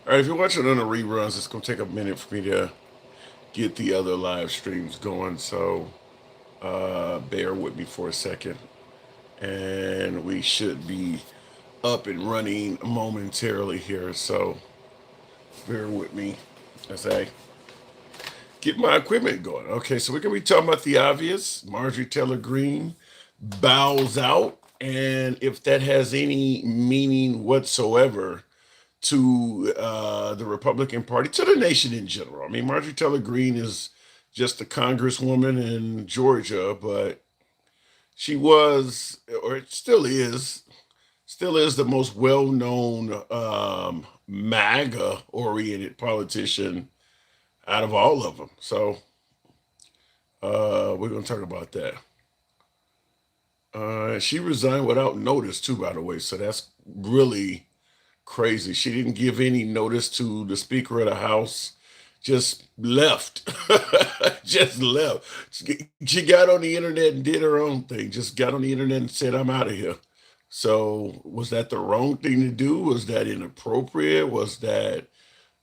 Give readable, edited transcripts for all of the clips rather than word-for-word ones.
All right, if you're watching on the reruns, it's gonna take a minute for me to get the other live streams going. So bear with me for a second, and we should be up and running momentarily here. So bear with me as I get my equipment going. Okay, so we're gonna be talking about the obvious. Marjorie Taylor Greene bows out, and if that has any meaning whatsoever to the Republican Party, to the nation in general. I mean, Marjorie Taylor Greene is just a congresswoman in Georgia, but she was, or it still is the most well-known MAGA-oriented politician out of all of them. So we're going to talk about that. She resigned without notice, too, by the way. So that's really crazy. She didn't give any notice to the Speaker of the House. Just left. Just left. She got on the internet and did her own thing. Just got on the internet and said, "I'm out of here." So was that the wrong thing to do? Was that inappropriate? Was that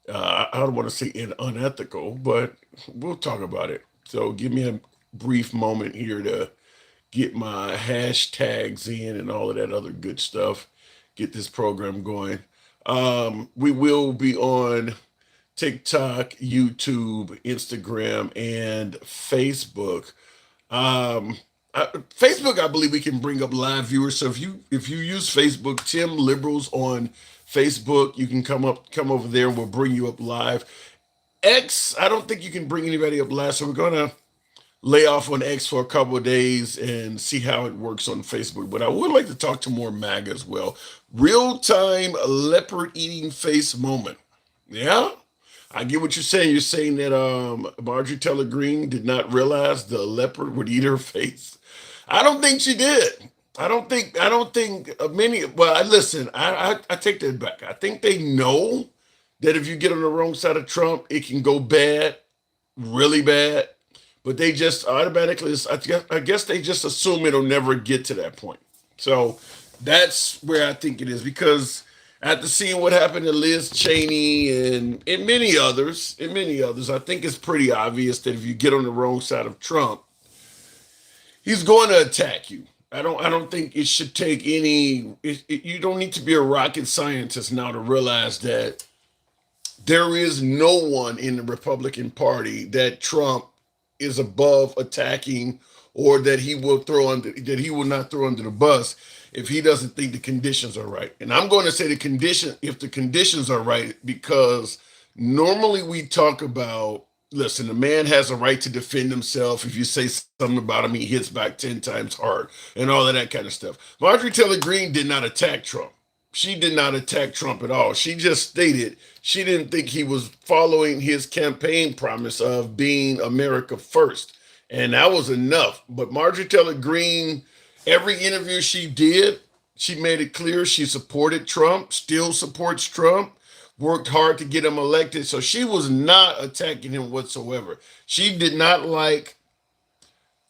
I don't want to say unethical, but we'll talk about it. So give me a brief moment here to get my hashtags in and all of that other good stuff. Get this program going. We will be on TikTok, YouTube, Instagram, and Facebook. Um, Facebook, I believe we can bring up live viewers. So if you use Facebook, Tim Liberals on Facebook, you can come over there and we'll bring you up live. X, I don't think you can bring anybody up live, so we're gonna lay off on X for a couple of days and see how it works on Facebook. But I would like to talk to more MAGA as well. Real time leopard eating face moment. Yeah, I get what you're saying. You're saying that Marjorie Taylor Greene did not realize the leopard would eat her face. I don't think she did. I don't think many. Well, listen. I take that back. I think they know that if you get on the wrong side of Trump, it can go bad, really bad. But they just automatically, I guess they just assume it'll never get to that point. So that's where I think it is because after seeing what happened to Liz Cheney and many others, I think it's pretty obvious that if you get on the wrong side of Trump, he's going to attack you. I don't think it should take any. You don't need to be a rocket scientist now to realize that there is no one in the Republican Party that Trump is above attacking or that he will not throw under the bus if he doesn't think the conditions are right. And I'm going to say if the conditions are right because normally we talk about listen, the man has a right to defend himself. If you say something about him, he hits back 10 times hard and all of that kind of stuff. Marjorie Taylor Greene did not attack Trump. She did not attack Trump at all. She just stated she didn't think he was following his campaign promise of being America first. And that was enough. But Marjorie Taylor Greene, every interview she did, she made it clear she supported Trump, still supports Trump, worked hard to get him elected. So she was not attacking him whatsoever. She did not like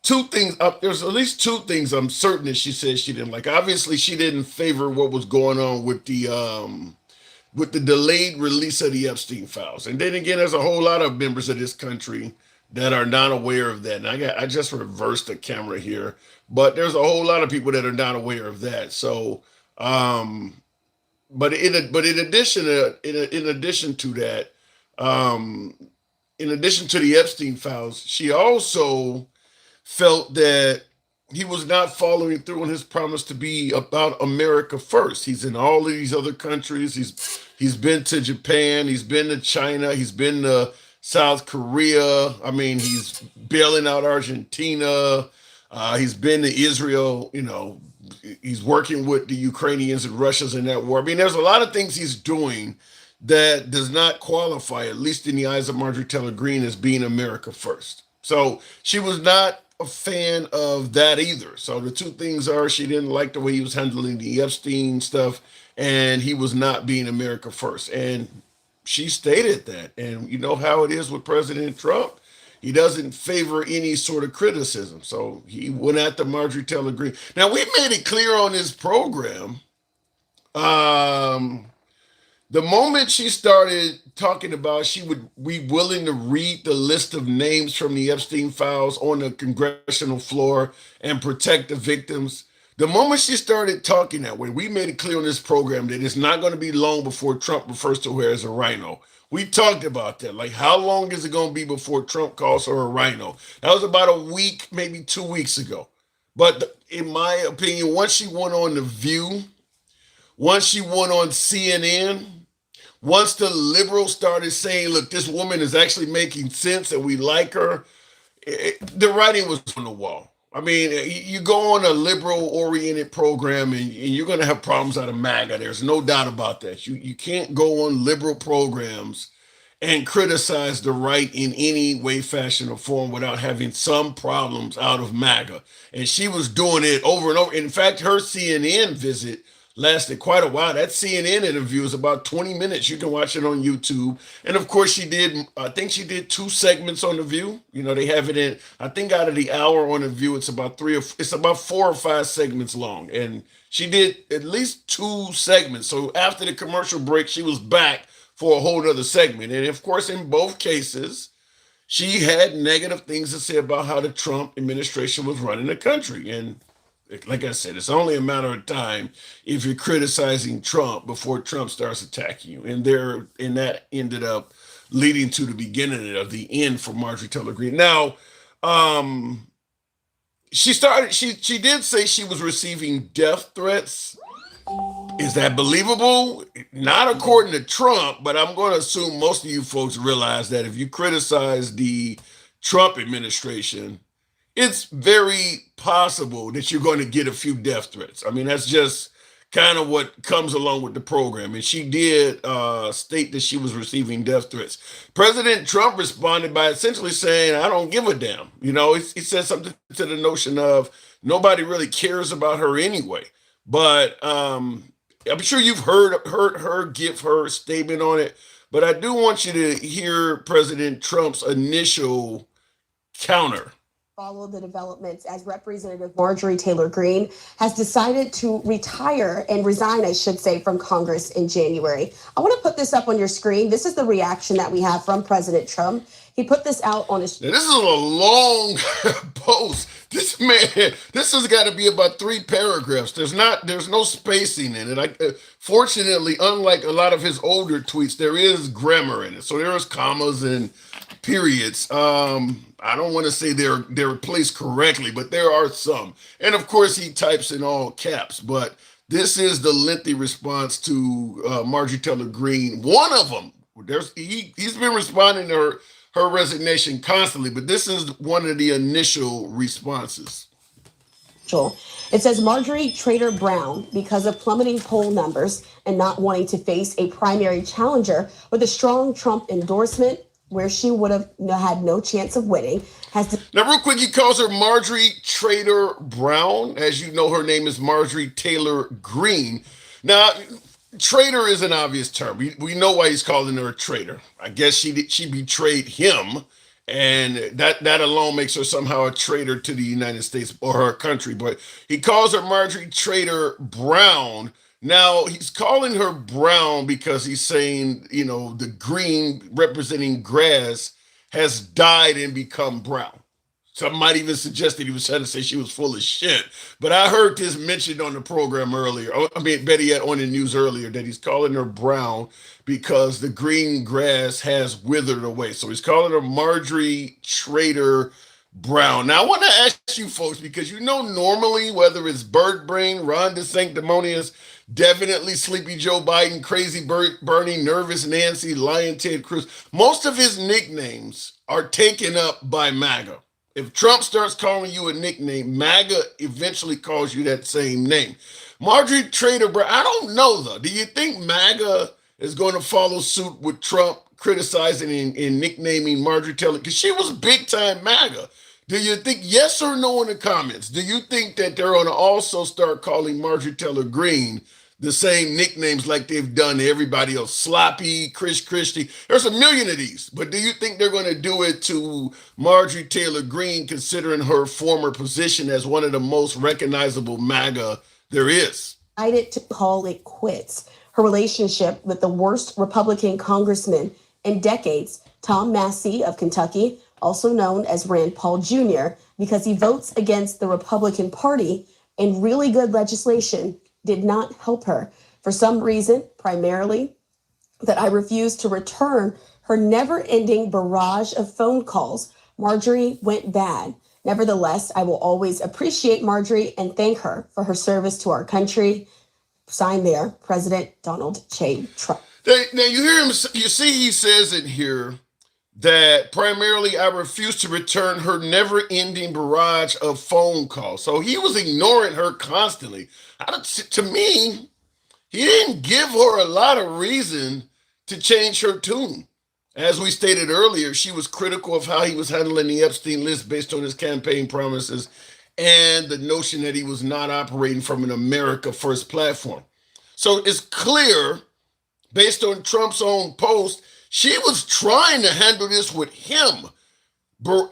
two things up there's at least two things I'm certain that she said she didn't like. Obviously she didn't favor what was going on with the delayed release of the Epstein files. And then again, there's a whole lot of members of this country that are not aware of that. And I just reversed the camera here, but there's a whole lot of people that are not aware of that. So but in addition in addition to that, um in addition to the Epstein files, she also felt that he was not following through on his promise to be about America first. He's in all of these other countries. He's been to Japan, he's been to China, he's been to South Korea. I mean, he's bailing out Argentina. He's been to Israel. You know, he's working with the Ukrainians and Russians in that war. I mean, there's a lot of things he's doing that does not qualify, at least in the eyes of Marjorie Taylor Greene, as being America first. So she was not a fan of that either. So the two things are she didn't like the way he was handling the Epstein stuff, and he was not being America first. And she stated that. And you know how it is with President Trump. He doesn't favor any sort of criticism. So he went after Marjorie Taylor Greene. Now we made it clear on this program um, The moment she started talking about she would be willing to read the list of names from the Epstein files on the congressional floor and protect the victims, the moment she started talking that way, we made it clear on this program that it's not going to be long before Trump refers to her as a rhino. We talked about that. Like, how long is it going to be before Trump calls her a rhino? That was about a week, maybe 2 weeks ago. But in my opinion, once she went on The View, once she went on CNN, once the liberals started saying, look, this woman is actually making sense and we like her, the writing was on the wall. I mean, you go on a liberal oriented program and you're going to have problems out of MAGA. There's no doubt about that. You can't go on liberal programs and criticize the right in any way, fashion, or form without having some problems out of MAGA. And she was doing it over and over. In fact, her CNN visit lasted quite a while. That CNN interview is about 20 minutes. You can watch it on YouTube. And of course, I think she did 2 segments on The View. You know, they have it in, I think out of the hour on The View, it's about 4 or 5 segments long. And she did at least 2 segments. So after the commercial break, she was back for a whole other segment. And of course, in both cases, she had negative things to say about how the Trump administration was running the country. And like I said, it's only a matter of time if you're criticizing Trump before Trump starts attacking you. And that ended up leading to the beginning of the end for Marjorie Taylor Greene. Now, um, she did say she was receiving death threats. Is that believable? Not according to Trump, but I'm going to assume most of you folks realize that if you criticize the Trump administration, it's very possible that you're going to get a few death threats. I mean, that's just kind of what comes along with the program. And she did state that she was receiving death threats. President Trump responded by essentially saying, I don't give a damn. You know, he said something to the notion of nobody really cares about her anyway. But I'm sure you've heard her give her statement on it. But I do want you to hear President Trump's initial counter. Follow the developments as Representative Marjorie Taylor Greene has decided to retire and resign, I should say, from Congress in January. I want to put this up on your screen. This is the reaction that we have from President Trump. He put this out on his. Now, this is a long post. This man, this has got to be about 3 paragraphs. There's no spacing in it. Fortunately, unlike a lot of his older tweets, there is grammar in it. So there is commas and periods. I don't want to say they're placed correctly, but there are some. And of course, he types in all caps. But this is the lengthy response to Marjorie Taylor Greene. One of them. He's been responding to her resignation constantly, but this is one of the initial responses. It says Marjorie Trader Brown, because of plummeting poll numbers and not wanting to face a primary challenger with a strong Trump endorsement, where she would have had no chance of winning, now, real quick, he calls her Marjorie Trader Brown. As you know, her name is Marjorie Taylor Greene. Now, traitor is an obvious term. We know why he's calling her a traitor. I guess she betrayed him, and that alone makes her somehow a traitor to the United States or her country. But he calls her Marjorie Trader Brown. Now, he's calling her brown because he's saying, you know, the green representing grass has died and become brown. Some might even suggest that he was trying to say she was full of shit. But I heard this mentioned on the program earlier. I mean, better yet, on the news earlier, that he's calling her brown because the green grass has withered away. So he's calling her Marjorie Trader Brown. Now, I want to ask you folks, because you know normally, whether it's Bird Brain, Ron DeSanctimonious, definitely Sleepy Joe Biden, Crazy Bernie, Nervous Nancy, Lion Ted Cruz, most of his nicknames are taken up by MAGA. If Trump starts calling you a nickname, MAGA eventually calls you that same name. Marjorie Trader Brown, I don't know though. Do you think MAGA is going to follow suit with Trump criticizing and nicknaming Marjorie Taylor? Because she was big time MAGA. Do you think, yes or no in the comments, do you think that they're going to also start calling Marjorie Taylor Greene the same nicknames like they've done to everybody else? Sloppy, Chris Christie. There's a million of these. But do you think they're going to do it to Marjorie Taylor Greene, considering her former position as one of the most recognizable MAGA there is? Decided to call it quits. her relationship with the worst Republican congressman in decades, Tom Massey of Kentucky, also known as Rand Paul Jr., because he votes against the Republican Party and really good legislation did not help her. For some reason, primarily that I refused to return her never ending barrage of phone calls, Marjorie went bad. Nevertheless, I will always appreciate Marjorie and thank her for her service to our country. Signed there, President Donald J. Trump. Now you hear him, you see he says it here that primarily I refuse to return her never ending barrage of phone calls. So he was ignoring her constantly. To me, he didn't give her a lot of reason to change her tune. As we stated earlier, she was critical of how he was handling the Epstein list based on his campaign promises and the notion that he was not operating from an America First platform. So it's clear, based on Trump's own post, she was trying to handle this with him. Never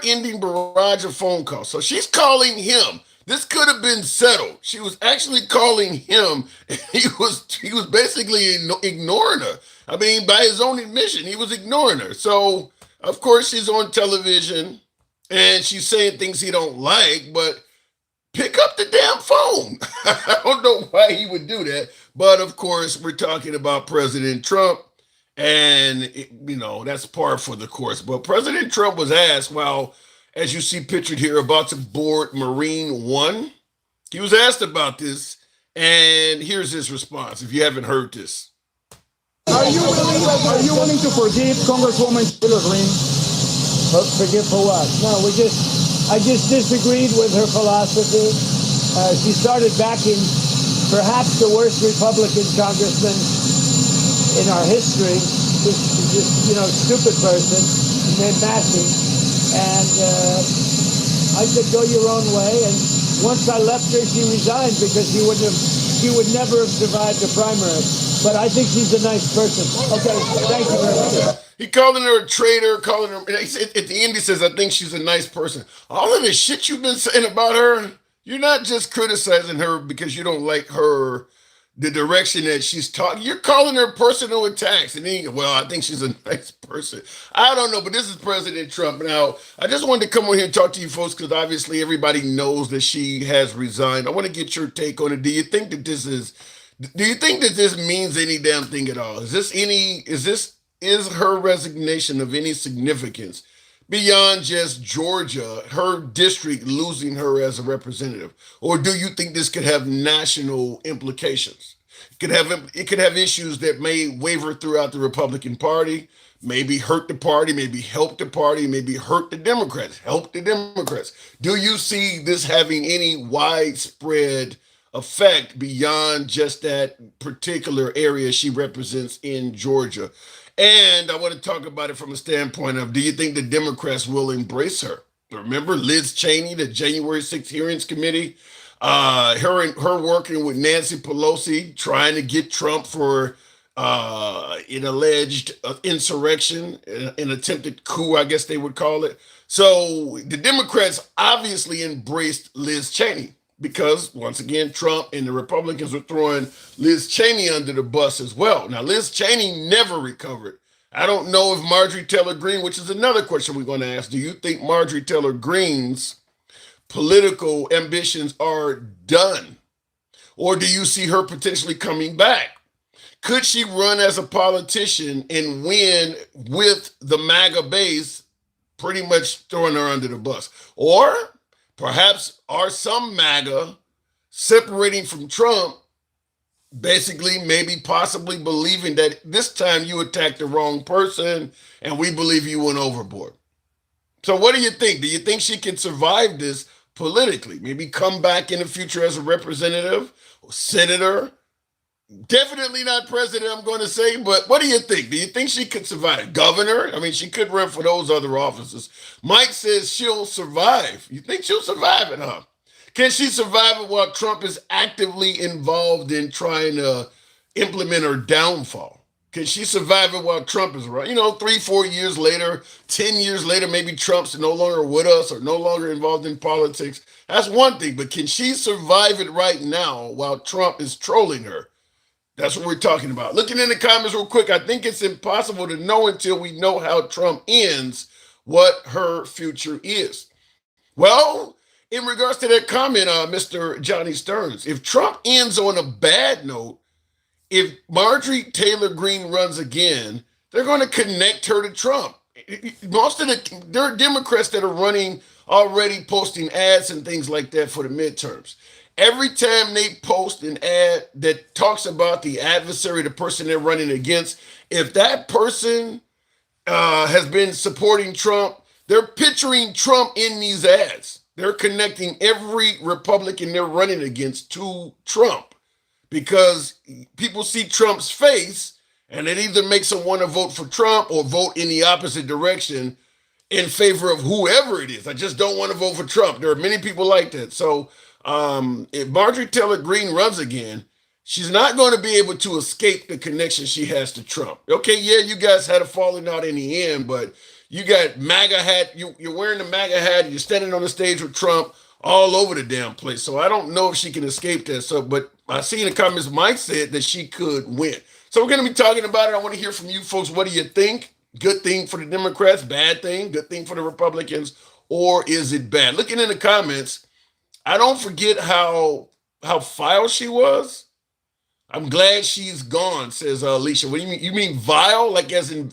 ending barrage of phone calls. So she's calling him. This could have been settled. She was actually calling him, and he was basically ignoring her. I mean, by his own admission, he was ignoring her. So of course she's on television and she's saying things he don't like, but pick up the damn phone. I don't know why he would do that, but of course we're talking about President Trump, and that's par for the course. But President Trump was asked, well, as you see pictured here, about to board Marine One. He was asked about this, and here's his response, if you haven't heard this. Are you willing to forgive Congresswoman Taylor Greene? Forgive for what? No, I just disagreed with her philosophy. She started backing perhaps the worst Republican congressman in our history, just stupid person named Massey. And I said, go your own way. And once I left her, she resigned because she would never have survived the primary. But I think she's a nice person. Okay, thank you very much. He calling her a traitor, calling her, at the end he says, I think she's a nice person. All of the shit you've been saying about her, you're not just criticizing her because you don't like her, the direction that she's talking. You're calling her personal attacks. And then, well, I think she's a nice person. I don't know, but this is President Trump. Now, I just wanted to come on here and talk to you folks because obviously everybody knows that she has resigned. I want to get your take on it. Do you think that this means any damn thing at all? Is her resignation of any significance beyond just Georgia, her district losing her as a representative? Or do you think this could have national implications? It could have issues that may waver throughout the Republican Party, maybe hurt the party, maybe help the party, maybe hurt the Democrats, help the Democrats. Do you see this having any widespread effect beyond just that particular area she represents in Georgia? And I want to talk about it from a standpoint of, do you think the Democrats will embrace her? Remember Liz Cheney, the January 6th hearings committee, her working with Nancy Pelosi, trying to get Trump for an alleged insurrection, an attempted coup, I guess they would call it. So the Democrats obviously embraced Liz Cheney, because once again, Trump and the Republicans were throwing Liz Cheney under the bus as well. Now, Liz Cheney never recovered. I don't know if Marjorie Taylor Greene, which is another question we're going to ask, do you think Marjorie Taylor Greene's political ambitions are done? Or do you see her potentially coming back? Could she run as a politician and win with the MAGA base pretty much throwing her under the bus? Or perhaps are some MAGA separating from Trump, basically maybe possibly believing that this time you attacked the wrong person and we believe you went overboard? So what do you think? Do you think she can survive this politically? Maybe come back in the future as a representative or senator? Definitely not president, I'm going to say, but what do you think? Do you think she could survive? Governor? I mean, she could run for those other offices. Mike says she'll survive. You think she'll survive it, huh? Can she survive it while Trump is actively involved in trying to implement her downfall? Can she survive it while Trump is around? 3-4 years later, 10 years later, maybe Trump's no longer with us or no longer involved in politics. That's one thing, but can she survive it right now while Trump is trolling her? That's what we're talking about. Looking in the comments real quick, I think it's impossible to know until we know how Trump ends what her future is. Well, in regards to that comment, Mr. Johnny Stearns, if Trump ends on a bad note, if Marjorie Taylor Greene runs again, they're going to connect her to Trump. Most of there are Democrats that are running already posting ads and things like that for the midterms. Every time they post an ad that talks about the adversary, the person they're running against, if that person has been supporting Trump, they're picturing Trump in these ads. They're connecting every Republican they're running against to Trump because people see Trump's face and it either makes them want to vote for Trump or vote in the opposite direction in favor of whoever it is. I just don't want to vote for Trump. There are many people like that. So if Marjorie Taylor Greene runs again, she's not going to be able to escape the connection she has to Trump. Okay, yeah, you guys had a falling out in the end, but you got MAGA hat. You're wearing the MAGA hat. You're standing on the stage with Trump all over the damn place. So I don't know if she can escape that. So, but I see in the comments, Mike said that she could win. So we're going to be talking about it. I want to hear from you folks. What do you think? Good thing for the Democrats, bad thing, good thing for the Republicans, or is it bad? Looking in the comments, I don't forget how foul she was. I'm glad she's gone, says Alicia. What do you mean? You mean vile? Like as in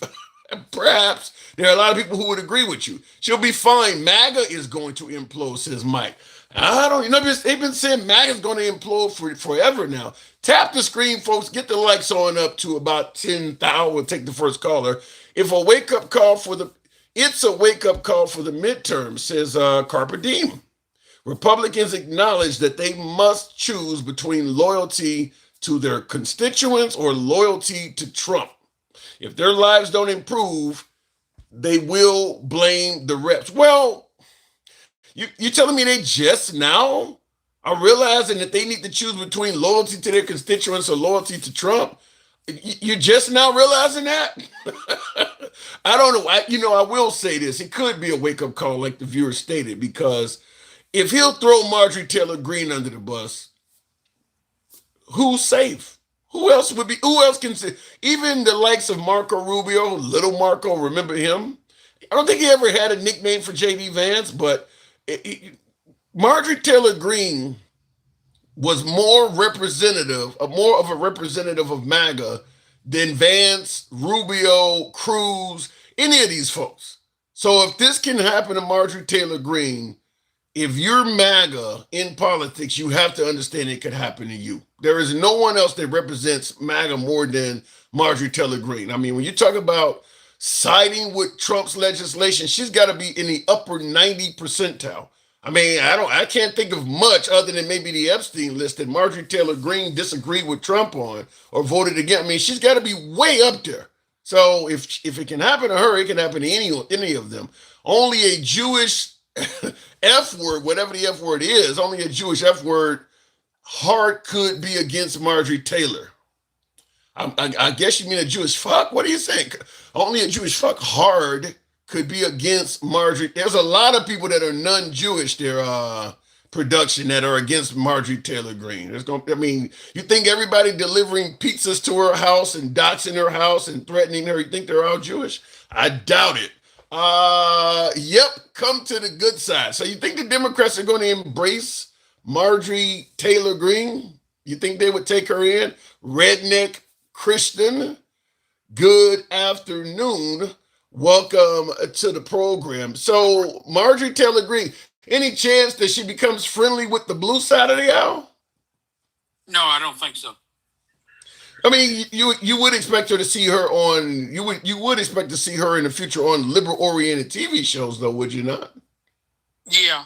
perhaps there are a lot of people who would agree with you. She'll be fine. MAGA is going to implode, says Mike. I don't, they've been saying MAGA is going to implode for forever now. Tap the screen, folks. Get the likes on up to about 10,000. We'll take the first caller. It's a wake-up call for the midterm, says Carpe Diem. Republicans acknowledge that they must choose between loyalty to their constituents or loyalty to Trump. If their lives don't improve, they will blame the reps. Well, you're telling me they just now are realizing that they need to choose between loyalty to their constituents or loyalty to Trump? You're just now realizing that? I don't know. I will say this. It could be a wake-up call, like the viewer stated, because if he'll throw Marjorie Taylor Greene under the bus, who's safe? Who else can say? Even the likes of Marco Rubio, little Marco, remember him? I don't think he ever had a nickname for J.D. Vance, but Marjorie Taylor Greene was more of a representative of MAGA than Vance, Rubio, Cruz, any of these folks. So if this can happen to Marjorie Taylor Greene, if you're MAGA in politics, you have to understand it could happen to you. There is no one else that represents MAGA more than Marjorie Taylor Greene. I mean, when you talk about siding with Trump's legislation, she's got to be in the upper 90 percentile. I mean, I can't think of much other than maybe the Epstein list that Marjorie Taylor Greene disagreed with Trump on or voted against. I mean, she's got to be way up there. So if it can happen to her, it can happen to any of them. Only a Jewish F word, whatever the F word is, only a Jewish F word heart could be against Marjorie Taylor. I guess you mean a Jewish fuck? What do you think? Only a Jewish fuck hard could be against Marjorie. There's a lot of people that are non-Jewish, their production, that are against Marjorie Taylor Greene. You think everybody delivering pizzas to her house and doxing her house and threatening her, you think they're all Jewish? I doubt it. Yep, come to the good side. So you think the Democrats are going to embrace Marjorie Taylor Greene? You think they would take her in? Redneck Christian, good afternoon. Welcome to the program. So Marjorie Taylor Greene, any chance that she becomes friendly with the blue side of the aisle? No, I don't think so. I mean, you would expect her to see her on, you would expect to see her in the future on liberal-oriented TV shows, though, would you not? Yeah,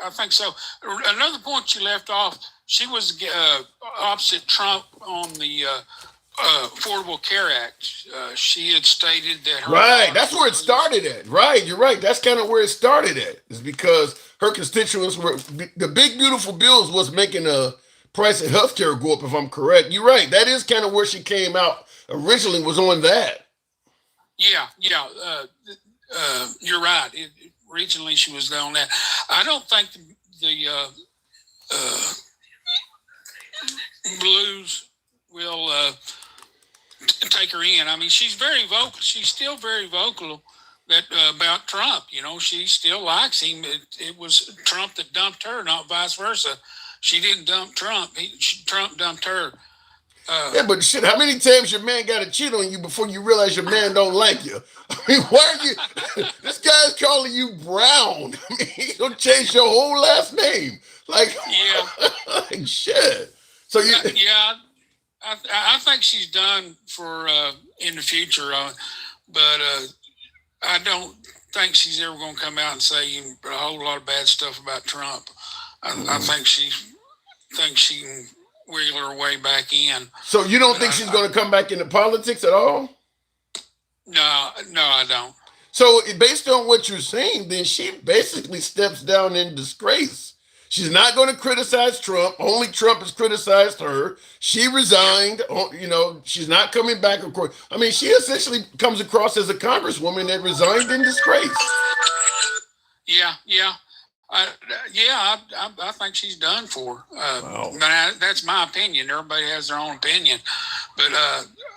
I think so. Another point you left off, she was opposite Trump on the Affordable Care Act. She had stated that right, that's where it started at. Right, you're right. That's kind of where it started at. Is because her constituents were the big beautiful bills was making a price of healthcare go up. If I'm correct, you're right. That is kind of where she came out originally. Was on that. Yeah. You're right. Originally, she was on that. I don't think the blues will take her in. I mean, she's very vocal. She's still very vocal that about Trump. You know, she still likes him. It was Trump that dumped her, not vice versa. She didn't dump Trump. Trump dumped her. Yeah, but shit, how many times your man got to cheat on you before you realize your man don't like you? I mean, why are you? This guy's calling you Brown. I mean, he's gonna change your whole last name. Like, Yeah, like shit. So you, yeah. I think she's done for in the future, but I don't think she's ever going to come out and say a whole lot of bad stuff about Trump. I think she can wiggle her way back in. so you don't think she's gonna come back into politics at all? No, I don't. So based on what you're saying, then she basically steps down in disgrace. She's not going to criticize Trump. Only Trump has criticized her. She resigned. You know, she's not coming back. Of course, I mean, she essentially comes across as a congresswoman that resigned in disgrace. Yeah, yeah. I think she's done for. Wow. That's my opinion. Everybody has their own opinion, but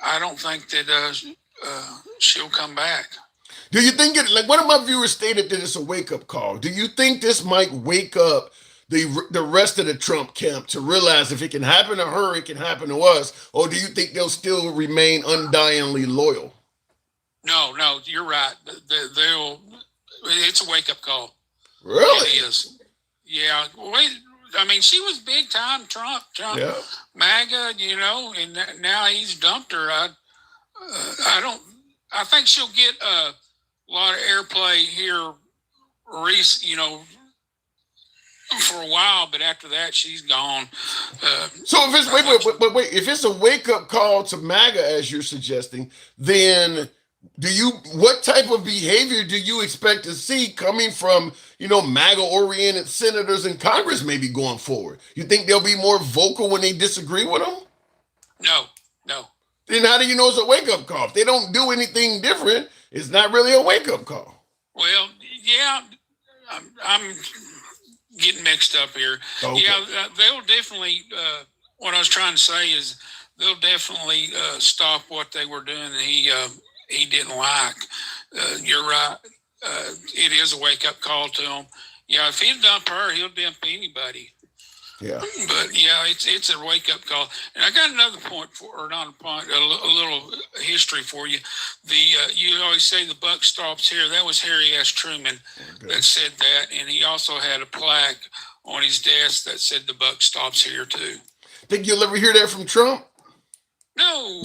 I don't think that she'll come back. Do you think it? Like one of my viewers stated that it's a wake up call. Do you think this might wake up the rest of the Trump camp to realize if it can happen to her, it can happen to us? Or do you think they'll still remain undyingly loyal? No, you're right. They'll. It's a wake up call. Really? It is. Yeah. I mean, she was big time Trump, Yeah. MAGA, you know, and now he's dumped her. I don't. I think she'll get a lot of airplay here, you know, for a while, but after that, she's gone. So if it's wait, if it's a wake up call to MAGA as you're suggesting, then what type of behavior do you expect to see coming from MAGA oriented senators in Congress maybe going forward? You think they'll be more vocal when they disagree with them? No. Then how do you know it's a wake up call? If they don't do anything different, it's not really a wake up call. Well, yeah, I'm getting mixed up here. Okay. Yeah, they'll definitely. What I was trying to say is they'll definitely stop what they were doing. He didn't like. You're right. It is a wake up call to him. Yeah, if he'll dump her, he'll dump anybody. Yeah. But yeah, it's a wake up call. And I got another point not a point, a little history for you. You always say the buck stops here. That was Harry S. Truman that said that, and he also had a plaque on his desk that said the buck stops here too. Think you'll ever hear that from Trump? No.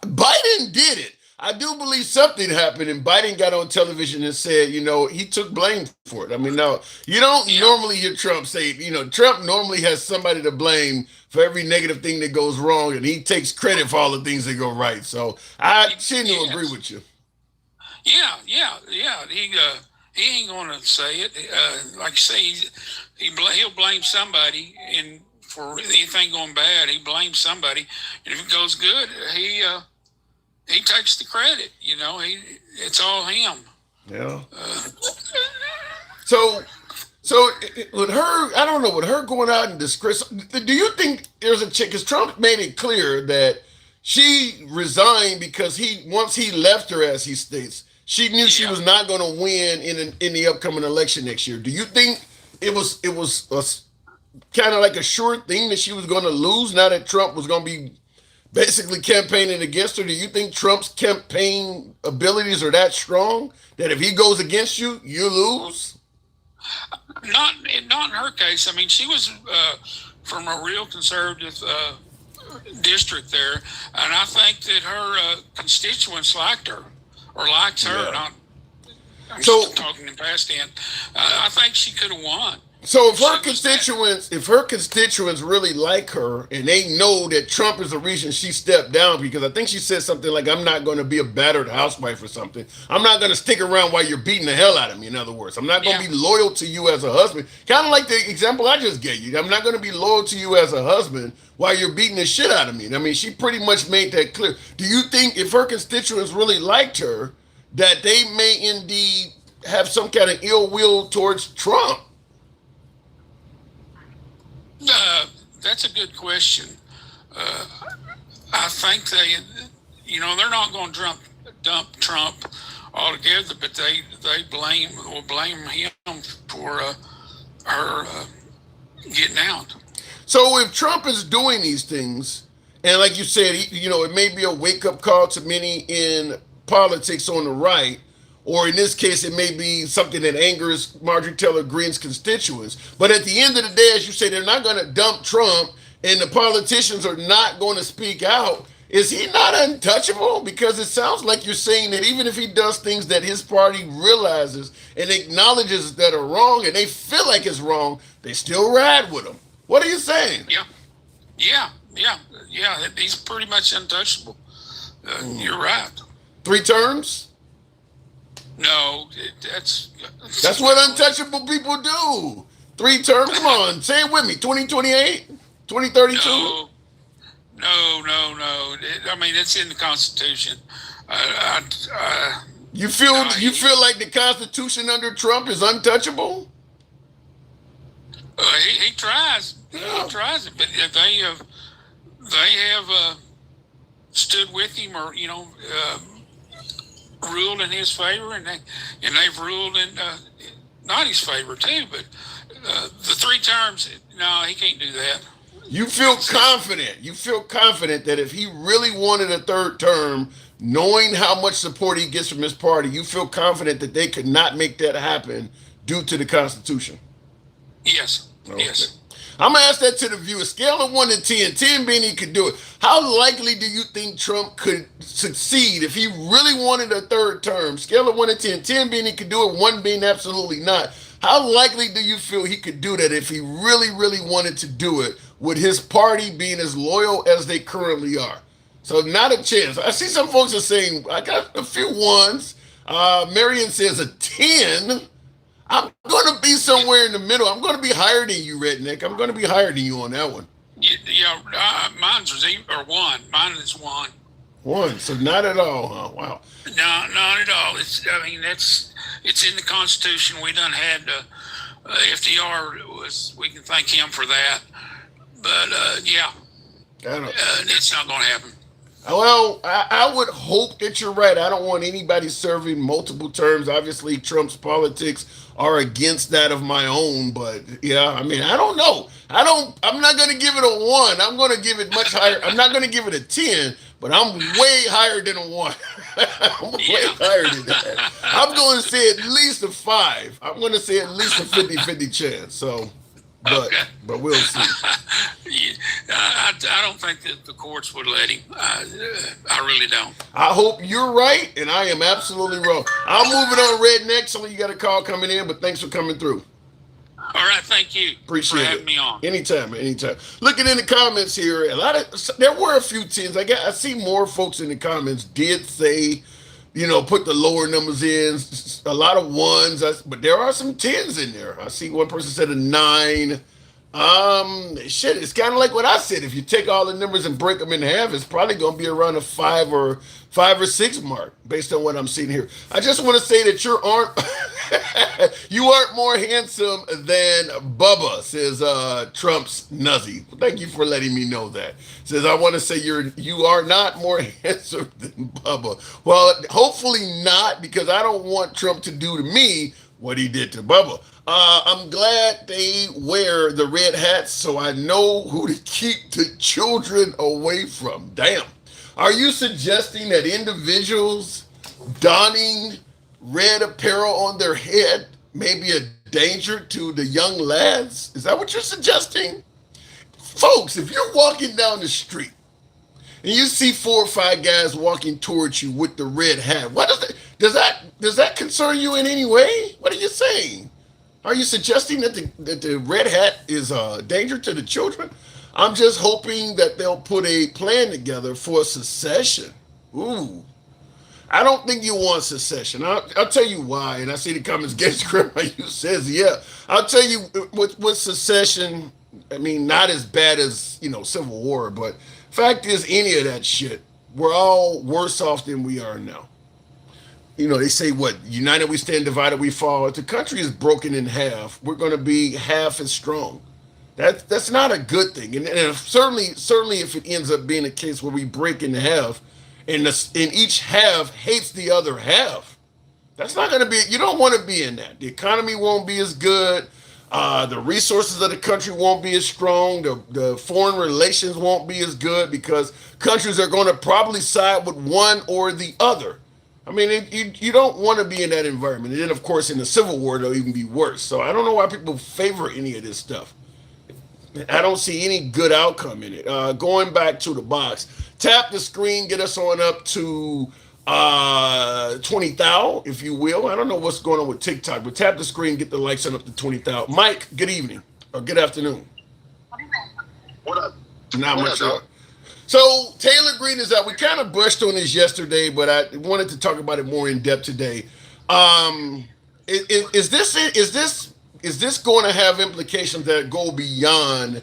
Biden did it. I do believe something happened, and Biden got on television and said, he took blame for it. I mean, now, you don't normally hear Trump say, Trump normally has somebody to blame for every negative thing that goes wrong, and he takes credit for all the things that go right. So I tend to agree with you. Yeah. He ain't going to say it. Like I say, he'll blame somebody, and for anything going bad, he blames somebody. And if it goes good, he takes the credit, it's all him. Yeah. So with her, I don't know, with her going out in disgrace, do you think there's a chick, because Trump made it clear that she resigned because once he left her, as he states, she knew she was not going to win in the upcoming election next year. Do you think it was kind of like a sure thing that she was going to lose now that Trump was going to be basically campaigning against her? Do you think Trump's campaign abilities are that strong that if he goes against you, you lose? Not in her case. I mean, she was from a real conservative district there, and I think that her constituents liked her or liked her. Yeah. I'm still talking in past tense. I think she could have won. So if her constituents really like her and they know that Trump is the reason she stepped down, because I think she said something like, I'm not going to be a battered housewife or something. I'm not going to stick around while you're beating the hell out of me, in other words. I'm not going to be loyal to you as a husband. Kind of like the example I just gave you. I'm not going to be loyal to you as a husband while you're beating the shit out of me. I mean, she pretty much made that clear. Do you think if her constituents really liked her, that they may indeed have some kind of ill will towards Trump? That's a good question. Uh, I think they're not going to dump Trump altogether, but they will blame him for her getting out. So if Trump is doing these things, and like you said, it may be a wake up call to many in politics on the right, or in this case, it may be something that angers Marjorie Taylor Greene's constituents. But at the end of the day, as you say, they're not going to dump Trump, and the politicians are not going to speak out. Is he not untouchable? Because it sounds like you're saying that even if he does things that his party realizes and acknowledges that are wrong, and they feel like it's wrong, they still ride with him. What are you saying? Yeah, yeah, yeah, yeah. He's pretty much untouchable. You're right. 3 terms? No, That's what untouchable people do. 3 terms? Come on, say it with me. 2028? 2032? no, no. I mean, it's in the Constitution. You feel No, you feel like the Constitution under Trump is untouchable? he tries. He Yeah. tries it, but they have stood with him, or ruled in his favor, and they've ruled in not his favor too. But the 3 terms, no, he can't do that. You feel confident. You feel confident that if he really wanted a 3rd term, knowing how much support he gets from his party, you feel confident that they could not make that happen due to the Constitution. Yes, Okay. yes. I'm gonna ask that to the viewers. Scale of 1 to 10. 10 being he could do it. How likely do you think Trump could succeed if he really wanted a 3rd term? Scale of 1 to 10. 10 being he could do it. 1 being absolutely not. How likely do you feel he could do that if he really, really wanted to do it with his party being as loyal as they currently are? So not a chance. I see some folks are saying I got a few ones. Marion says a 10. I'm going to be somewhere in the middle. I'm going to be higher than you, Redneck. I'm going to be higher than you on that one. Yeah, mine's was or 1. Mine is 1. 1. So not at all, huh? Wow. No, not at all. It's in the Constitution. We done had FDR we can thank him for that. But yeah, I don't. it's not going to happen. Well, I would hope that you're right. I don't want anybody serving multiple terms. Obviously, Trump's politics are against that of my own. But yeah, I mean, I don't know. I'm not going to give it a 1. I'm going to give it much higher. I'm not going to give it a 10, but I'm way higher than a 1. I'm way higher than that. I'm going to say at least a 5. I'm going to say at least a 50-50 chance. So, Okay. but we'll see. I don't think that the courts would let him. I really don't. I hope you're right, and I am absolutely wrong. I'm moving on, Redneck. So you got a call coming in, but thanks for coming through. All right, thank you Appreciate for having it. me on. Anytime, anytime. Looking in the comments here, there were a few 10s. I see more folks in the comments did say, put the lower numbers in. A lot of 1s, but there are some 10s in there. I see one person said a 9. Shit, it's kind of like what I said. If you take all the numbers and break them in half, it's probably going to be around a 5 or 6 mark based on what I'm seeing here. I just want to say that you aren't more handsome than Bubba, says Trump's Nuzzy. Thank you for letting me know that. Says I want to say you are not more handsome than Bubba. Well, hopefully not, because I don't want Trump to do to me what he did to Bubba. I'm glad they wear the red hats so I know who to keep the children away from. Damn. Are you suggesting that individuals donning red apparel on their head may be a danger to the young lads? Is that what you're suggesting? Folks, if you're walking down the street and you see 4 or 5 guys walking towards you with the red hat, what does that concern you in any way? What are you saying? Are you suggesting that the red hat is a danger to the children? I'm just hoping that they'll put a plan together for secession. Ooh. I don't think you want secession. I'll tell you why. And I see the comments against Grandma. You says, yeah. I'll tell you with secession, I mean, not as bad as, Civil War, but fact is, any of that shit, we're all worse off than we are now. They say what? United we stand, divided we fall. If the country is broken in half, we're going to be half as strong. That's not a good thing, and certainly if it ends up being a case where we break in half, and each half hates the other half, that's not going to be. You don't want to be in that. The economy won't be as good. The resources of the country won't be as strong. The foreign relations won't be as good because countries are going to probably side with one or the other. I mean, you don't want to be in that environment. And then, of course, in the Civil War, it'll even be worse. So I don't know why people favor any of this stuff. I don't see any good outcome in it. Going back to the box, tap the screen, get us on up to 20,000, if you will. I don't know what's going on with TikTok, but tap the screen, get the likes on up to 20,000. Mike, good evening or good afternoon. What up? Not What much. up, dog? So Taylor Greene is out. We kind of brushed on this yesterday, but I wanted to talk about it more in depth today. Um, is this going to have implications that go beyond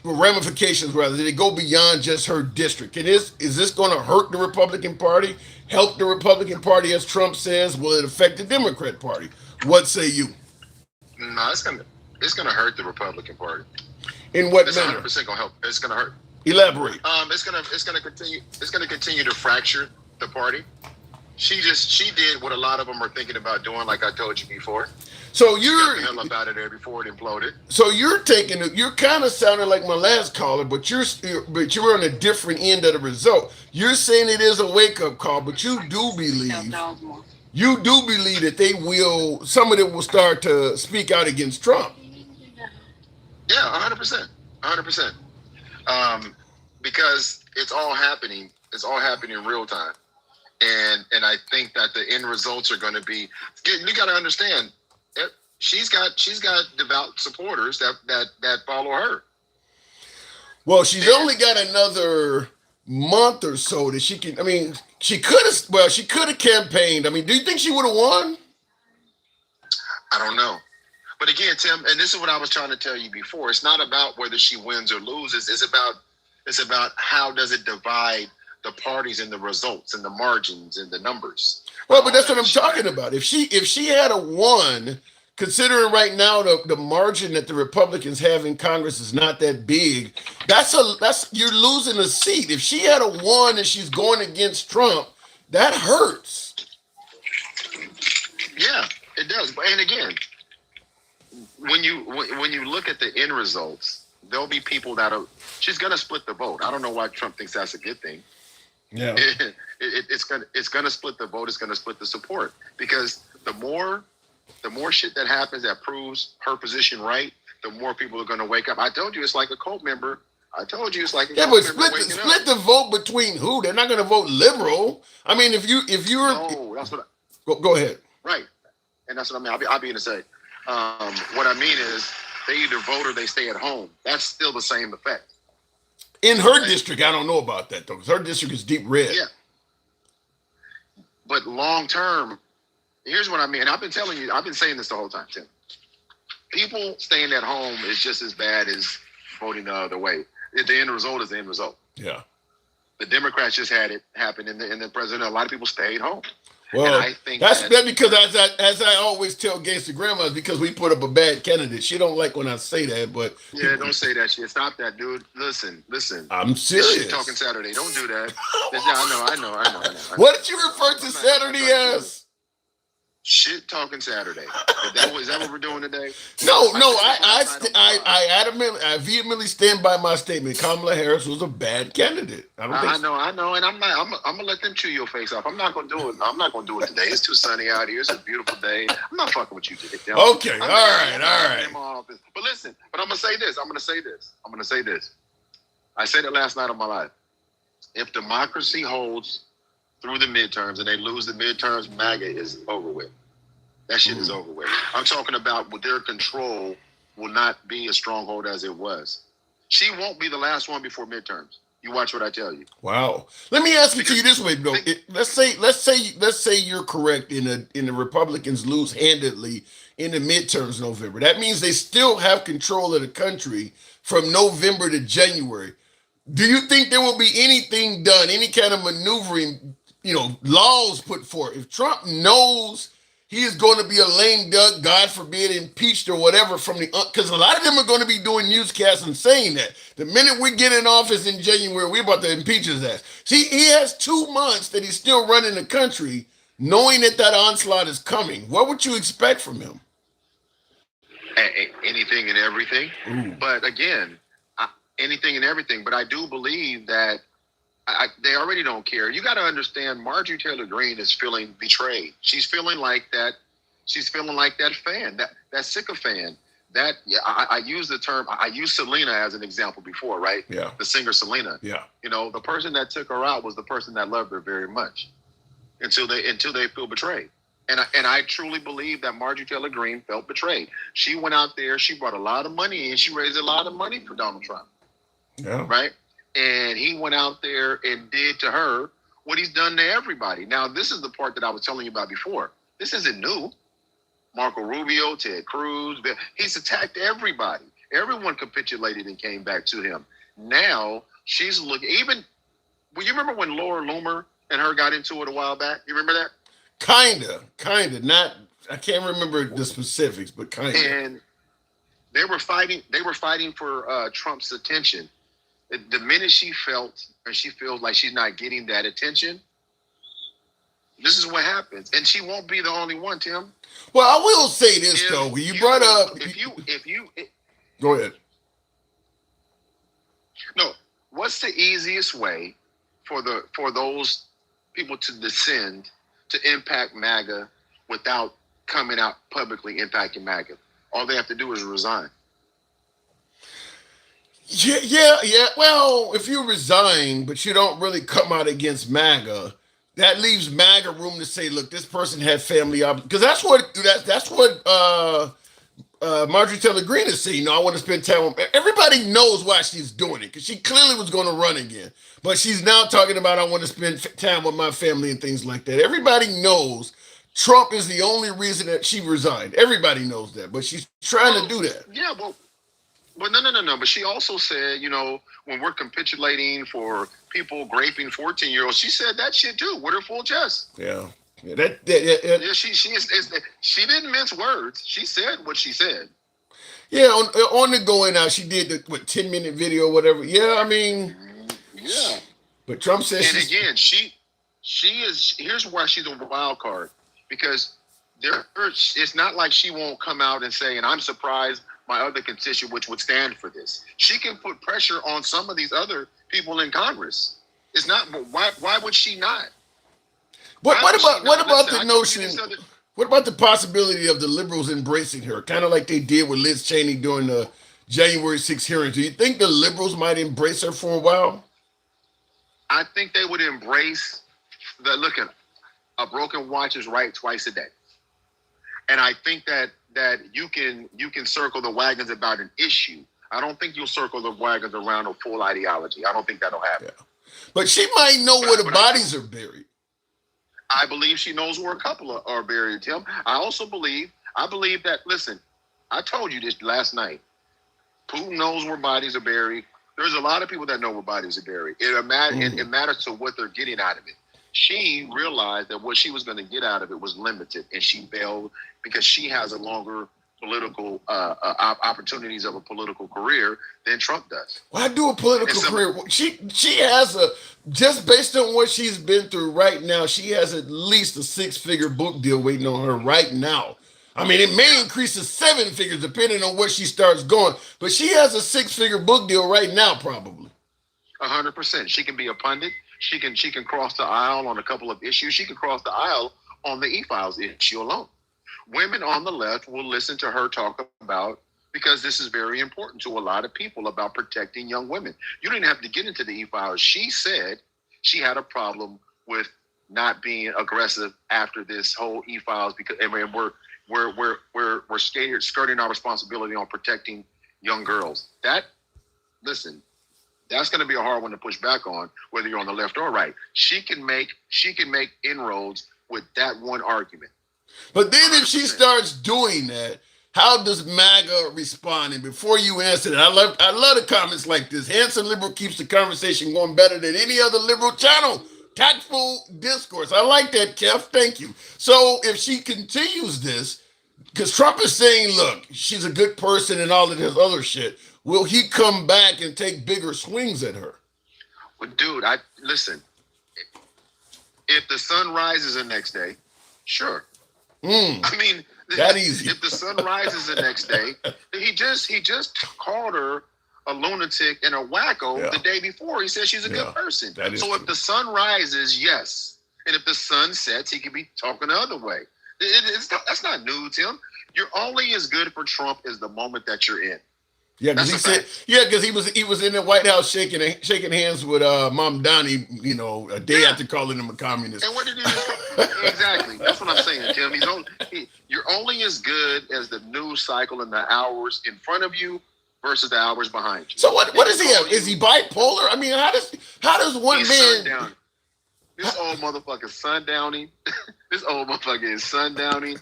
ramifications rather? Did it go beyond just her district? And is this going to hurt the Republican Party? Help the Republican Party, as Trump says? Will it affect the Democrat Party? What say you? No, it's gonna hurt the Republican Party. In what It's manner? 100% gonna help. It's gonna hurt. Elaborate. It's gonna continue to fracture the party. She did what a lot of them are thinking about doing, like I told you before. So Got you're the hell up out of there before it imploded. so you're taking it. You're kind of sounding like my last caller, but you're on a different end of the result. You're saying it is a wake up call, but you do believe that some of them will start to speak out against Trump. Yeah, 100%, 100%. Because it's all happening. It's all happening in real time, and I think that the end results are going to be. You got to understand. She's got devout supporters that follow her. Well, she's only got another month or so that she can. I mean, she could have. Well, she could have campaigned. I mean, do you think she would have won? I don't know. But again, Tim, and this is what I was trying to tell you before. It's not about whether she wins or loses. It's about how does it divide the parties and the results and the margins and the numbers. Well, but that's what I'm talking about. If she had a won, considering right now the margin that the Republicans have in Congress is not that big, that's you're losing a seat. If she had a won and she's going against Trump, that hurts. Yeah, it does. And again, when you look at the end results, there'll be people she's gonna split the vote. I don't know why Trump thinks that's a good thing. Yeah. It's gonna split the vote. It's gonna split the support because the more shit that happens that proves her position right, the more people are gonna wake up. I told you it's like a cult member. I told you it's like a Yeah, cult but member split the vote between who? They're not going to vote liberal. I mean, if you're No, that's what. go ahead. Right, and that's what I mean. I'll be gonna say. What I mean is they either vote or they stay at home. That's still the same effect. In her district, I don't know about that though, because her district is deep red. Yeah. But long term, here's what I mean. I've been telling you, I've been saying this the whole time, Tim. People staying at home is just as bad as voting the other way. The end result is the end result. Yeah. The Democrats just had it happen in the president. A lot of people stayed home. Well, and I think that's because as I always tell gangster grandmas, because we put up a bad candidate. She don't like when I say that, but yeah, don't say that shit. Stop that, dude. Listen. I'm This serious. shit talking Saturday. Don't do that. I know. What did you refer to Saturday as? Shit talking Saturday. Is that what we're doing today? No. I vehemently stand by my statement. Kamala Harris was a bad candidate. I don't think I know, and I'm gonna let them chew your face off. I'm not gonna do it. I'm not gonna do it today. It's too sunny out here. It's a beautiful day. I'm not fucking with you today. Okay, all right. But listen, I'm gonna say this. I said it last night of my life. If democracy holds through the midterms and they lose the midterms, MAGA is over with. That shit is over with. I'm talking about with their control will not be a stronghold as it was. She won't be the last one before midterms. You watch what I tell you. Wow. Let me ask it to you this way, though. Let's say you're correct in the Republicans lose handedly in the midterms in November. That means they still have control of the country from November to January. Do you think there will be anything done, any kind of maneuvering, laws put forth? If Trump knows he is going to be a lame duck, God forbid, impeached or whatever from the, because a lot of them are going to be doing newscasts and saying that. The minute we get in office in January, we're about to impeach his ass. See, he has 2 months that he's still running the country, knowing that that onslaught is coming. What would you expect from him? Anything and everything. Ooh. But again, anything and everything. But I do believe that they already don't care. You got to understand, Marjorie Taylor Greene is feeling betrayed. She's feeling like that. She's feeling like that fan, that sycophant. That I use the term. I used Selena as an example before, right? Yeah. The singer Selena. Yeah. You know, the person that took her out was the person that loved her very much, until they feel betrayed. And I truly believe that Marjorie Taylor Greene felt betrayed. She went out there. She brought a lot of money in. She raised a lot of money for Donald Trump. Yeah. Right. And he went out there and did to her what he's done to everybody. Now, this is the part that I was telling you about before. This isn't new. Marco Rubio, Ted Cruz, he's attacked everybody. Everyone capitulated and came back to him. Now she's looking, even, well, you remember when Laura Loomer and her got into it a while back? You remember that? Kinda. Not, I can't remember the specifics, but kinda. And they were fighting for Trump's attention. The minute she felt, and she feels like she's not getting that attention, this is what happens. And she won't be the only one, Tim. Well, I will say this though. When you brought up, go ahead. No, what's the easiest way for those people to descend to impact MAGA without coming out publicly impacting MAGA? All they have to do is resign. Yeah. Well, if you resign, but you don't really come out against MAGA, that leaves MAGA room to say, look, this person had family because that's what Marjorie Taylor Greene is saying. I want to spend time with. Everybody knows why she's doing it because she clearly was going to run again, but she's now talking about I want to spend time with my family and things like that. Everybody knows Trump is the only reason that she resigned. Everybody knows that, but she's trying to do that. Yeah, well, no. But she also said, when we're capitulating for people raping 14-year-olds, she said that shit too with her full chest. Yeah. Yeah, she didn't mince words. She said what she said. Yeah, on the going out, she did the 10-minute video or whatever. Yeah, I mean, yeah. But Trump says, and again, she is. Here's why she's a wild card, because it's not like she won't come out and say, and I'm surprised my other constituent which would stand for this. She can put pressure on some of these other people in Congress. It's not. Why would she not? What about the notion? What about the possibility of the liberals embracing her, kind of like they did with Liz Cheney during the January 6th hearings? Do you think the liberals might embrace her for a while? I think they would embrace look at a broken watch is right twice a day, and I think that you can circle the wagons about an issue. I don't think you'll circle the wagons around a full ideology. I don't think that'll happen. Yeah. But she might know where the bodies are buried. I believe she knows where a couple are buried, Tim. I believe that, listen, I told you this last night. Putin knows where bodies are buried. There's a lot of people that know where bodies are buried. It matters to what they're getting out of it. She realized that what she was going to get out of it was limited, and she bailed because she has a longer political opportunities of a political career than Trump does. Why do a political career? She has just based on what she's been through right now, she has at least a 6-figure book deal waiting on her right now. I mean, it may increase to 7 figures depending on where she starts going, but she has a 6-figure book deal right now, probably. 100%. She can be a pundit. She can cross the aisle on a couple of issues. She can cross the aisle on the e-files issue alone. Women on the left will listen to her talk about, because this is very important to a lot of people, about protecting young women. You didn't have to get into the e-files. She said she had a problem with not being aggressive after this whole e-files because we're skirting our responsibility on protecting young girls. That's going to be a hard one to push back on, whether you're on the left or right. She can make inroads with that one argument. But then if she starts doing that, how does MAGA respond? And before you answer that, I love the comments like this. Handsome Liberal keeps the conversation going better than any other liberal channel. tactful discourse. I like that, Kev. Thank you. So if she continues this, because Trump is saying, look, she's a good person and all of this other shit, will he come back and take bigger swings at her? Well, dude, listen. If the sun rises the next day, sure. I mean, that easy. If the sun rises the next day, he just called her a lunatic and a wacko the day before. He said she's a good person. So true. If the sun rises, yes. And if the sun sets, he could be talking the other way. That's not new, Tim. You're only as good for Trump as the moment that you're in. Yeah, because he said, because he was in the White House shaking hands with Mom Donnie, a day after calling him a communist. And what did he do? Exactly. That's what I'm saying, Tim. You're only as good as the news cycle and the hours in front of you versus the hours behind you. So what is he? Is he bipolar? I mean, how does one He's man? Sundowning. This old motherfucker sundowning. This old motherfucker is sundowning.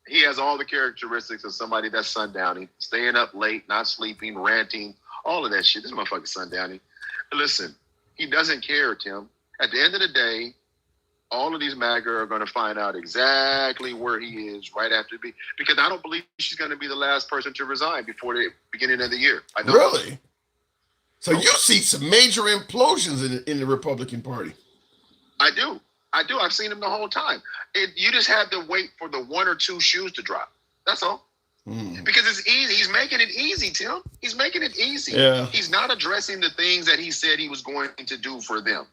He has all the characteristics of somebody that's sundowning, staying up late, not sleeping, ranting, all of that shit. This motherfucker sundowning. Listen, he doesn't care, Tim. At the end of the day, all of these MAGA are going to find out exactly where he is right after because I don't believe she's going to be the last person to resign before the beginning of the year. I don't. Really? So you see some major implosions in the Republican Party. I do. I've seen him the whole time. You just have to wait for the one or two shoes to drop. That's all. Because it's easy. He's making it easy, Tim. He's making it easy. Yeah. He's not addressing the things that he said he was going to do for them.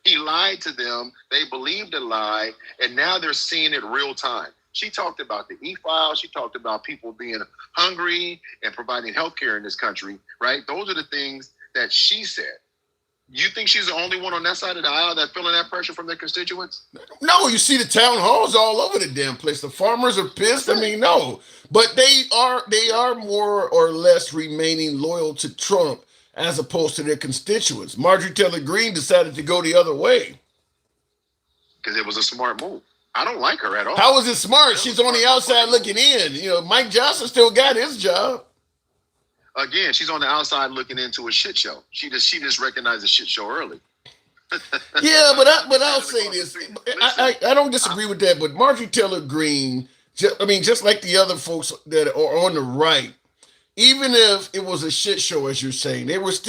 He lied to them. They believed the lie, and now they're seeing it real time. She talked about the e-file. She talked about people being hungry and providing health care in this country, right? Those are the things that she said. You think she's the only one on that side of the aisle that's feeling that pressure from their constituents? No, you see the town halls all over the damn place. The farmers are pissed. I mean, no. But they are more or less remaining loyal to Trump as opposed to their constituents. Marjorie Taylor Greene decided to go the other way. Because it was a smart move. I don't like her at all. How is it smart? She's on the outside looking in. Mike Johnson still got his job. Again, she's on the outside looking into a shit show. She just recognized the shit show early. Yeah, but I'll say this. I don't disagree with that, but Marjorie Taylor Greene, just like the other folks that are on the right, even if it was a shit show, as you're saying, most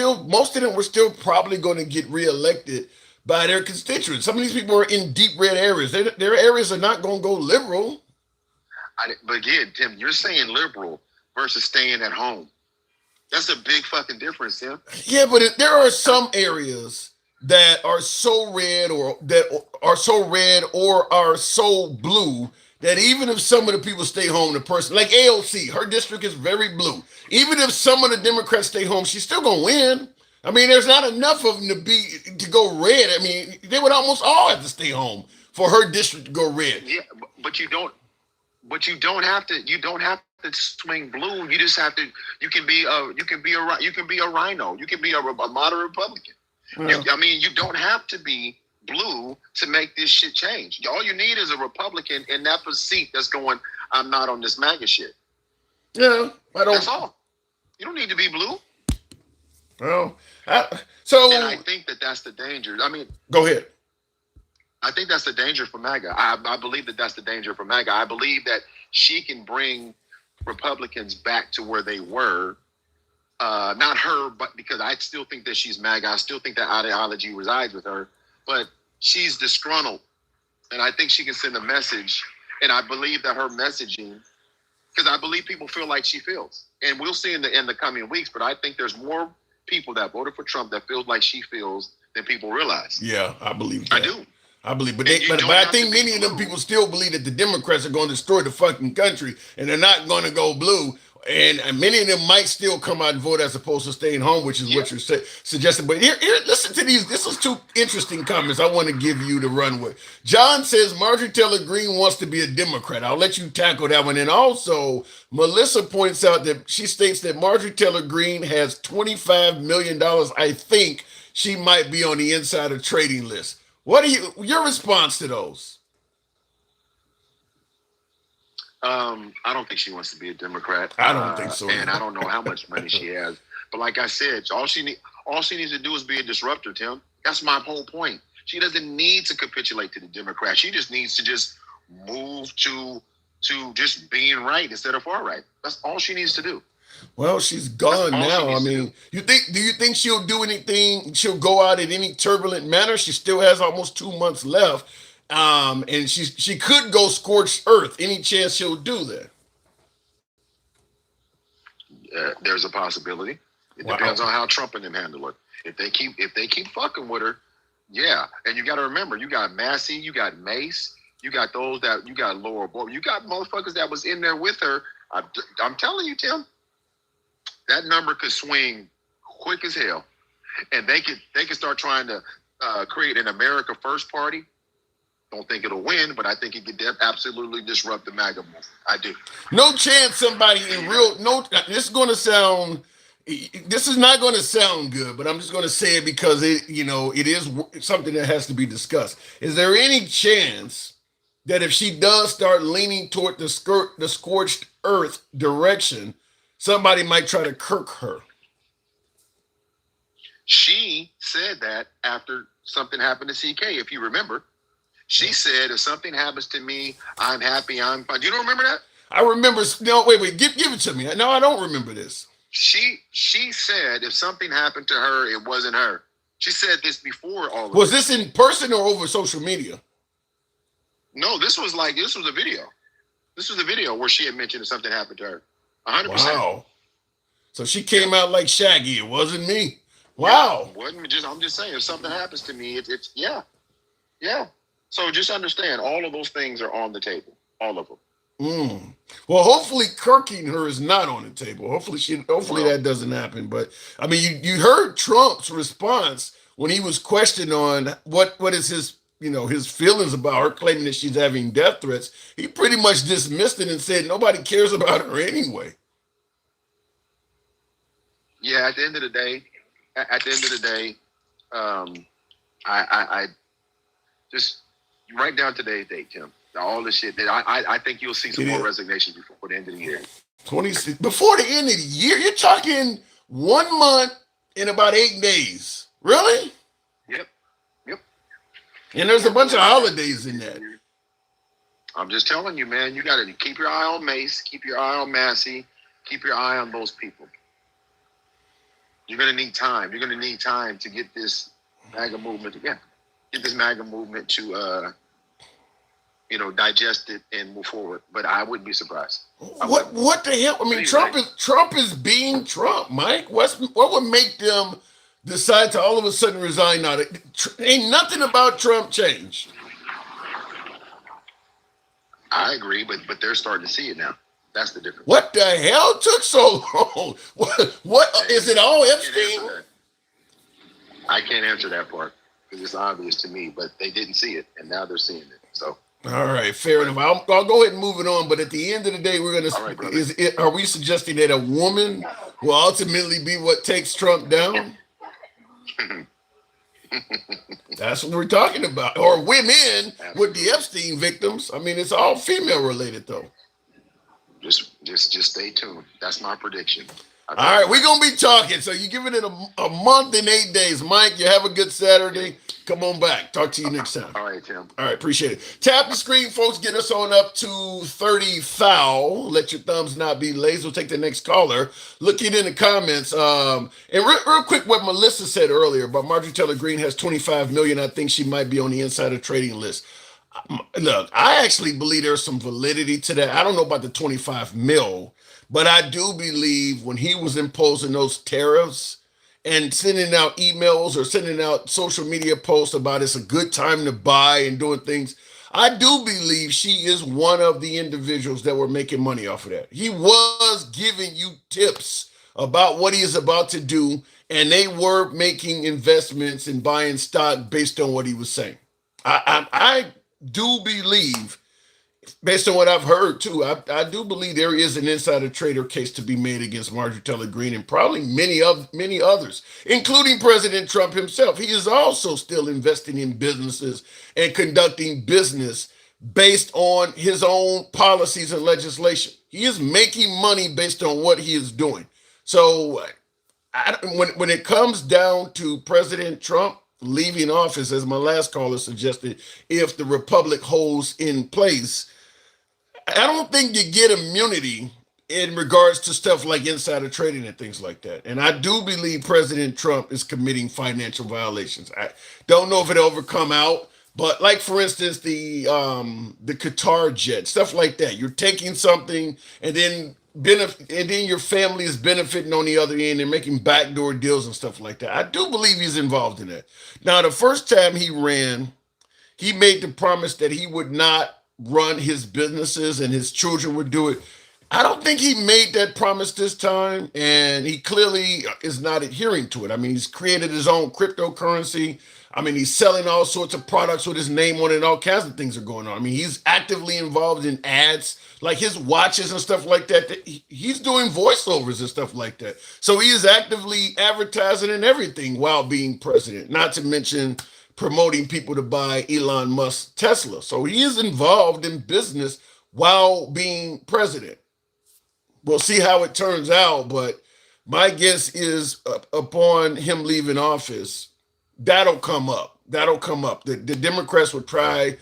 of them were still probably going to get reelected by their constituents. Some of these people are in deep red areas. Their areas are not going to go liberal. But again, Tim, you're saying liberal versus staying at home. That's a big fucking difference, Tim. Yeah, but there are some areas that are so red or are so blue that even if some of the people stay home, the person like AOC, her district is very blue. Even if some of the Democrats stay home, she's still gonna win. I mean, there's not enough of them to go red. I mean, they would almost all have to stay home for her district to go red. Yeah, but you don't have to. You don't have to swing blue. You just have to. You can be a rhino. You can be a moderate Republican. Yeah. You don't have to be blue to make this shit change. All you need is a Republican in that seat that's going, I'm not on this MAGA shit. Yeah, I don't. That's all. You don't need to be blue. Well, And I think that's the danger. Go ahead. I think that's the danger for MAGA. I believe that's the danger for MAGA. I believe that she can bring Republicans back to where they were. Not her, but because I still think that she's MAGA. I still think that ideology resides with her. But she's disgruntled. And I think she can send a message. And I believe that her messaging, because I believe people feel like she feels. And we'll see in the coming weeks, but I think there's more people that voted for Trump that feels like she feels than people realize. Yeah, I believe that. I do. I believe, but I think many of them people still believe that the Democrats are going to destroy the fucking country and they're not going to go blue. And many of them might still come out and vote as opposed to staying home, which is what you're suggesting. But here, listen to these. This is two interesting comments I want to give you to run with. John says Marjorie Taylor Greene wants to be a Democrat. I'll let you tackle that one. And also, Melissa points out that she states that Marjorie Taylor Greene has $25 million. I think she might be on the insider trading list. What are your response to those? I don't think she wants to be a Democrat. I don't think so. And I don't know how much money she has. But like I said, all she needs to do is be a disruptor, Tim. That's my whole point. She doesn't need to capitulate to the Democrats. She just needs to just move to just being right instead of far right. That's all she needs to do. Well, she's That's gone all she now. I needs to do. mean, do you think she'll do anything? She'll go out in any turbulent manner? She still has almost 2 months left. And she could go scorched earth. Any chance she'll do that? There's a possibility. It Wow. depends on how Trump and them handle it. If they keep fucking with her, yeah. And you got to remember, you got Massey, you got Mace, you got you got Laura Boy, you got motherfuckers that was in there with her. I'm telling you, Tim, that number could swing quick as hell, and they could start trying to create an America First party. Don't think it'll win, but I think it could absolutely disrupt the MAGA movement. I do. No chance somebody in real no. This is going to sound. This is not going to sound good, but I'm just going to say it because it is something that has to be discussed. Is there any chance that if she does start leaning toward the scorched earth direction, somebody might try to kirk her? She said that after something happened to CK, if you remember. She said, if something happens to me, I'm happy, I'm fine. You don't remember that? I remember. No, wait. Give it to me. No, I don't remember this. She said if something happened to her, it wasn't her. She said this before all of Was this. this in person or over social media? No, this was a video. This was a video where she had mentioned if something happened to her. 100%. Wow. So she came out like Shaggy. It wasn't me. Wow. I'm just saying, if something happens to me, it's yeah. So just understand, all of those things are on the table. All of them. Well, hopefully kirking her is not on the table. Hopefully that doesn't happen. But I mean, you heard Trump's response when he was questioned on what is his his feelings about her claiming that she's having death threats. He pretty much dismissed it and said nobody cares about her anyway. Yeah, at the end of the day, I just write down today's date, Tim. All the shit that I think you'll see some more resignations before the end of the year. Before the end of the year, you're talking 1 month in about 8 days. Really? Yep. And there's a bunch of holidays in that. I'm just telling you, man. You got to keep your eye on Mace, keep your eye on Massey, keep your eye on those people. You're gonna need time. You're gonna need time to get this MAGA movement together. Get this MAGA movement to digest it and move forward. But I wouldn't be surprised. What the hell? I mean, Trump is being Trump, Mike. What would make them decide to all of a sudden resign now? Ain't nothing about Trump changed. I agree, but they're starting to see it now. That's the difference. What the hell took so long? What is it all Epstein? I can't answer that part because it's obvious to me, but they didn't see it, and now they're seeing it. So. All right, fair enough. I'll go ahead and move it on. But at the end of the day, we're gonna. Are we suggesting that a woman will ultimately be what takes Trump down? That's what we're talking about. Or women with the Epstein victims. I mean, it's all female related, though. Just stay tuned. That's my prediction. All right, we're gonna be talking. So you giving it a month and 8 days, Mike. You have a good Saturday. Come on back. Talk to you next time. All right, Tim. All right, appreciate it. Tap the screen, folks. Get us on up to 30 foul. Let your thumbs not be lazy. We'll take the next caller. Look it in the comments. And real quick, what Melissa said earlier about Marjorie Taylor Greene has 25 million. I think she might be on the insider trading list. Look, I actually believe there's some validity to that. I don't know about the 25 mil, but I do believe when he was imposing those tariffs and sending out emails or sending out social media posts about it's a good time to buy and doing things, I do believe she is one of the individuals that were making money off of that. He was giving you tips about what he is about to do, and they were making investments and buying stock based on what he was saying. I do believe, based on what I've heard too, I do believe there is an insider trader case to be made against Marjorie Taylor Greene and probably many others, including President Trump himself. He is also still investing in businesses and conducting business based on his own policies and legislation. He is making money based on what he is doing. So when it comes down to President Trump, leaving office, as my last caller suggested, if the republic holds in place, I don't think you get immunity in regards to stuff like insider trading and things like that. And I do believe President Trump is committing financial violations. I don't know if it'll ever come out, but like for instance, the Qatar jet, stuff like that. You're taking something and then and then your family is benefiting on the other end and making backdoor deals and stuff like that. I do believe he's involved in that. Now, the first time he ran, he made the promise that he would not run his businesses and his children would do it. I don't think he made that promise this time, and he clearly is not adhering to it. I mean, he's created his own cryptocurrency. I mean, he's selling all sorts of products with his name on it, and all kinds of things are going on. I mean, he's actively involved in ads, like his watches and stuff like that. He's doing voiceovers and stuff like that. So he is actively advertising and everything while being president, not to mention promoting people to buy Elon Musk's Tesla. So he is involved in business while being president. We'll see how it turns out, but my guess is upon him leaving office, that'll come up. That'll come up. The Democrats will try,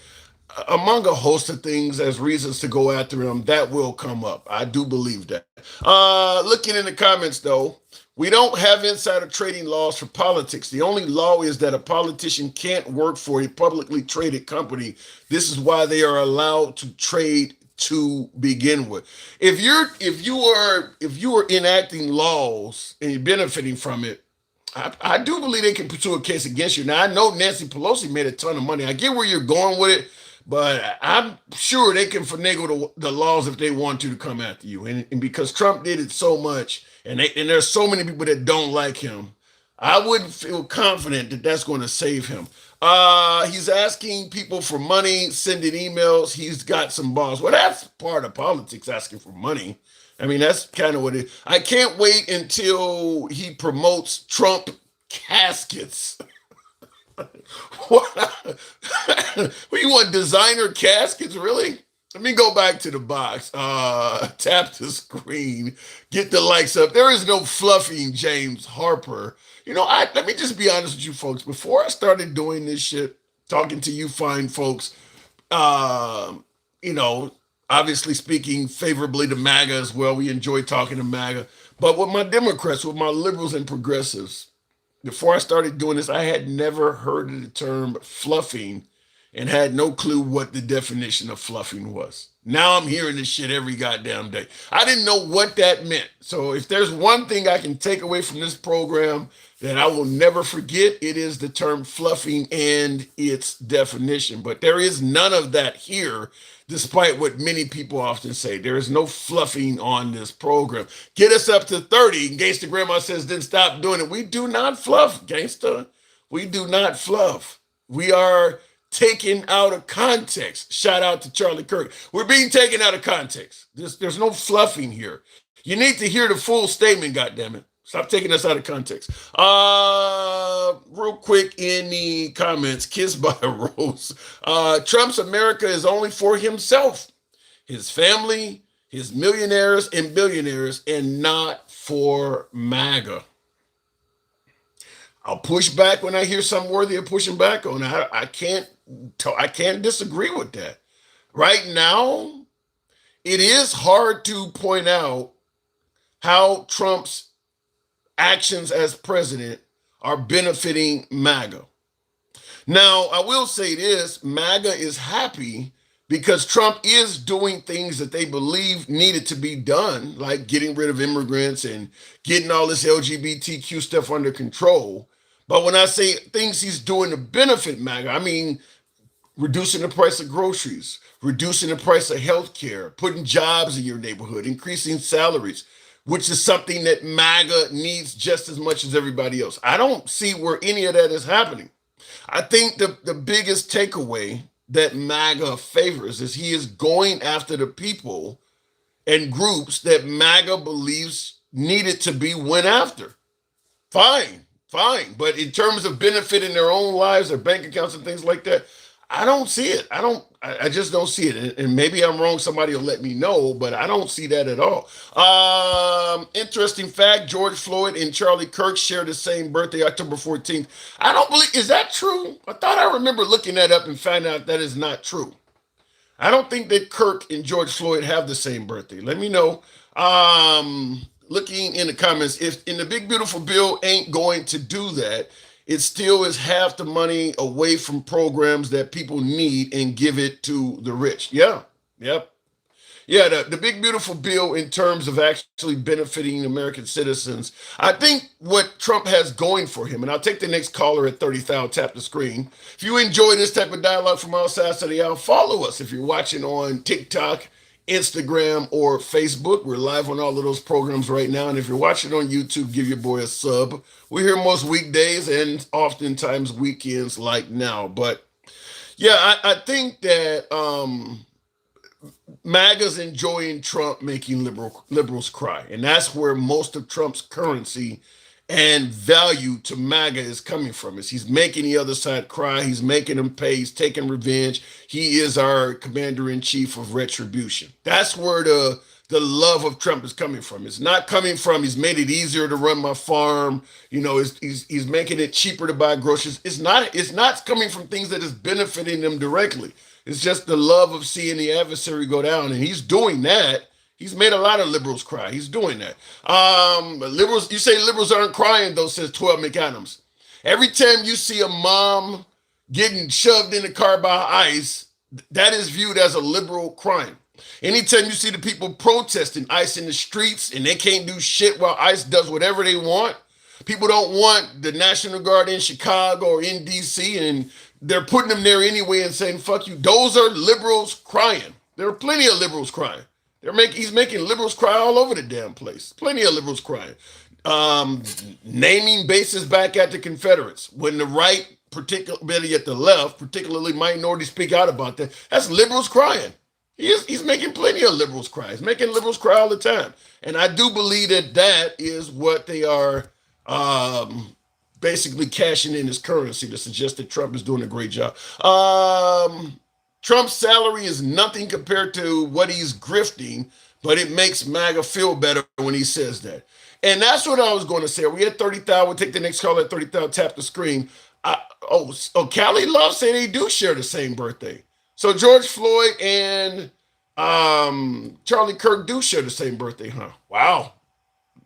among a host of things, as reasons to go after him. That will come up. I do believe that. Looking in the comments, though, we don't have insider trading laws for politics. The only law is that a politician can't work for a publicly traded company. This is why they are allowed to trade to begin with. If you are enacting laws and you're benefiting from it, I do believe they can pursue a case against you. Now I know Nancy Pelosi made a ton of money. I get where you're going with it, but I'm sure they can finagle the laws if they want to come after you. And because Trump did it so much, and there's so many people that don't like him, I wouldn't feel confident that that's going to save him. He's asking people for money, sending emails. He's got some balls. Well, that's part of politics, asking for money. I mean, that's kind of what it is. I can't wait until he promotes Trump caskets. What? You want designer caskets, really? Let me go back to the box. Tap the screen. Get the likes up. There is no fluffing James Harper. Let me just be honest with you folks. Before I started doing this shit, talking to you fine folks, um, you know, obviously speaking favorably to MAGA as well. We enjoy talking to MAGA. But with my Democrats, with my liberals and progressives, before I started doing this, I had never heard of the term fluffing and had no clue what the definition of fluffing was. Now I'm hearing this shit every goddamn day. I didn't know what that meant. So if there's one thing I can take away from this program that I will never forget, it is the term fluffing and its definition. But there is none of that here, despite what many people often say. There is no fluffing on this program. Get us up to 30. Gangsta Grandma says, then stop doing it. We do not fluff, gangsta. We do not fluff. We are taken out of context. Shout out to Charlie Kirk. We're being taken out of context. There's no fluffing here. You need to hear the full statement, goddammit. Stop taking us out of context. Real quick in the comments, kissed by a rose. Trump's America is only for himself, his family, his millionaires and billionaires, and not for MAGA. I'll push back when I hear something worthy of pushing back on. I can't disagree with that. Right now, it is hard to point out how Trump's actions as president are benefiting MAGA. Now, I will say this, MAGA is happy because Trump is doing things that they believe needed to be done, like getting rid of immigrants and getting all this LGBTQ stuff under control. But when I say things he's doing to benefit MAGA, I mean reducing the price of groceries, reducing the price of healthcare, putting jobs in your neighborhood, increasing salaries, which is something that MAGA needs just as much as everybody else. I don't see where any of that is happening. I think the biggest takeaway that MAGA favors is he is going after the people and groups that MAGA believes needed to be went after. Fine. But in terms of benefiting their own lives, their bank accounts and things like that, I don't see it. I just don't see it. And maybe I'm wrong. Somebody will let me know, but I don't see that at all. Interesting fact: George Floyd and Charlie Kirk share the same birthday, October 14th. I don't believe. Is that true? I thought I remember looking that up and finding out that is not true. I don't think that Kirk and George Floyd have the same birthday. Let me know. Looking in the comments, if in the big beautiful bill ain't going to do that, it still is half the money away from programs that people need and give it to the rich. Yeah. Yep. Yeah, the big beautiful bill in terms of actually benefiting American citizens. I think what Trump has going for him, and I'll take the next caller at 30,000, tap the screen. If you enjoy this type of dialogue from outside of the hour, follow us. If you're watching on TikTok, Instagram, or Facebook, we're live on all of those programs right now. And if you're watching on YouTube, give your boy a sub. We're here most weekdays and oftentimes weekends like now. But yeah, I think that MAGA's enjoying Trump making liberals cry. And that's where most of Trump's currency and value to MAGA is coming from. Is he's making the other side cry. He's making them pay. He's taking revenge. He is our commander in chief of retribution. That's where the love of Trump is coming from. It's not coming from he's made it easier to run my farm. You know, he's making it cheaper to buy groceries. It's not coming from things that is benefiting them directly. It's just the love of seeing the adversary go down, and he's doing that. He's made a lot of liberals cry. He's doing that. Liberals, you say liberals aren't crying though, says 12 McAdams. Every time you see a mom getting shoved in the car by ICE, that is viewed as a liberal crime. Anytime you see the people protesting ICE in the streets and they can't do shit while ICE does whatever they want, people don't want the National Guard in Chicago or in DC, and they're putting them there anyway and saying, fuck you. Those are liberals crying. There are plenty of liberals crying. He's making liberals cry all over the damn place. Plenty of liberals crying. Naming bases back at the Confederates. When the right, particularly at the left, particularly minorities speak out about that, that's liberals crying. He's making plenty of liberals cry. He's making liberals cry all the time. And I do believe that that is what they are basically cashing in as currency to suggest that Trump is doing a great job. Trump's salary is nothing compared to what he's grifting, but it makes MAGA feel better when he says that. And that's what I was going to say. We at 30,000. We'll take the next call at 30,000. Tap the screen. Callie Love say they do share the same birthday. So George Floyd and Charlie Kirk do share the same birthday, huh? Wow.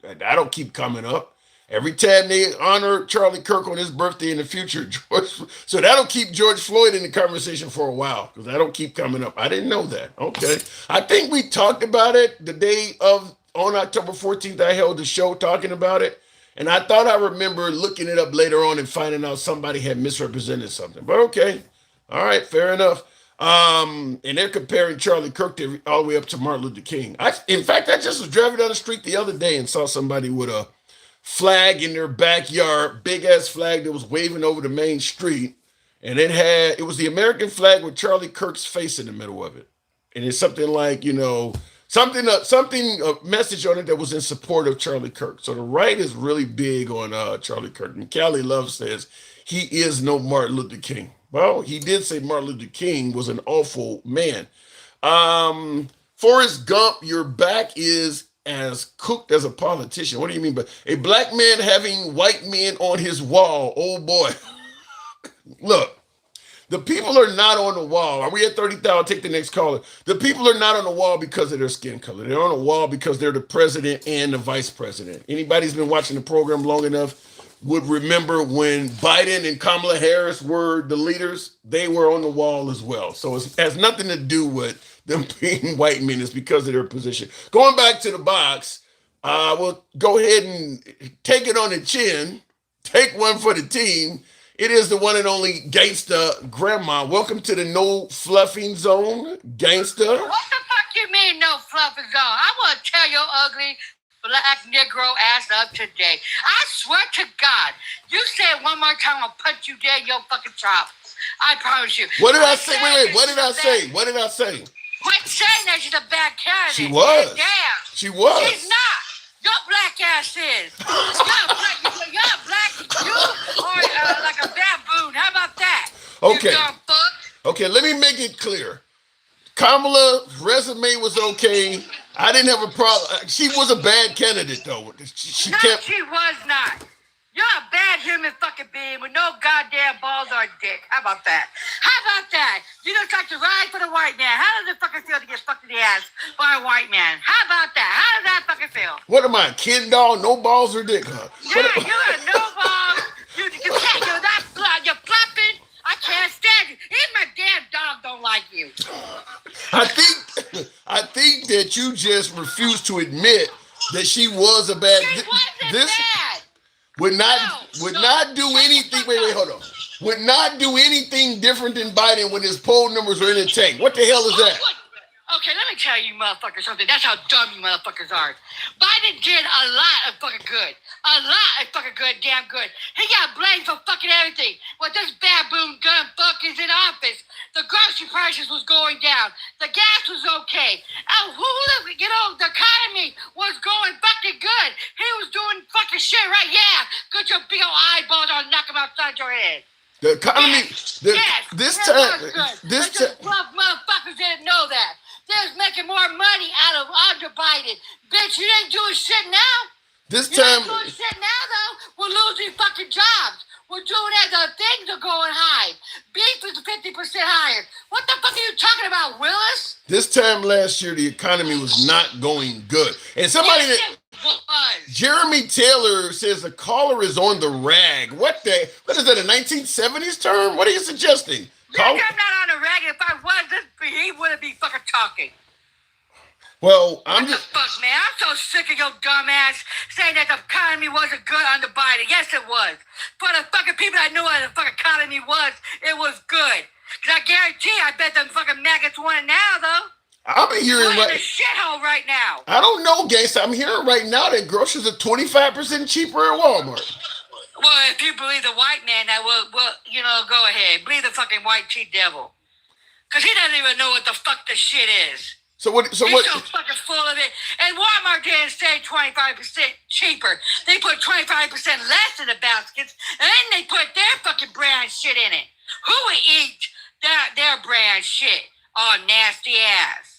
That'll keep coming up. Every time they honor Charlie Kirk on his birthday in the future, so that'll keep George Floyd in the conversation for a while, because that'll keep coming up. I didn't know that. Okay. I think we talked about it the day on October 14th, I held a show talking about it. And I thought I remember looking it up later on and finding out somebody had misrepresented something. But okay. All right, fair enough. And they're comparing Charlie Kirk all the way up to Martin Luther King. In fact, I just was driving down the street the other day and saw somebody with a flag in their backyard, big ass flag that was waving over the main street, and it was the American flag with Charlie Kirk's face in the middle of it, and it's something like, you know, a message on it that was in support of Charlie Kirk. So the right is really big on Charlie Kirk. And Callie Love says he is no Martin Luther King. Well, he did say Martin Luther King was an awful man. Forrest Gump, your back is as cooked as a politician. What do you mean by a black man having white men on his wall? Oh boy. Look, the people are not on the wall. Are we at 30,000? Take the next caller. The people are not on the wall because of their skin color. They're on the wall because they're the president and the vice president. Anybody who's been watching the program long enough would remember when Biden and Kamala Harris were the leaders, they were on the wall as well. So it has nothing to do with them being white men. It's because of their position. Going back to the box, we'll go ahead and take it on the chin. Take one for the team. It is the one and only Gangsta Grandma. Welcome to the no fluffing zone, Gangsta. What the fuck you mean no fluffing zone? I want to tell your ugly black Negro ass up today. I swear to God, you say it one more time, I'll punch you dead in your fucking chop. I promise you. What did I say? Wait, what did I say? What did I say? Quit saying that she's a bad candidate. She was. Damn. She was. She's not. Your black ass is. You're black. You are like a baboon. How about that? Okay. You dumb fuck. Okay, let me make it clear. Kamala's resume was okay. I didn't have a problem. She was a bad candidate, though. She No, kept. she was not. You're a bad human fucking being with no goddamn balls or a dick. How about that? How about that? You just like to ride for the white man. How does it fucking feel to get fucked in the ass by a white man? How about that? How does that fucking feel? What am I, a Ken doll? No balls or dick, huh? Yeah, you got no balls. You can't. You're not. You're flopping. I can't stand you. Even my damn dog don't like you. I think that you just refuse to admit that she was a bad. She wasn't This bad. would not do anything. Wait, hold on. Would not do anything different than Biden when his poll numbers are in the tank. What the hell is that? Okay, let me tell you motherfuckers something. That's how dumb you motherfuckers are. Biden did a lot of fucking good. A lot of fucking good, damn good. He got blamed for fucking everything. Well, this baboon gun fuck is in office. The grocery prices was going down. The gas was okay. The economy was going fucking good. He was doing fucking shit right. Yeah, get your big old eyeballs on, knock them outside your head. The economy. This time. Bluff motherfuckers didn't know that. They was making more money out of under Biden. Bitch, you ain't doing shit now. This You're time. not doing shit now, though. We're losing fucking jobs. We're doing it. The things are going high. Beef is 50% higher. What the fuck are you talking about, Willis? This time last year, the economy was not going good. And somebody Yes, that. it was. Jeremy Taylor says the collar is on the rag. What is that, a 1970s term? What are you suggesting? I'm not on the rag. If I was, he wouldn't be fucking talking. Well, What the fuck, man? I'm so sick of your dumb ass saying that the economy wasn't good under Biden. Yes, it was. For the fucking people that knew what the fucking economy was, it was good. Because I guarantee, I bet them fucking maggots want it now, though. I'm hearing We're in the shithole right now. I don't know, gangsta. I'm hearing right now that groceries are 25% cheaper at Walmart. Well, if you believe the white man, that will go ahead. Believe the fucking white tea devil. Because he doesn't even know what the fuck the shit is. So what? He's so fucking full of it. And Walmart didn't say 25% cheaper. They put 25% less in the baskets, and then they put their fucking brand shit in it. Who would eat their brand shit? Oh, nasty ass.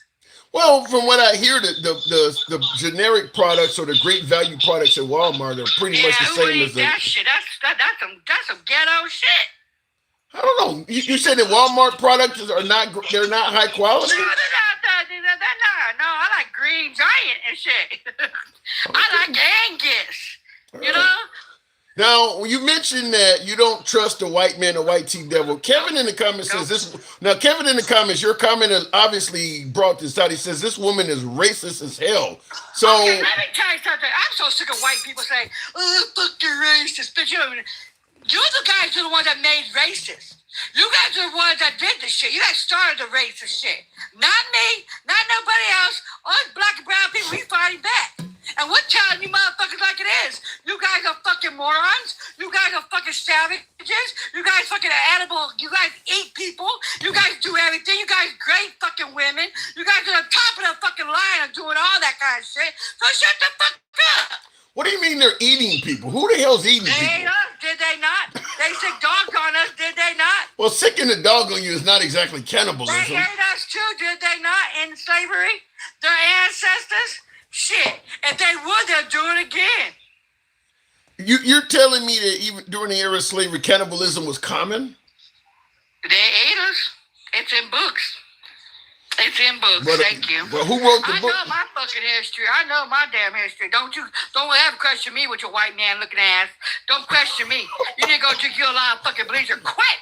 Well, from what I hear, the generic products or the great value products at Walmart are pretty much the same as that shit. That's some ghetto shit. I don't know. You said that Walmart products they're not high quality? No, they're not. No, I like Green Giant and shit. I like Angus. You know? Now, you mentioned that you don't trust the white man, the white tea devil. Kevin in the comments says this. Now, Kevin in the comments, your comment has obviously brought this out. He says this woman is racist as hell. So okay, let me tell you something. I'm so sick of white people saying, "Oh, fuck the racist." But you're the guys who are the ones that made racist. You guys are the ones that did the shit. You guys started the racist shit. Not me, not nobody else. Us black and brown people, we fighting back. And we're telling you motherfuckers like it is. You guys are fucking morons. You guys are fucking savages. You guys fucking animal. You guys eat people. You guys do everything. You guys great fucking women. You guys are on top of the fucking line and doing all that kind of shit. So shut the fuck up. what do you mean they're eating people? Who the hell's eating They ate people? us, did they not? They sick dogs on us, did they not? Well, sicking a dog on you is not exactly cannibalism. They ate us too, did they not? In slavery? Their ancestors? Shit. If they would, they'll do it again. You're telling me that even during the era of slavery, cannibalism was common? They ate us. It's in books. It's in books. Thank you. But who wrote the book? I know my fucking history. I know my damn history. Don't ever question me with your white man looking ass. Don't question me. You need to go drink your lot of fucking bleacher. Quit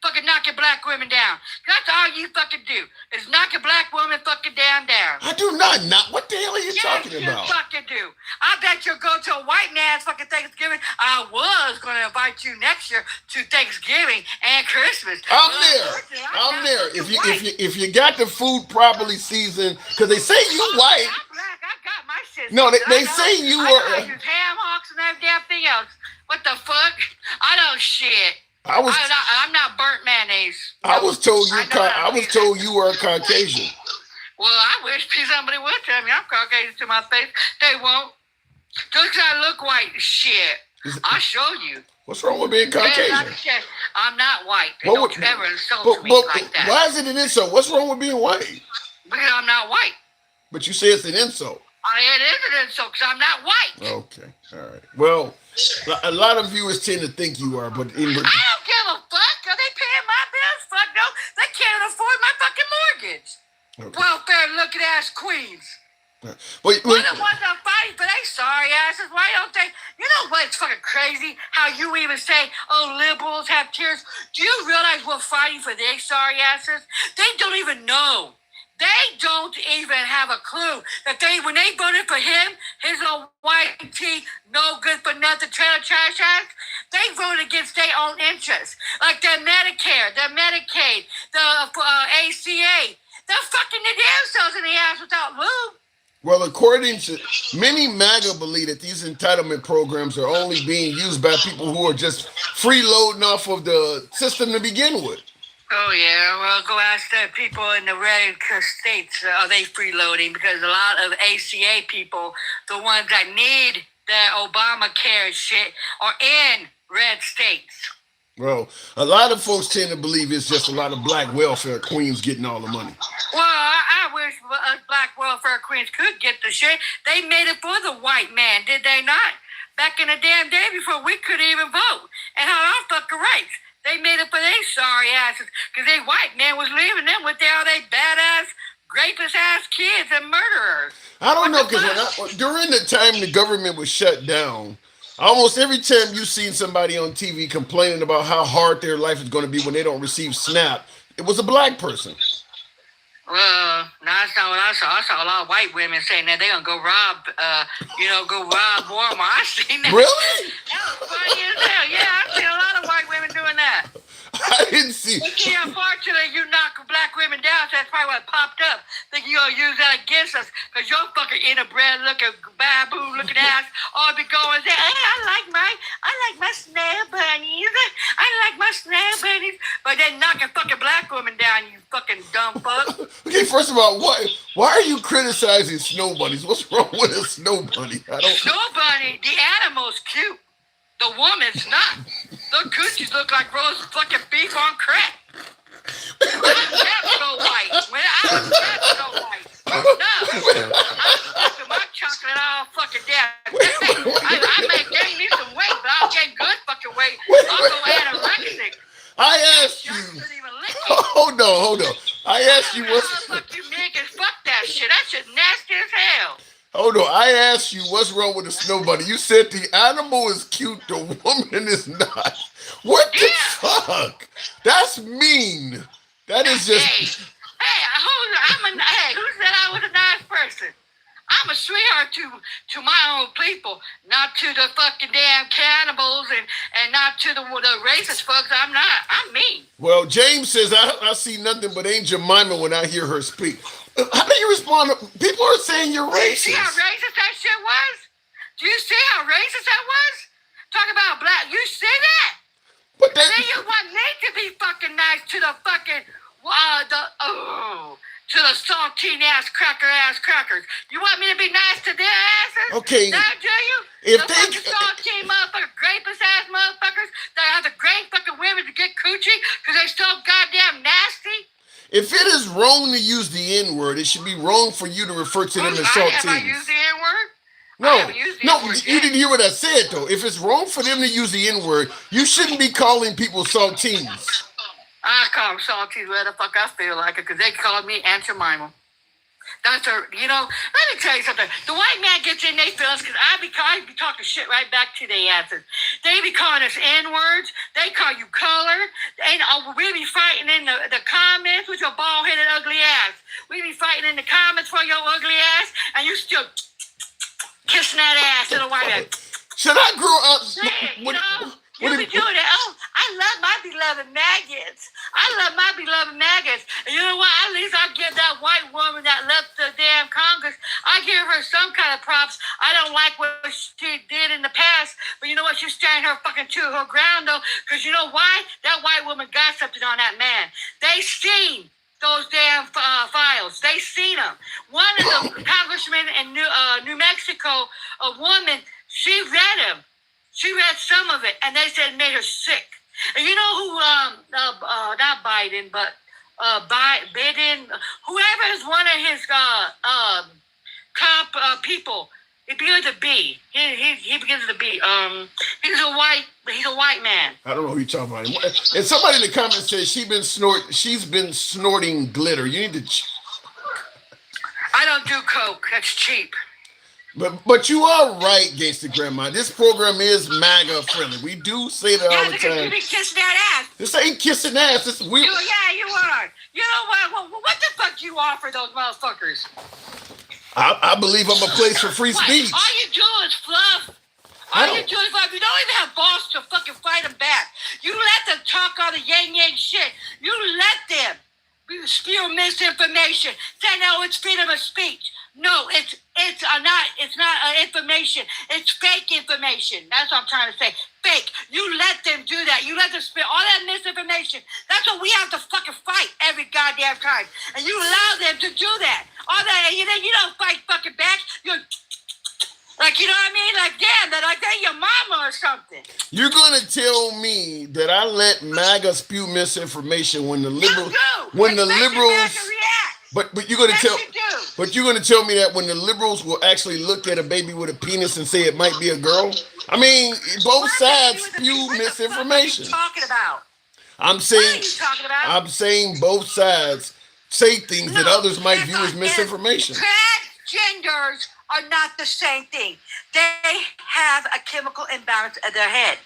fucking knocking black women down. That's all you fucking do is knock a black woman fucking down. I do not. What the hell are you talking about? Yes, you fucking do. I bet you'll go to a white man's fucking Thanksgiving. I was going to invite you next year to Thanksgiving and Christmas. I'm there. If you got the food properly seasoned, because they say you white. I'm black. I got my shit. No, they say you I use ham hocks and every damn thing else. What the fuck? I don't shit. I'm not burnt mayonnaise. I was told you were a Caucasian. Well, I wish somebody would tell me I'm Caucasian to my face. They won't. Just 'cause I look white, shit. I'll show you. What's wrong with being Caucasian? I'm not white. What Don't would, you ever insult but, me but like that. why is it an insult? What's wrong with being white? Because I'm not white. But you say it's an insult. It is an insult because I'm not white. Okay, all right. Well, a lot of viewers tend to think you are, but I don't give a fuck. Are they paying my bills? Fuck no. They can't afford my fucking mortgage. okay. Welfare looking ass queens. Wait, We're the ones that are fighting for they sorry asses. Why don't they? You know what's fucking crazy? How you even say, oh, liberals have tears. Do you realize we're fighting for their sorry asses? They don't even know. They don't even have a clue that when they voted for him, his old white tea, no good for nothing, trailer trash ass, they voted against their own interests. Like their Medicare, their Medicaid, the ACA. They're fucking their damn selves in the ass without lube. well, according to many MAGA believe that these entitlement programs are only being used by people who are just freeloading off of the system to begin with. Oh, yeah. Well, go ask the people in the red states. Are they freeloading? Because a lot of ACA people, the ones that need the Obamacare shit, are in red states. Well, a lot of folks tend to believe it's just a lot of black welfare queens getting all the money. Well, I wish us black welfare queens could get the shit. They made it for the white man, did they not? Back in the damn day before we could even vote and had our fucking rights. They made it for their sorry asses because they white man was leaving them with all they badass, rapist ass kids and murderers. I don't know, because during the time the government was shut down, almost every time you seen somebody on TV complaining about how hard their life is going to be when they don't receive SNAP, it was a black person. Well, that's not what I saw. I saw a lot of white women saying that they're going to go rob, Walmart. I seen that. Really? That was funny as hell. Yeah, I seen a lot of white women doing that. I didn't see. See, unfortunately, you knock black women down, so that's probably what popped up. Think you're going to use that against us, because your fucking interbred looking, baboon looking ass all be going, hey, I like my snail bunnies. I like my snail bunnies. But then knocking fucking black women down, you fucking dumb fuck. Okay, first of all, why are you criticizing snow bunnies? What's wrong with a snow bunny? Snow bunny, the animal's cute. The woman's not. The coochies look like roast fucking beef on crack. Go white. When I was go white. No. I'm fucking my chocolate all fucking down. I may gain me some weight, but I'll gain good fucking weight. I'll go anorexic. I asked you. Hold on. I asked you fuck you niggas. Fuck that shit. That shit nasty as hell. Hold on. I asked you what's wrong with a snow bunny. You said the animal is cute, the woman is not. What the fuck? That's mean. That is just. Who said I was a nice person? I'm a sweetheart to my own people, not to the fucking damn cannibals and not to the racist folks. I'm not. I'm mean. Well, James says I see nothing but Aunt Jemima when I hear her speak. How do you respond? People are saying you're racist. Do you see how racist that shit was? Do you see how racist that was? Talk about black. You see that? But then you want me to be fucking nice to the fucking to the saltine ass crackers. You want me to be nice to their asses? Okay. Now do you? The fucking saltine motherfucker, grapist ass motherfuckers that have the great fucking women to get coochie because they so goddamn nasty. If it is wrong to use the N-word, it should be wrong for you to refer to them as saltines. Have I used the N-word? No, you didn't hear what I said, though. If it's wrong for them to use the N-word, you shouldn't be calling people saltines. I call them saltines where the fuck I feel like it, because they called me Aunt Jemima. That's her, let me tell you something. The white man gets in their feelings because I be talking shit right back to their asses. They be calling us N-words. They call you color. And we be fighting in the comments with your bald-headed ugly ass. We be fighting in the comments for your ugly ass, and you still kissing that ass to the white man. Should I grow up? You be doing it. Oh, I love my beloved maggots. And you know what? At least I give that white woman that left the damn Congress, I give her some kind of props. I don't like what she did in the past, but you know what? She's standing her fucking to her ground, though, because you know why? That white woman got something on that man. They seen those damn files. They seen them. One of the congressmen in New Mexico, a woman, she read them. She read some of it, and they said it made her sick. And you know who? Not Biden, but Biden. Whoever is one of his top people. It begins with a B. He begins with a B. He's a white man. I don't know who you're talking about. And somebody in the comments says she's been snorting glitter. You need to. I don't do coke. That's cheap. But you are right, Gangsta Grandma. This program is MAGA friendly. We do say that all the because time. you be kissing that ass. This ain't kissing ass. This is weird. You are. You know what? What the fuck do you offer those motherfuckers? I believe I'm a place for free speech. All you do is fluff. All you do is fluff. You don't even have balls to fucking fight them back. You let them talk all the yang shit. You let them spew misinformation. Say no, it's freedom of speech. No, it's not information. It's fake information. That's what I'm trying to say. Fake. You let them do that. You let them spit all that misinformation. That's what we have to fucking fight every goddamn time. And you allow them to do that. All that, and you don't fight fucking back. You're like, you know what I mean? Like, damn, like they're your mama or something. You're gonna tell me that I let MAGA spew misinformation when the liberals, but you're gonna tell me that when the liberals will actually look at a baby with a penis and say it might be a girl? I mean, both sides spew misinformation. What are you talking about? I'm saying both sides say things that others might view as misinformation. Transgenders are not the same thing. They have a chemical imbalance in their head.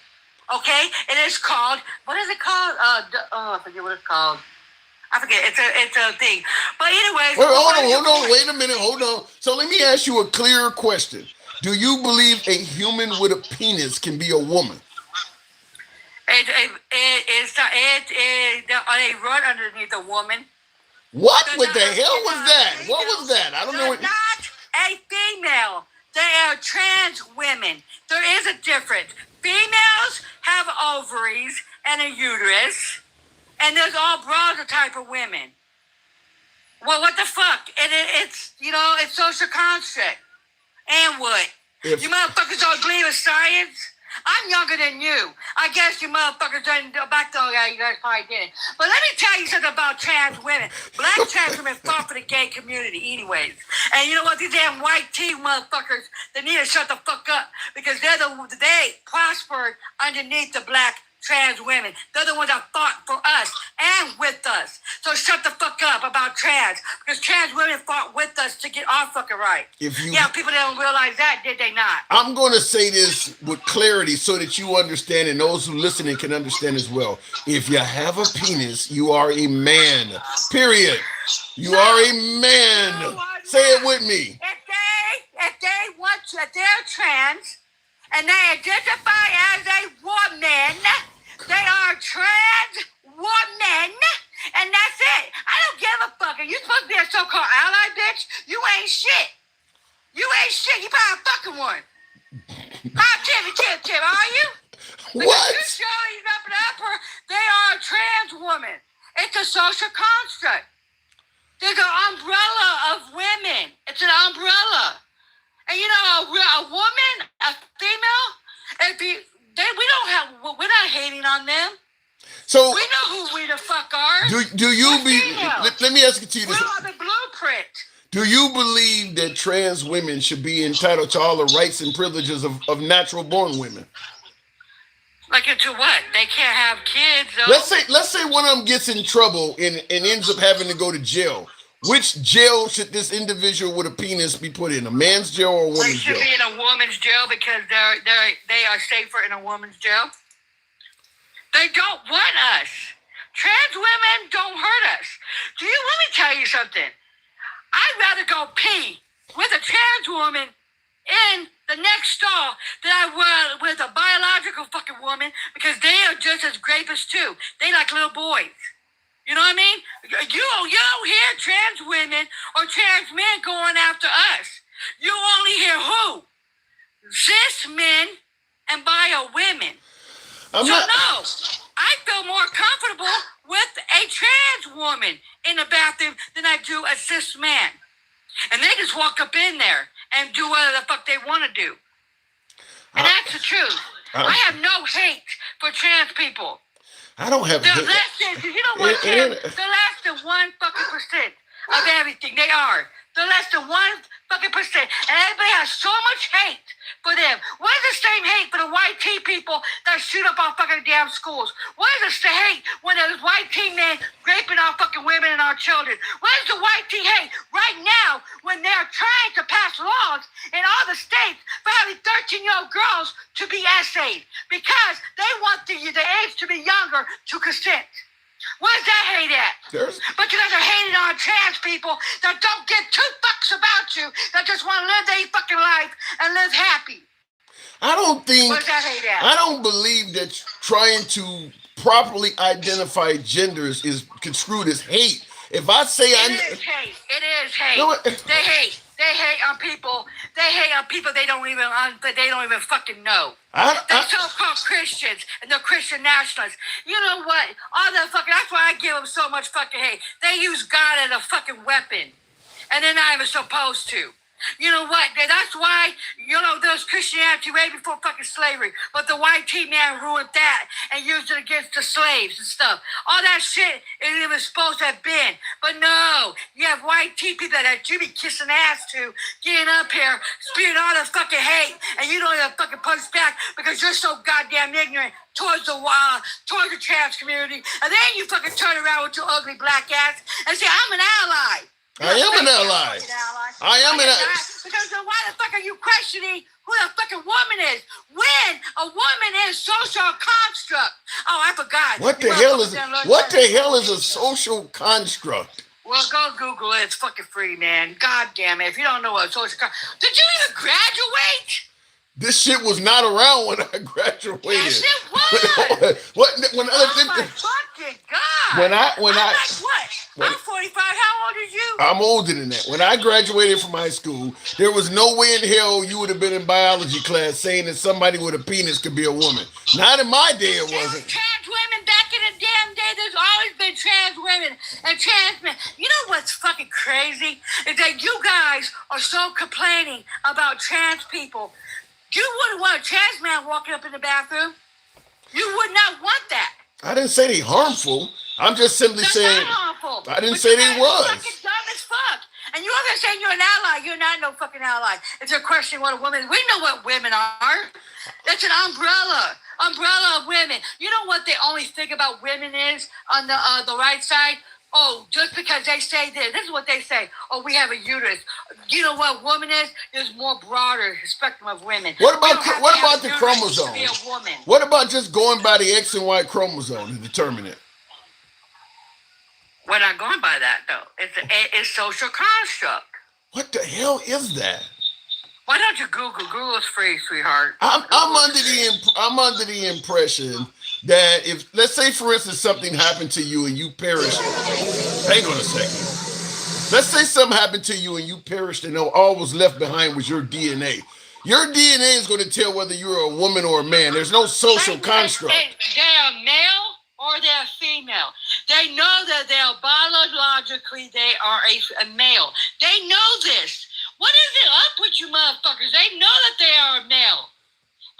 Okay? It is called, what is it called? I forget what it's called. I forget. It's a thing. But anyways. Hold on. Wait a minute. Hold on. So let me ask you a clear question. Do you believe a human with a penis can be a woman? They run underneath a woman. What the hell was that? What was that? I don't know. They're not a female. They are trans women. There is a difference. Females have ovaries and a uterus, and there's all broader type of women. Well, what the fuck? It's it's social construct. And what? You motherfuckers don't believe in science? I'm younger than you. I guess you motherfuckers didn't go back to you guys probably didn't. But let me tell you something about trans women. Black trans women fought for the gay community anyways. And you know what? These damn white tea motherfuckers, they need to shut the fuck up because they prospered underneath the black trans women. They're the ones that fought for us and with us. So shut the fuck up about trans because trans women fought with us to get our fucking right. People don't realize that, did they not? I'm going to say this with clarity so that you understand and those who listening can understand as well. If you have a penis, you are a man. Period. You are a man. Say it with me. If they're trans and they identify as a woman, they are trans women, and that's it. I don't give a fuck. Are you supposed to be a so-called ally, bitch? You ain't shit. You ain't shit. You probably a fucking one. Hi, Tim, are you? What? You showing up and upper, they are a trans woman. It's a social construct. There's an umbrella of women. It's an umbrella. And a woman, a female, we're not hating on them. So we know who we the fuck are. Do you let me ask it to you this. We're on the blueprint. Do you believe that trans women should be entitled to all the rights and privileges of natural born women? Like into what? They can't have kids, though. Let's say one of them gets in trouble and ends up having to go to jail. Which jail should this individual with a penis be put in? A man's jail or a woman's jail? They should be in a woman's jail because they are safer in a woman's jail. They don't want us. Trans women don't hurt us. Let me tell you something. I'd rather go pee with a trans woman in the next stall than I would with a biological fucking woman because they are just as rapists too. They like little boys. You know what I mean? You don't hear trans women or trans men going after us. You only hear who? Cis men and bio women. No, I feel more comfortable with a trans woman in the bathroom than I do a cis man. And they just walk up in there and do whatever the fuck they want to do. And that's the truth. I have no hate for trans people. I don't have They're hate. less than, you know what, Tim? They're less than 1% of everything. They are. They're less than 1% and everybody has so much hate for them. What is the same hate for the white tea people that shoot up our fucking damn schools? What is the hate when there's white tea men raping our fucking women and our children? What is the white tea hate right now when they're trying to pass laws in all the states for having 13-year-old girls to be essayed because they want the age to be younger to consent? Where's that hate at? But you guys are hating on trans people that don't give two fucks about you, that just want to live their fucking life and live happy. I don't think. Where's that hate at? I don't believe that trying to properly identify genders is construed as hate. If I say it is hate. It is hate. No, they hate. They hate on people. They hate on people they don't even fucking know. They're so-called Christians and the Christian nationalists. You know what? All the fucking. That's why I give them so much fucking hate. They use God as a fucking weapon, and they're not even supposed to. You know what? That's why, there's Christianity way before fucking slavery. But the white tea man ruined that and used it against the slaves and stuff. All that shit isn't even supposed to have been. But no, you have white tea people that you be kissing ass to, getting up here, spewing all the fucking hate, and you don't even fucking punch back because you're so goddamn ignorant towards the trans community. And then you fucking turn around with your ugly black ass and say, I'm an ally. I am an ally. I am an ally. Because then why the fuck are you questioning who the fucking woman is? When a woman is social construct. Oh, I forgot. What the hell is a social construct? Well, go Google it. It's fucking free, man. God damn it. If you don't know what a social construct. Did you even graduate? This shit was not around when I graduated. Yes, it was. Oh my fucking God. When I like what? I'm 45. How old are you? I'm older than that. When I graduated from high school, there was no way in hell you would have been in biology class saying that somebody with a penis could be a woman. Not in my day, it wasn't. Trans women back in the damn day. There's always been trans women and trans men. You know what's fucking crazy? Is that you guys are so complaining about trans people. You wouldn't want a trans man walking up in the bathroom. You would not want that. I didn't say they harmful. I'm just simply saying. Harmful. I didn't say they was. Fucking dumb as fuck. And you're gonna say you're an ally. You're not no fucking ally. It's a question what a woman. We know what women are. That's an umbrella. Umbrella of women. You know what the only thing about women is on the right side? Oh, just because they say this. This is what they say. Oh, we have a uterus. You know what woman is? There's more broader spectrum of women. What about the chromosome? What about just going by the X and Y chromosome to determine it? We're not going by that, though. It's social construct. What the hell is that? Why don't you Google? Google is free, sweetheart. I'm under the impression that if, let's say, for instance, something happened to you and you perished. Hang on a second. Let's say something happened to you and you perished and all was left behind was your DNA. Your DNA is going to tell whether you're a woman or a man. There's no social construct. They're male or they're female. They know that they're biologically they are a male. They know this. What is it up with you motherfuckers? They know that they are a male.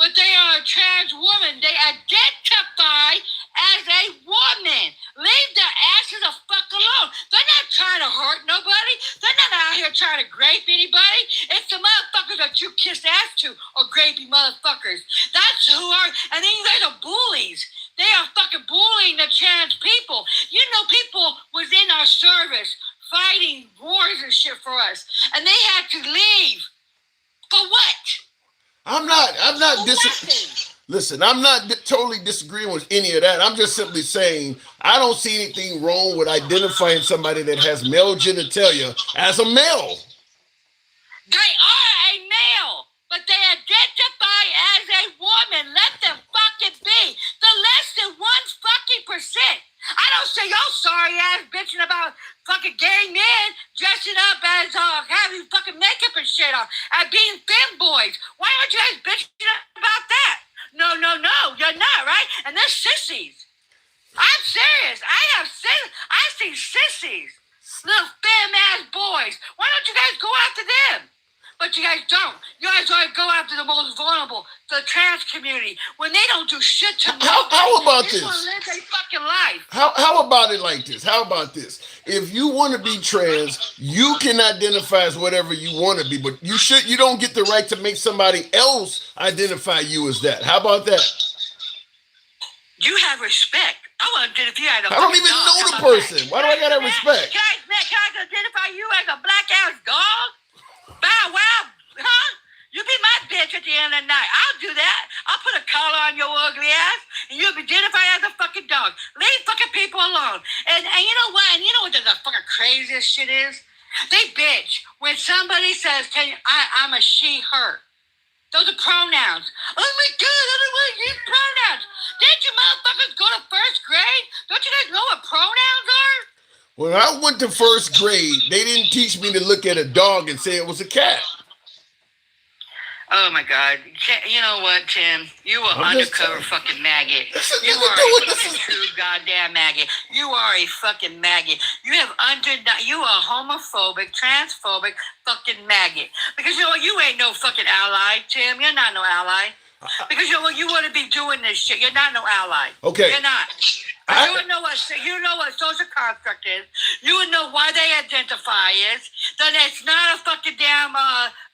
But they are a trans woman. They identify as a woman. Leave their asses the fuck alone. They're not trying to hurt nobody. They're not out here trying to grape anybody. It's the motherfuckers that you kiss ass to are grapey motherfuckers. That's who are, and then you guys are bullies. They are fucking bullying the trans people. You know, people was in our service fighting wars and shit for us. And they had to leave. For what? Listen, I'm not totally disagreeing with any of that. I'm just simply saying I don't see anything wrong with identifying somebody that has male genitalia as a male. They are a male, but they identify as a woman. Let them fucking be. The less than 1% I don't say y'all sorry ass bitching about fucking gay men dressing up as having fucking makeup and shit on and being femboys. Why aren't you guys bitching about that? No, you're not, right? And they're sissies. I'm serious. I've seen sissies, little femme ass boys. Why don't you guys go after them? But you guys don't. You guys always go after the most vulnerable, the trans community, when they don't do shit to nobody. How about They this? want to live their fucking life. How about it like this? How about this? If you want to be trans, you can identify as whatever you want to be, but you don't get the right to make somebody else identify you as that. How about that? You have respect. I want to identify you as a I don't fucking even dog. know How the about person. that? Why do I gotta respect? Can I identify you as a black ass dog? Bow wow, huh? You be my bitch at the end of the night. I'll do that. I'll put a collar on your ugly ass, and you'll be identified as a fucking dog. Leave fucking people alone. And you know what? And you know what the fucking craziest shit is? They bitch when somebody says, I'm a she, her. Those are pronouns. Oh my God, I don't want to use pronouns. Didn't you motherfuckers go to first grade? Don't you guys know what pronouns are? When I went to first grade, they didn't teach me to look at a dog and say it was a cat. Oh my God. You know what, Tim? You are undercover fucking maggot. You are a fucking true goddamn maggot. You are a fucking maggot. You are homophobic, transphobic fucking maggot. Because you know what? You ain't no fucking ally, Tim. You're not no ally. Because you know what? You wouldn't be doing this shit. You're not no ally. Okay. You're not. You would know what social construct is. You would know why they identify as. Then it's not a fucking damn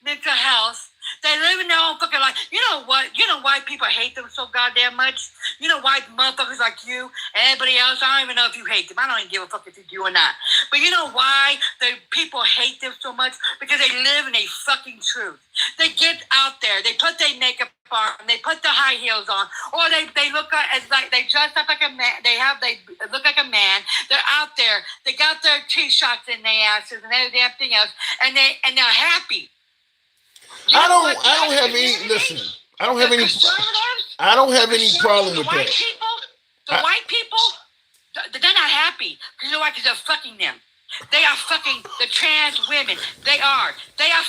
mental health. They live in their own fucking life. You know what? You know why people hate them so goddamn much? You know why motherfuckers like you and everybody else, I don't even know if you hate them. I don't even give a fuck if you do or not. But you know why the people hate them so much? Because they live in a fucking truth. They get out there. They put their makeup on. They put the high heels on. Or they look like they dress up like a man. They look like a man. They're out there. They got their T-shirts in their asses and everything else. And they're happy. I don't have any. Listen, I don't have any. I don't have any problem with that. White people, they're not happy because you know why? Because they're fucking them. They are fucking the trans women. They are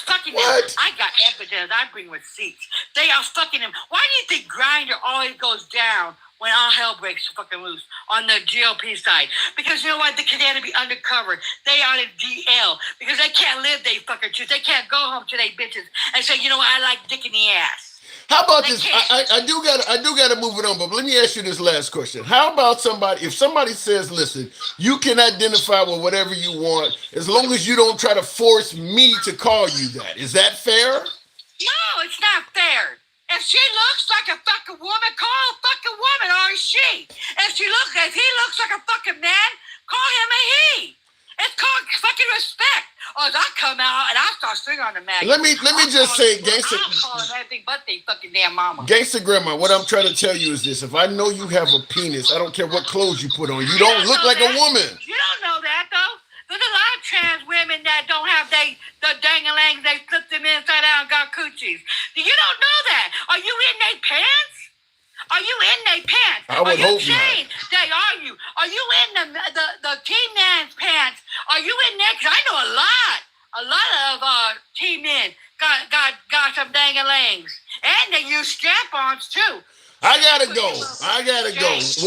fucking them. I got evidence. I bring receipts. They are fucking them. Why do you think Grindr always goes down when all hell breaks fucking loose on the GOP side? Because you know what? They can't be undercover. They are in DL because they can't live their fucking truth. They can't go home to their bitches and say, you know what? I like dick in the ass. How about this? I do gotta move it on, but let me ask you this last question. How about if somebody says, listen, you can identify with whatever you want as long as you don't try to force me to call you that. Is that fair? No, it's not fair. If she looks like a fucking woman, call her a fucking woman, or a she. If he looks like a fucking man, call him a he. It's called fucking respect. Or as I come out and I start swinging on the maggot. Let me just say, gangster. I'm calling everything but they fucking damn mama. Gangster grandma, what I'm trying to tell you is this: if I know you have a penis, I don't care what clothes you put on. You don't look like a woman. You don't know that though. There's a lot of trans women that don't have the dang-a-langs. They flip them inside out and got coochies. You don't know that. Are you in their pants? Are you in their pants? I would hope not. Are you? Are you in the teen man's pants? Are you in there? Because I know a lot of teen men got some dang-a-langs. And they use strap-ons too. I gotta go.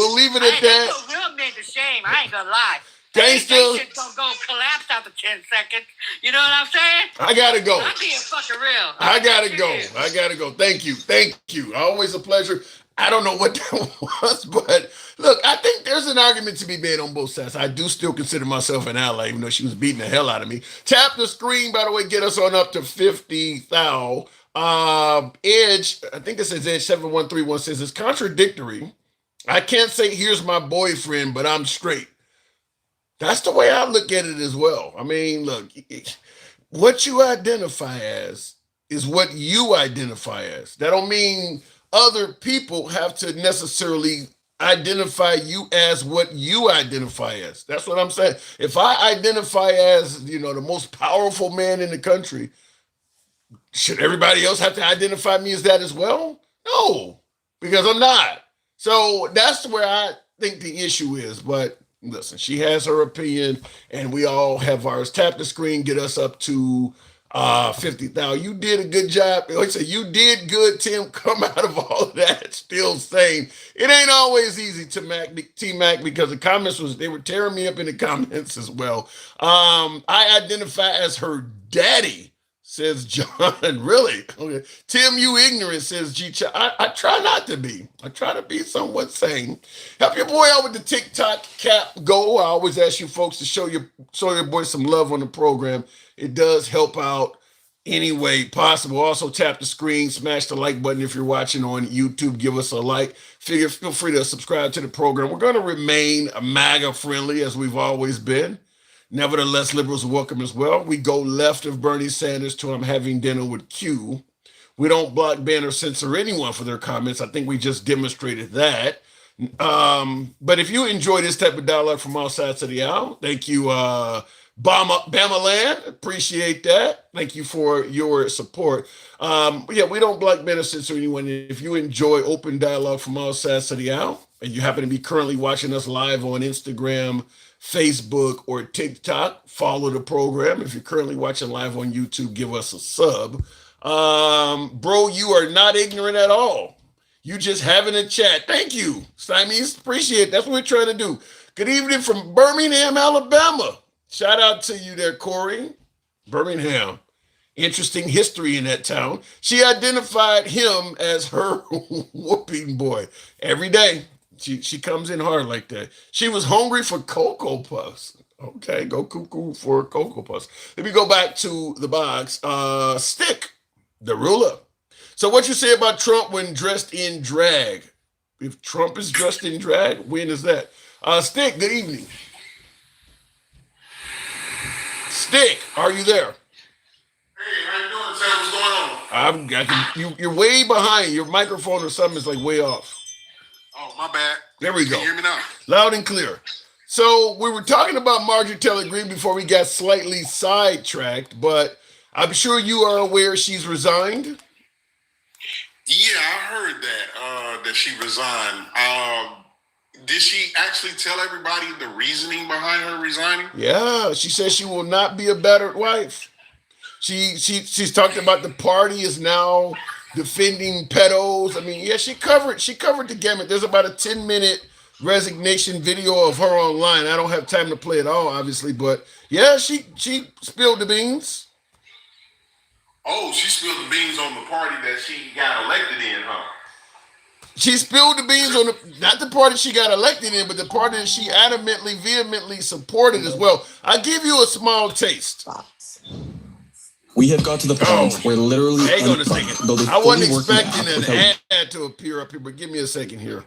We'll leave it at that. That's real men to shame. I ain't gonna lie. Gangster. They shit gonna go collapse after 10 seconds. You know what I'm saying? I gotta go. I'm being fucking real. I gotta go. Thank you. Always a pleasure. I don't know what that was, but look, I think there's an argument to be made on both sides. I do still consider myself an ally, even though she was beating the hell out of me. Tap the screen, by the way, get us on up to 50,000. Edge, I think it says Edge 7131 says it's contradictory. I can't say here's my boyfriend, but I'm straight. That's the way I look at it as well. I mean, look, what you identify as is what you identify as. That don't mean other people have to necessarily identify you as what you identify as. That's what I'm saying. If I identify as, the most powerful man in the country, should everybody else have to identify me as that as well? No, because I'm not. So that's where I think the issue is. But listen, she has her opinion and we all have ours. Tap the screen, get us up to 50,000. You did a good job. Like I said, you did good, Tim. Come out of all of that still saying it ain't always easy to T-Mac, because the comments they were tearing me up in the comments as well. I identify as her daddy, says John. Really? Okay. Tim, you ignorant, says G. I try not to be. I try to be somewhat sane. Help your boy out with the TikTok cap go. I always ask you folks to show your boy some love on the program. It does help out any way possible. Also, tap the screen, smash the like button if you're watching on YouTube. Give us a like. Feel free to subscribe to the program. We're going to remain MAGA friendly as we've always been. Nevertheless, liberals are welcome as well. We go left of Bernie Sanders to I'm having dinner with Q. We don't block, ban, or censor anyone for their comments. I think we just demonstrated that. But if you enjoy this type of dialogue from all sides of the aisle, thank you, Bama Land. Appreciate that. Thank you for your support. Yeah, we don't block, ban, or censor anyone. If you enjoy open dialogue from all sides of the aisle, and you happen to be currently watching us live on Instagram, Facebook, or TikTok, follow the program. If you're currently watching live on YouTube, give us a sub. Bro, you are not ignorant at all. You just having a chat. Thank you, Stymies. Appreciate it. That's what we're trying to do. Good evening from Birmingham, Alabama. Shout out to you there, Corey. Birmingham. Interesting history in that town. She identified him as her whooping boy every day. She comes in hard like that. She was hungry for Cocoa Puffs. Okay, go cuckoo for Cocoa Puffs. Let me go back to the box. Stick, the ruler. So what you say about Trump when dressed in drag? If Trump is dressed in drag, when is that? Stick, good evening. Stick, are you there? Hey, how you doing, Sam? What's going on? I've got you're way behind. Your microphone or something is like way off. Oh, my bad. There we go. Can you hear me now? Loud and clear. So we were talking about Marjorie Taylor Greene before we got slightly sidetracked, but I'm sure you are aware she's resigned. Yeah, I heard that she resigned. Did she actually tell everybody the reasoning behind her resigning? Yeah, she says she will not be a battered wife. She's talked about the party is now defending pedos. I mean, yeah, she covered the gamut. There's about a 10-minute resignation video of her online. I don't have time to play it all, obviously, but yeah, she spilled the beans. Oh, she spilled the beans on the party that she got elected in, huh? She spilled the beans on not the party she got elected in, but the party that she adamantly, vehemently supported as well. I'll give you a small taste. We have got to the point where literally hang on a second. I wasn't expecting an ad to appear up here, but give me a second here.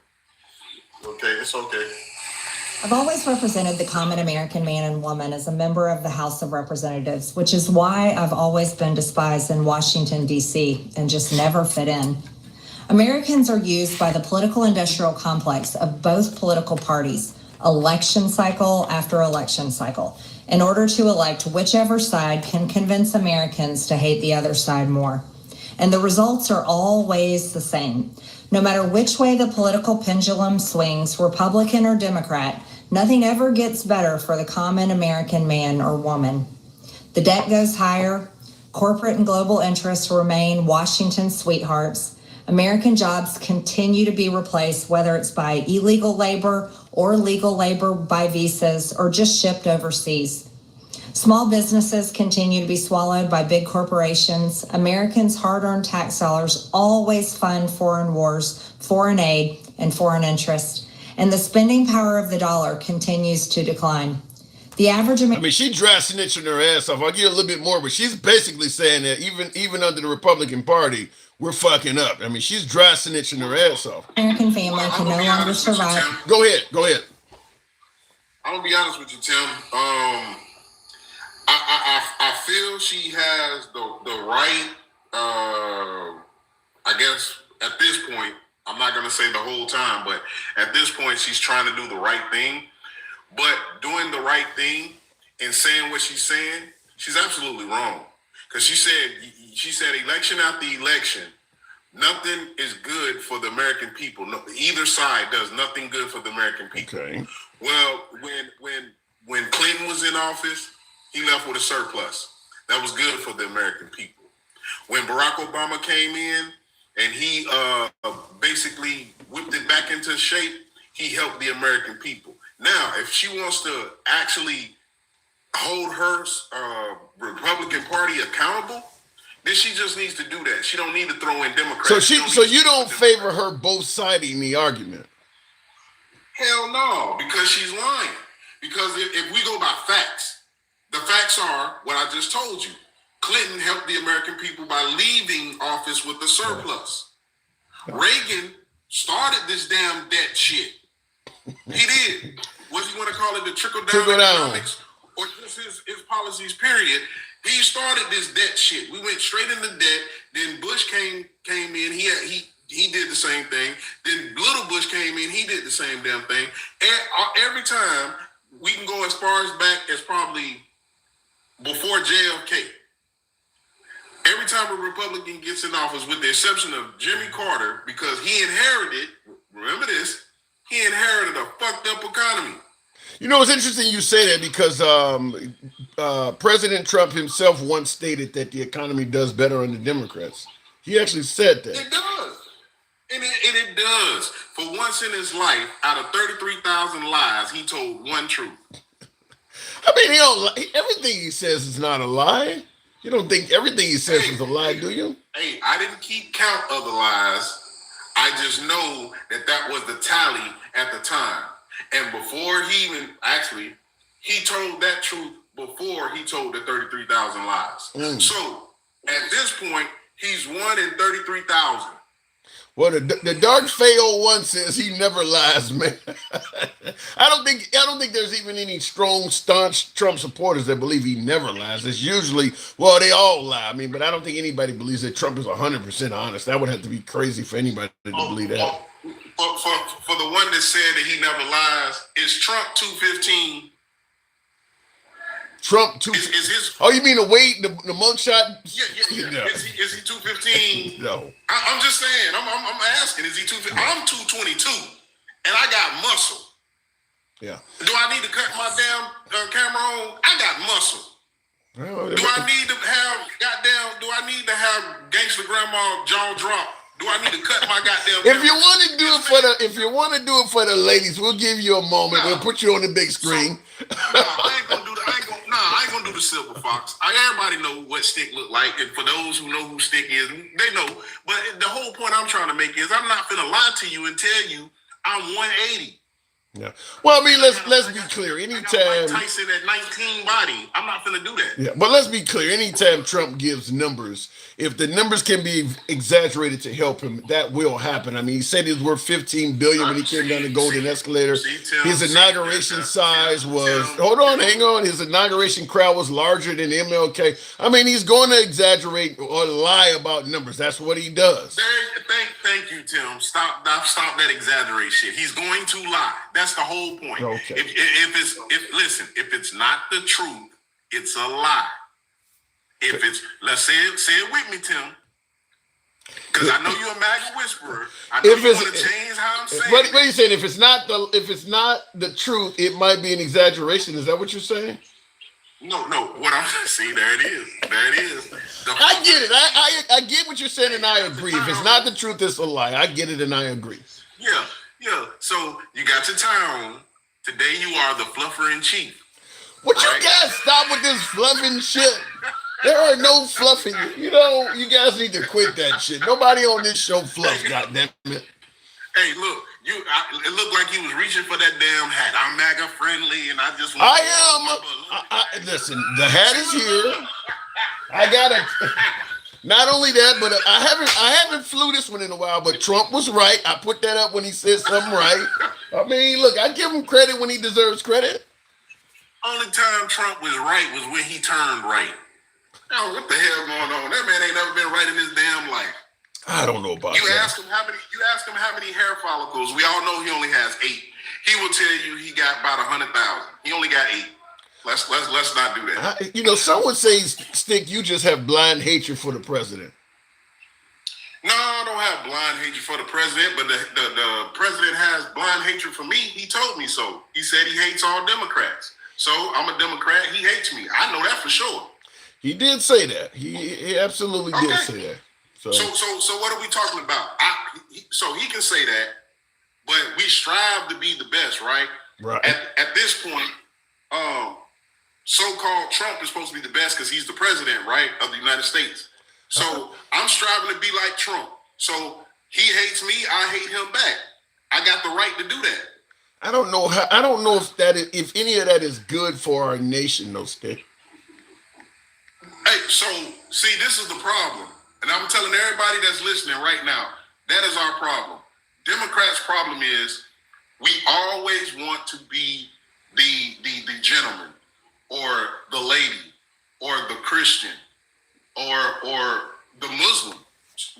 Okay, it's okay. I've always represented the common American man and woman as a member of the House of Representatives, which is why I've always been despised in Washington, D.C., and just never fit in. Americans are used by the political industrial complex of both political parties, election cycle after election cycle, in order to elect whichever side can convince Americans to hate the other side more. And the results are always the same. No matter which way the political pendulum swings, Republican or Democrat, nothing ever gets better for the common American man or woman. The debt goes higher, corporate and global interests remain Washington's sweethearts, American jobs continue to be replaced, whether it's by illegal labor or legal labor by visas or just shipped overseas. Small businesses continue to be swallowed by big corporations. Americans' hard-earned tax dollars always fund foreign wars, foreign aid, and foreign interest. And the spending power of the dollar continues to decline. The average American... she dry snitching her ass off. I'll give you a little bit more, but she's basically saying that even under the Republican Party, we're fucking up. She's dry snitching her ass off. American family can no longer survive. Go ahead. I'm gonna be honest with you, Tim. I feel she has the right. I guess at this point, I'm not gonna say the whole time, but at this point, she's trying to do the right thing. But doing the right thing and saying what she's saying, she's absolutely wrong. Because she said election after election, nothing is good for the American people. No, either side does nothing good for the American people. Okay. Well, when Clinton was in office, he left with a surplus. That was good for the American people. When Barack Obama came in and he basically whipped it back into shape, he helped the American people. Now, if she wants to actually hold her Republican Party accountable, then she just needs to do that. She don't need to throw in Democrats. So you don't favor her both siding the argument? Hell no, because she's lying. Because if we go by facts, the facts are what I just told you. Clinton helped the American people by leaving office with a surplus. Reagan started this damn debt shit. He did. What do you want to call it? The trickle-down economics? Or just his policies, period. He started this debt shit. We went straight into debt. Then Bush came in. He did the same thing. Then little Bush came in. He did the same damn thing. And every time, we can go as far as back as probably before JFK. Every time a Republican gets in office, with the exception of Jimmy Carter, because he inherited, remember this, he inherited a fucked up economy. You know, it's interesting you say that because President Trump himself once stated that the economy does better under Democrats. He actually said that. It does. And it does. For once in his life, out of 33,000 lies, he told one truth. I mean, everything he says is not a lie. You don't think everything he says is a lie, do you? Hey, I didn't keep count of the lies. I just know that was the tally at the time. And before he told that truth before he told the 33,000 lies. So at this point, he's 1 in 33,000. Well, the dark fail one says he never lies, man. I don't think there's even any strong, staunch Trump supporters that believe he never lies. It's usually, well, they all lie. I mean, but I don't think anybody believes that Trump is 100% honest. That would have to be crazy for anybody to believe that. For the one that said that he never lies, is Trump 215? Trump two. Is his? Oh, you mean the weight, the mugshot? Yeah. No. Is he 215? No. I'm just saying. I'm asking. Is he 215? I'm 222, and I got muscle. Yeah. Do I need to cut my damn camera on? I got muscle. Well, Do I need to have gangster grandma jaw drop? Do I need to cut my goddamn camera? If you want to do it for the ladies, we'll give you a moment. We'll put you on the big screen. I ain't gonna do that. I ain't gonna do the silver fox. Everybody know what stick look like, and for those who know who stick is, they know. But the whole point I'm trying to make is I'm not gonna lie to you and tell you I'm 180. Yeah. Well, I mean, let's be clear. Anytime Tyson at 19 body, I'm not gonna do that. Yeah, but let's be clear. Anytime Trump gives numbers, if the numbers can be exaggerated to help him, that will happen. I mean, he said he was worth $15 billion when he came down the Golden Escalator. His inauguration size was hang on. His inauguration crowd was larger than MLK. I mean, he's going to exaggerate or lie about numbers. That's what he does. Thank you, Tim. Stop that exaggeration. He's going to lie. That's the whole point. Okay. If it's not the truth, it's a lie. Let's say it with me, Tim. Because I know you're a MAGA whisperer. I know you want to change how I'm saying. What are you saying? If it's not the truth, it might be an exaggeration. Is that what you're saying? No. What I'm saying, there it is. I get it. I get what you're saying, and I agree. If it's not the truth, it's a lie. I get it, and I agree. Yeah. So you got your town. Today you are the fluffer in chief. What you guys stop with this fluffing shit? There are no fluffing. You guys need to quit that shit. Nobody on this show fluff, goddammit. Hey, look, it looked like you was reaching for that damn hat. I'm MAGA friendly, and I just am. Listen, the hat is here. I got it. Not only that, but I haven't flew this one in a while, but Trump was right. I put that up when he said something right. I mean, look, I give him credit when he deserves credit. Only time Trump was right was when he turned right. Now, what the hell going on? That man ain't never been right in his damn life. I don't know about that. You ask him how many hair follicles. We all know he only has 8. He will tell you he got about 100,000. He only got 8. Let's not do that. Someone says, Stick, you just have blind hatred for the president. No, I don't have blind hatred for the president, but the president has blind hatred for me. He told me so. He said he hates all Democrats. So I'm a Democrat. He hates me. I know that for sure. He did say that. He absolutely did say that. So what are we talking about? So he can say that, but we strive to be the best, right? Right. At this point, so-called Trump is supposed to be the best because he's the president, right, of the United States. So I'm striving to be like Trump. So he hates me, I hate him back. I got the right to do that. I don't know if any of that is good for our nation, though, Stick. Hey, so see, this is the problem. And I'm telling everybody that's listening right now, that is our problem. Democrats' problem is we always want to be the gentleman or the lady or the Christian or the Muslim,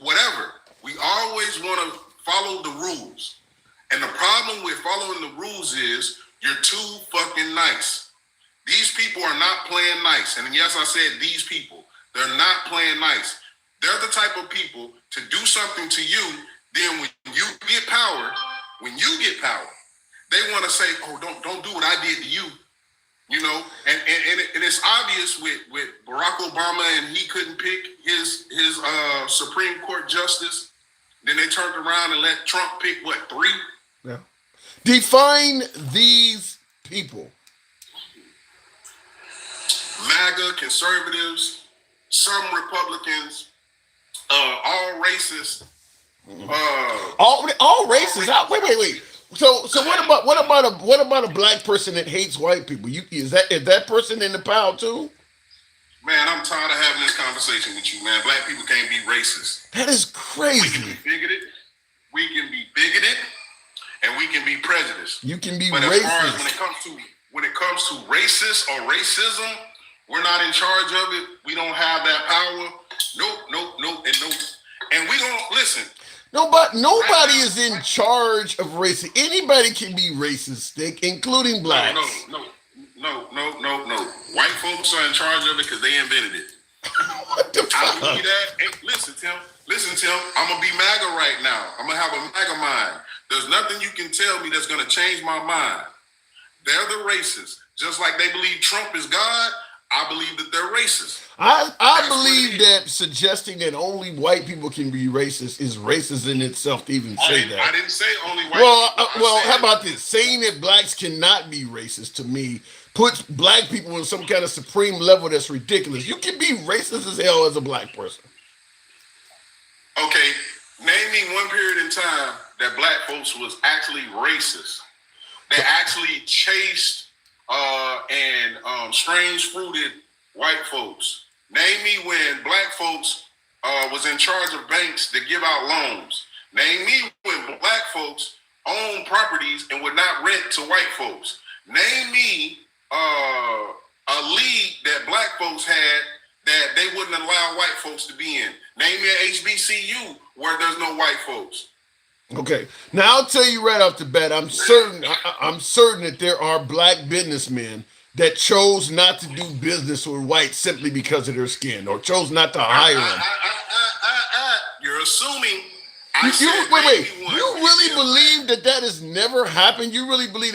whatever. We always want to follow the rules. And the problem with following the rules is you're too fucking nice. These people are not playing nice. And yes, I said these people. They're not playing nice. They're the type of people to do something to you, then when you get power, they want to say, oh, don't do what I did to you. You know, and it's obvious with Barack Obama, and he couldn't pick his Supreme Court justice. Then they turned around and let Trump pick, what, 3? Yeah. Define these people. MAGA, conservatives, some Republicans, all racist. All races. Wait. So what about a black person that hates white people? Is that person in the pile too? Man, I'm tired of having this conversation with you, man. Black people can't be racist. That is crazy. We can be bigoted, and we can be prejudiced. You can be but racist. As far as when it comes to racist or racism, we're not in charge of it. We don't have that power. Nope, and we don't listen. Nobody is in charge of racism. Anybody can be racist, Stick, including blacks. No. White folks are in charge of it because they invented it. What the fuck? I believe that. Hey, listen, Tim. I'm gonna be MAGA right now. I'm gonna have a MAGA mind. There's nothing you can tell me that's gonna change my mind. They're the racists. Just like they believe Trump is God, I believe that they're racist. I believe that suggesting that only white people can be racist is racist in itself to even say that. I didn't say only white people. Well, how about this? Saying that blacks cannot be racist to me puts black people in some kind of supreme level that's ridiculous. You can be racist as hell as a black person. Okay, name me one period in time that black folks was actually racist. They actually chased and strange-fruited white folks. Name me when black folks was in charge of banks that give out loans. Name me when black folks owned properties and would not rent to white folks. Name me a league that black folks had that they wouldn't allow white folks to be in. Name me an HBCU where there's no white folks. Okay, now I'll tell you right off the bat, I'm certain that there are black businessmen that chose not to do business with whites simply because of their skin, or chose not to hire them. You're assuming. Wait. You really believe that has never happened? You really believe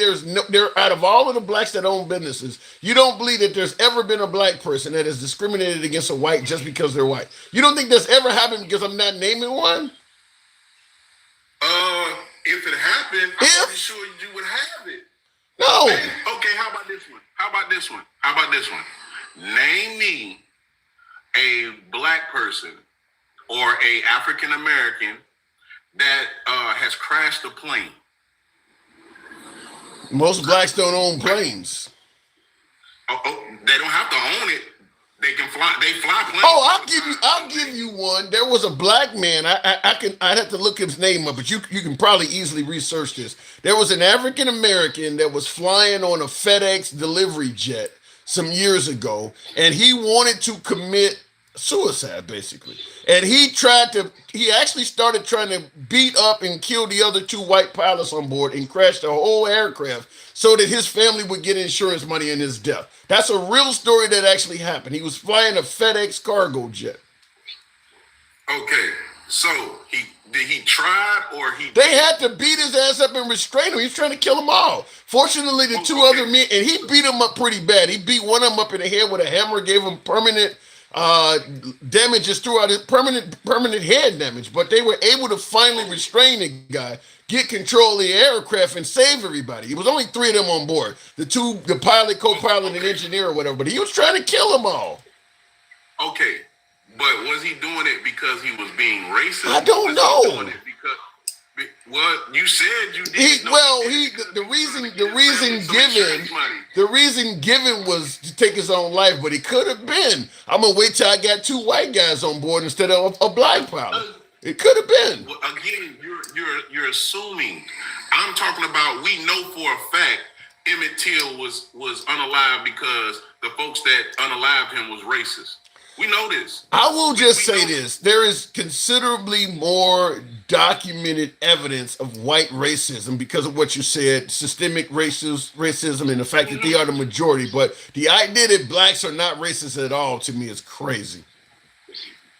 there out of all of the blacks that own businesses, you don't believe that there's ever been a black person that has discriminated against a white just because they're white? You don't think that's ever happened because I'm not naming one? If it happened, I'm pretty sure you would have it. No. Okay, how about this one? Name me a black person or a African American that has crashed a plane. Most blacks don't own planes. They don't have to own it. They can fly. They fly planes. I'll give you one. There was a black man. I'd have to look his name up, but you can probably easily research this. There was an African American that was flying on a FedEx delivery jet some years ago, and he wanted to commit suicide, basically. And he actually started trying to beat up and kill the other 2 white pilots on board and crashed the whole aircraft so that his family would get insurance money in his death. That's a real story that actually happened. He was flying a FedEx cargo jet. Okay, so he tried or he... They had to beat his ass up and restrain him. He was trying to kill them all. Fortunately, the 2 other men, and he beat them up pretty bad. He beat one of them up in the head with a hammer, gave him permanent damages throughout his permanent head damage, but they were able to finally restrain the guy, get control of the aircraft, and save everybody. It was only 3 of them on board, the pilot, co-pilot, and engineer or whatever, but he was trying to kill them all. Okay, But was he doing it because he was being racist? I don't know. He doing it because, well, you said you did. The reason given was to take his own life, but he could have been. I'm gonna wait till I got 2 white guys on board instead of a black pilot. It could have been. Well, again, you're assuming. I'm talking about. We know for a fact Emmett Till was unalived because the folks that unalived him was racist. We know this. I will just say this. There is considerably more documented evidence of white racism because of what you said, systemic racism and the fact that they are the majority. But the idea that blacks are not racist at all to me is crazy.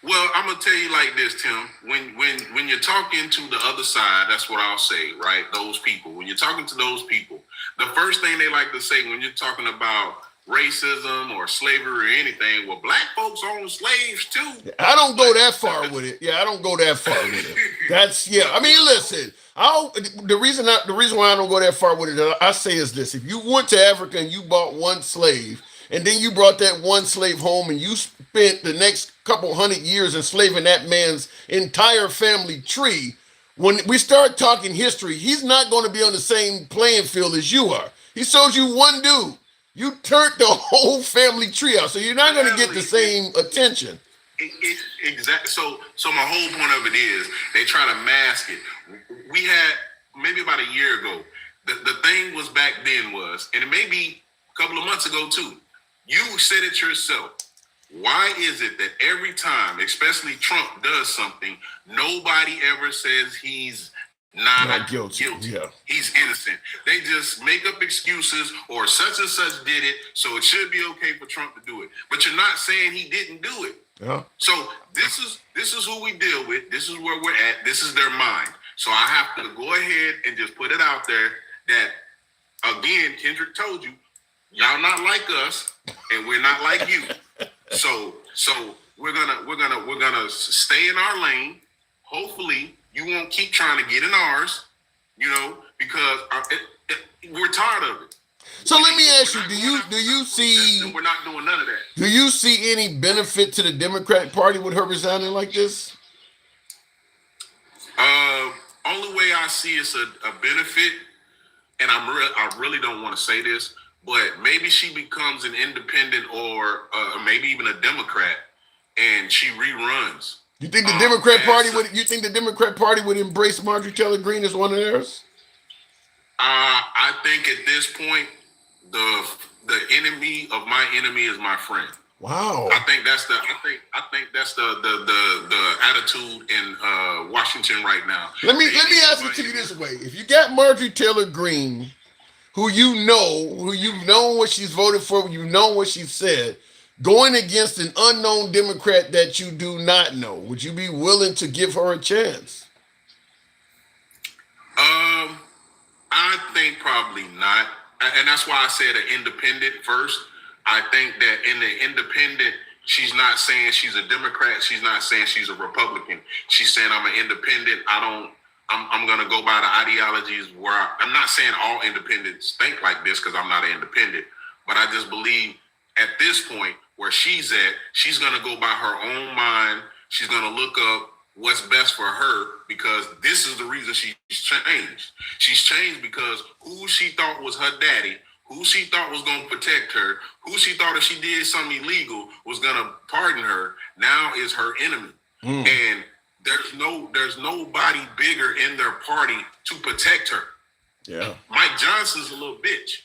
Well, I'm gonna tell you like this, Tim. When you're talking to the other side, that's what I'll say, right? Those people. When you're talking to those people, the first thing they like to say when you're talking about racism or slavery or anything, well, black folks own slaves too. I don't go that far with it. Yeah, I don't go that far with it. I mean, listen. The reason why I don't go that far with it, I say is this: if you went to Africa and you bought one slave, and then you brought that one slave home, and you spent the next couple 100 years enslaving that man's entire family tree, when we start talking history, he's not going to be on the same playing field as you are. He sold you one dude. You turned the whole family tree out, so you're not going to get the same attention. Exactly. So my whole point of it is they try to mask it. We had maybe about a year ago. The thing was back then was, and it may be a couple of months ago too. You said it yourself. Why is it that every time, especially Trump does something, nobody ever says he's not guilty? Yeah. He's innocent. They just make up excuses or such and such did it, so it should be okay for Trump to do it. But you're not saying he didn't do it. Yeah. So this is who we deal with. This is where we're at. This is their mind. So I have to go ahead and just put it out there that, again, Kendrick told you, y'all not like us, and we're not like you. So we're gonna stay in our lane. Hopefully, you won't keep trying to get in ours, because we're tired of it. So let me ask you: Do you see? We're not doing none of that. Do you see any benefit to the Democratic Party with her resigning like this? Only way I see it's a benefit, and I really don't want to say this, but maybe she becomes an independent or maybe even a Democrat, and she reruns. You think the Democrat Party would? You think the Democrat Party would embrace Marjorie Taylor Greene as one of theirs? I think at this point, the enemy of my enemy is my friend. Wow. I think that's the attitude in Washington right now. Let me ask it to you this way: if you got Marjorie Taylor Greene, who you've known what she's voted for, you know what she said, going against an unknown Democrat that you do not know, would you be willing to give her a chance? I think probably not, and that's why I said an independent first. I think that in the independent, she's not saying she's a Democrat. She's not saying she's a Republican. She's saying I'm an independent. I'm going to go by the ideologies where I'm not saying all independents think like this because I'm not an independent, but I just believe at this point where she's at, she's going to go by her own mind. She's going to look up what's best for her because this is the reason she's changed. She's changed because who she thought was her daddy, who she thought was going to protect her, who she thought if she did something illegal was going to pardon her, now is her enemy. And there's nobody bigger in their party to protect her. Yeah. Mike Johnson's a little bitch.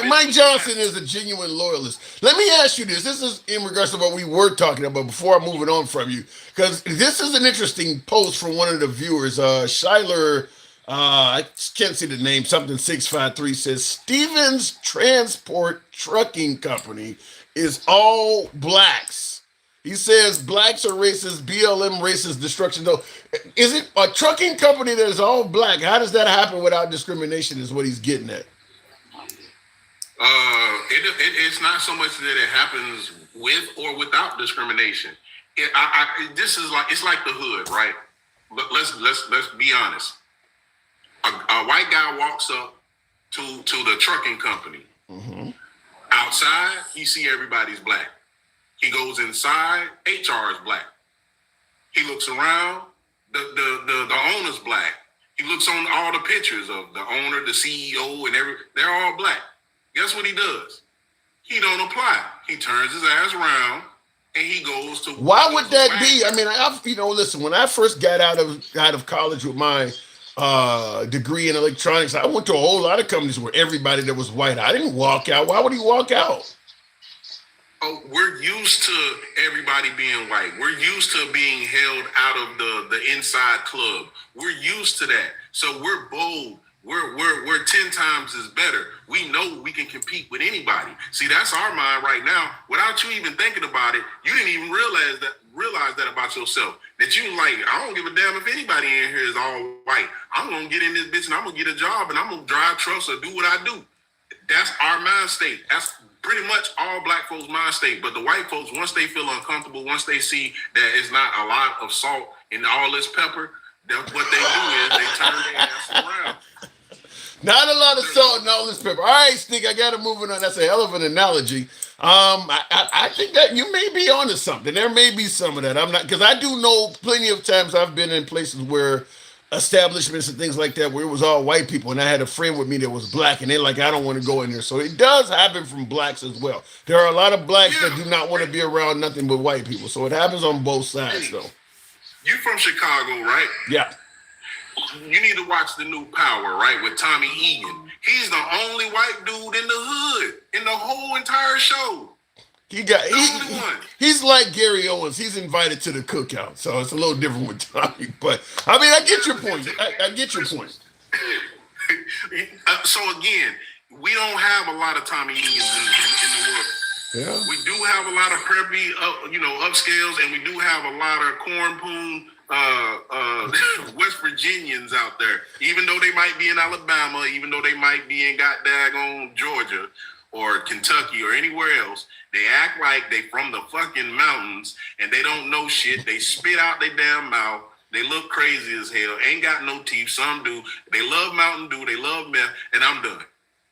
Mike Johnson is a genuine loyalist. Let me ask you this. This is in regards to what we were talking about before I move it on from you. Because this is an interesting post from one of the viewers. Shyler, I can't see the name, something 653 says, Stevens Transport Trucking Company is all blacks. He says blacks are racist, BLM racist, destruction. Though, is it a trucking company that is all black? How does that happen without discrimination is what he's getting at. It's not so much that it happens with or without discrimination. This is like, it's like the hood, right? Let's be honest. A white guy walks up to the trucking company. Mm-hmm. Outside, he see everybody's black. He goes inside, HR is black. He looks around, the owner's black. He looks on all the pictures of the owner, the CEO, and they're all black. Guess what he does? He don't apply. He turns his ass around and he goes to. Why would that be? I mean, listen, when I first got out of college with my degree in electronics, I went to a whole lot of companies where everybody that was white. I didn't walk out. Why would he walk out? Oh, we're used to everybody being white. We're used to being held out of the inside club. We're used to that. So we're bold. We're 10 times as better. We know we can compete with anybody. See, that's our mind right now. Without you even thinking about it, you didn't even realize that about yourself. That you like, I don't give a damn if anybody in here is all white. I'm gonna get in this bitch and I'm gonna get a job and I'm gonna drive trucks or do what I do. That's our mind state. That's pretty much all black folks' mind state. But the white folks, once they feel uncomfortable, once they see that it's not a lot of salt in all this pepper, what they do is they turn their ass around. Not a lot of salt and all this pepper. All right, Stick, I got to move on. That's a hell of an analogy. I think that you may be onto something. There may be some of that. I'm not, because I do know plenty of times I've been in places where establishments and things like that where it was all white people, and I had a friend with me that was black, and they're like, I don't want to go in there. So it does happen from blacks as well. There are a lot of blacks that do not want to be around nothing but white people. So it happens on both sides, though. You from Chicago, right? Yeah. You need to watch the new Power, right, with Tommy Egan. He's the only white dude in the hood in the whole entire show. He's like Gary Owens. He's invited to the cookout, so it's a little different with Tommy. But I mean, I get your point. I get your point. So again, we don't have a lot of Tommy Egan's in the world. Yeah. We do have a lot of preppy, upscales, and we do have a lot of cornpoon West Virginians out there. Even though they might be in Alabama, even though they might be in goddamn Georgia or Kentucky or anywhere else, they act like they from the fucking mountains and they don't know shit. They spit out their damn mouth. They look crazy as hell. Ain't got no teeth. Some do. They love Mountain Dew. They love meth. And I'm done.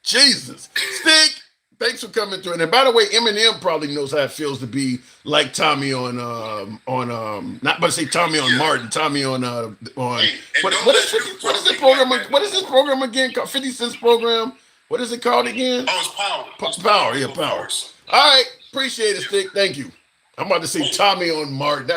Jesus. Stick. Thanks for coming through. And by the way, Eminem probably knows how it feels to be like Tommy on not about to say Tommy on Martin, Tommy on what is this program? What is this program again called? 50 Cent's program. What is it called again? Oh, it's Power. Power, yeah, Power. All right, appreciate it, Stick. Thank you. I'm about to say Tommy on Martin.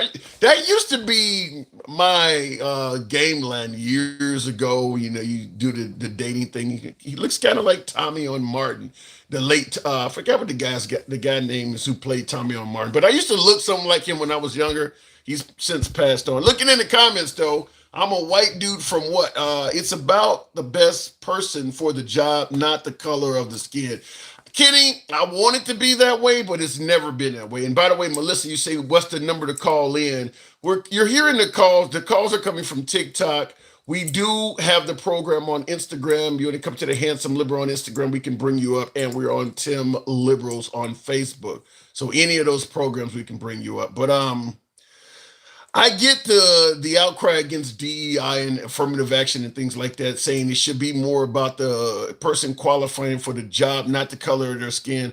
That used to be my game line years ago. You know, you do the dating thing. He looks kind of like Tommy on Martin. The late, I forgot what the guy name is who played Tommy on Martin. But I used to look something like him when I was younger. He's since passed on. Looking in the comments, though, I'm a white dude from what? It's about the best person for the job, not the color of the skin. Kenny, I want it to be that way, but it's never been that way. And by the way, Melissa, you say, what's the number to call in? You're hearing the calls. The calls are coming from TikTok. We do have the program on Instagram. You want to come to the Handsome Liberal on Instagram, we can bring you up. And we're on Tim Liberals on Facebook. So any of those programs, we can bring you up. But I get the outcry against DEI and affirmative action and things like that, saying it should be more about the person qualifying for the job, not the color of their skin.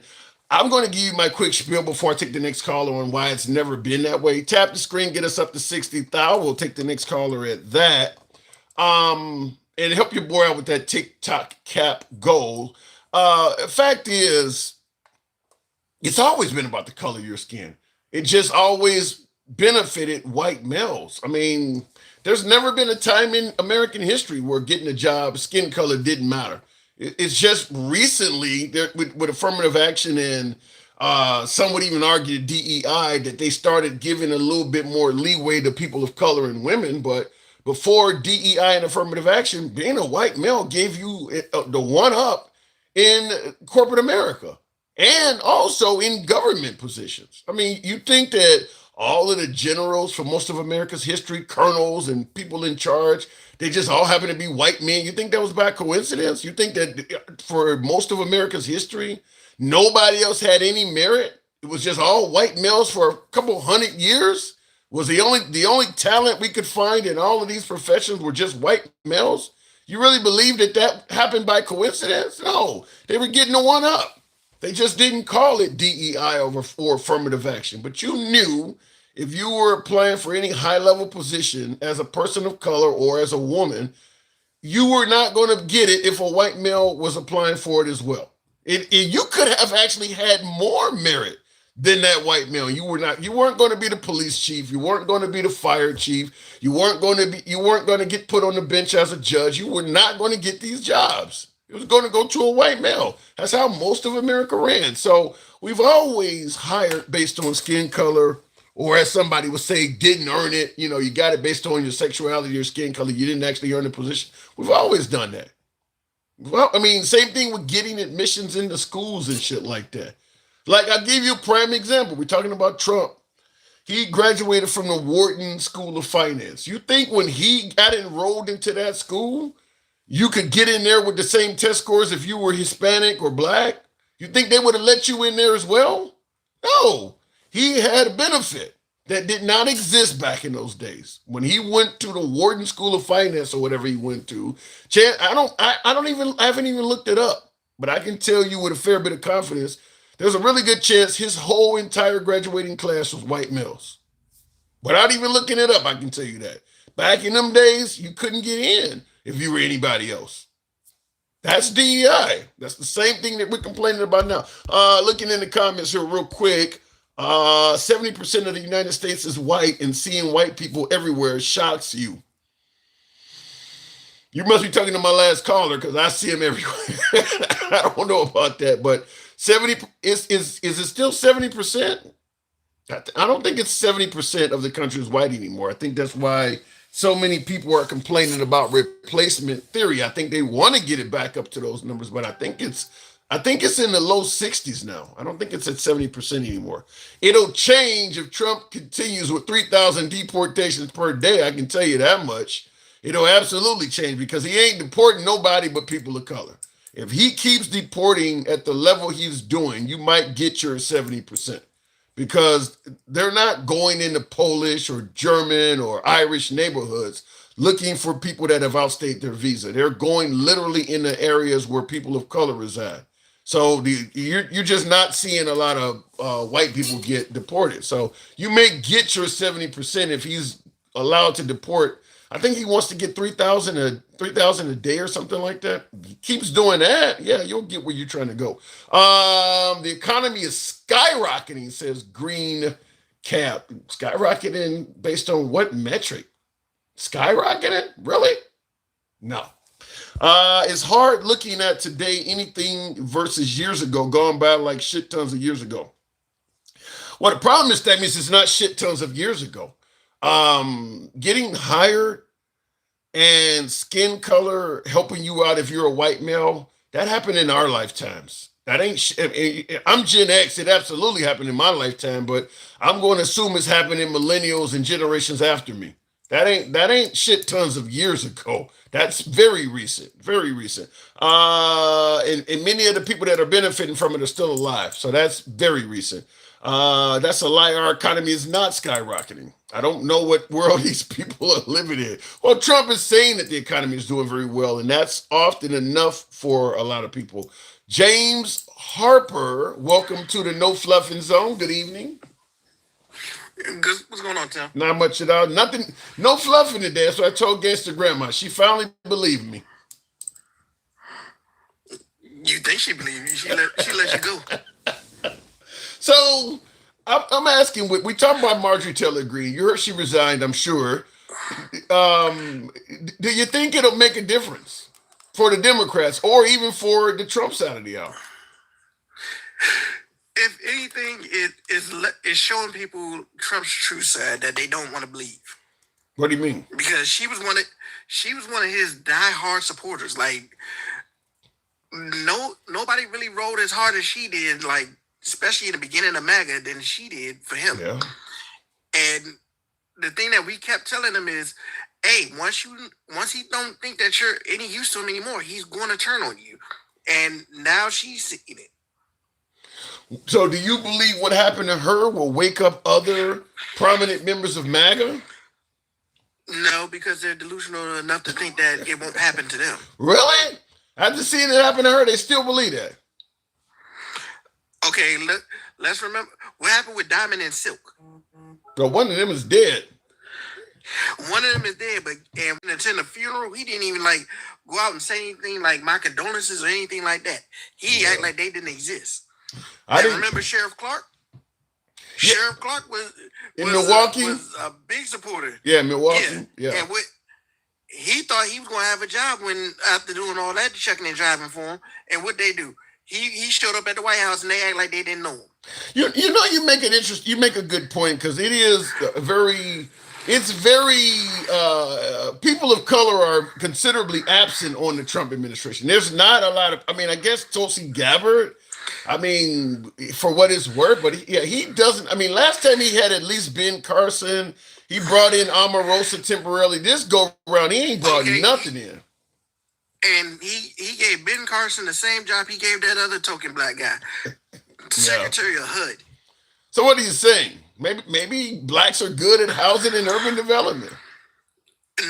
I'm going to give you my quick spiel before I take the next caller on why it's never been that way. Tap the screen, get us up to 60,000. We'll take the next caller at that. And help your boy out with that TikTok cap goal. Fact is, it's always been about the color of your skin. It just always benefited white males. I mean, there's never been a time in American history where getting a job, skin color didn't matter. It's just recently with affirmative action and some would even argue DEI that they started giving a little bit more leeway to people of color and women. But before DEI and affirmative action, being a white male gave you the one up in corporate America and also in government positions. I mean, you think that all of the generals for most of America's history, colonels and people in charge, they just all happen to be white men. You think that was by coincidence? You think that for most of America's history, nobody else had any merit? It was just all white males for a couple hundred years? Was the only talent we could find in all of these professions were just white males? You really believe that happened by coincidence? No, they were getting the one up. They just didn't call it DEI or affirmative action. But you knew if you were applying for any high level position as a person of color or as a woman, you were not going to get it if a white male was applying for it as well. You could have actually had more merit than that white male. You weren't going to be the police chief. You weren't going to be the fire chief. You weren't going to get put on the bench as a judge. You were not going to get these jobs. It was going to go to a white male. That's how most of America ran. So we've always hired based on skin color, or as somebody would say, didn't earn it. You got it based on your sexuality, your skin color. You didn't actually earn the position. We've always done that. Well, I mean, same thing with getting admissions into schools and shit like that. Like, I'll give you a prime example. We're talking about Trump. He graduated from the Wharton School of Finance. You think when he got enrolled into that school, you could get in there with the same test scores if you were Hispanic or black? You think they would have let you in there as well? No. He had a benefit that did not exist back in those days. When he went to the Wharton School of Finance or whatever he went to, I haven't even looked it up, but I can tell you with a fair bit of confidence, there's a really good chance his whole entire graduating class was white males. Without even looking it up, I can tell you that. Back in them days, you couldn't get in if you were anybody else. That's DEI. That's the same thing that we're complaining about now. Looking in the comments here real quick, 70% of the United States is white, and seeing white people everywhere shocks you. You must be talking to my last caller because I see him everywhere. I don't know about that, but 70 is it still 70%? I don't think it's 70% of the country is white anymore. I think that's why so many people are complaining about replacement theory. I think they want to get it back up to those numbers, but I think it's in the low 60s now. I don't think it's at 70% anymore. It'll change if Trump continues with 3,000 deportations per day. I can tell you that much. It'll absolutely change because he ain't deporting nobody but people of color. If he keeps deporting at the level he's doing, you might get your 70%. Because they're not going into Polish or German or Irish neighborhoods looking for people that have outstayed their visa. They're going literally in the areas where people of color reside. So you're just not seeing a lot of white people get deported. So you may get your 70% if he's allowed to deport. I think he wants to get 3,000 a day or something like that. He keeps doing that. Yeah, you'll get where you're trying to go. The economy is skyrocketing, says Greene Cap. Skyrocketing based on what metric? Skyrocketing? Really? No. It's hard looking at today anything versus years ago, going by like shit tons of years ago. Well, the problem is that means it's not shit tons of years ago. Getting hired and skin color helping you out if you're a white male, that happened in our lifetimes. That ain't, I'm Gen X. It absolutely happened in my lifetime, but I'm going to assume it's happening in millennials and generations after me. That ain't shit tons of years ago. That's very recent, very recent. And many of the people that are benefiting from it are still alive. So that's very recent. That's a lie. Our economy is not skyrocketing. I don't know what world these people are living in. Well, Trump is saying that the economy is doing very well, and that's often enough for a lot of people. James Harper, welcome to the No Fluffing Zone. Good evening. Good. What's going on, Tim? Not much at all. Nothing. No fluffing today. So I told Gangster Grandma. She finally believed me. You think she believed you? She let you go. So I'm asking. We talked about Marjorie Taylor Greene. You heard she resigned. I'm sure. Do you think it'll make a difference for the Democrats or even for the Trump side of the aisle? If anything, it is showing people Trump's true side that they don't want to believe. What do you mean? Because she was one of his diehard supporters. Like nobody really rode as hard as she did. Like especially in the beginning of MAGA than she did for him. Yeah. And the thing that we kept telling him is, hey, once he don't think that you're any use to him anymore, he's going to turn on you. And now she's seeing it. So do you believe what happened to her will wake up other prominent members of MAGA? No, because they're delusional enough to think that it won't happen to them. Really? After seeing it happen to her, they still believe that? Okay, let's remember what happened with Diamond and Silk. So one of them is dead. One of them is dead, but and when attend the funeral, he didn't even like go out and say anything like my condolences or anything like that. He act like they didn't exist. I didn't remember Sheriff Clark. Yeah. Sheriff Clark was in Milwaukee. Was a big supporter. Yeah, Milwaukee. Yeah. And what he thought he was going to have a job when after doing all that checking and driving for him. And what they do? He showed up at the White House and they act like they didn't know him. You know, you make an interest. You make a good point because it is very. It's very people of color are considerably absent on the Trump administration. There's not a lot of. I mean, I guess Tulsi Gabbard. I mean, for what it's worth, but he doesn't. I mean, last time he had at least Ben Carson. He brought in Omarosa temporarily. This go around, he ain't brought nothing in. And he gave Ben Carson the same job he gave that other token black guy, Secretary of HUD. So what are you saying? Maybe blacks are good at housing and urban development.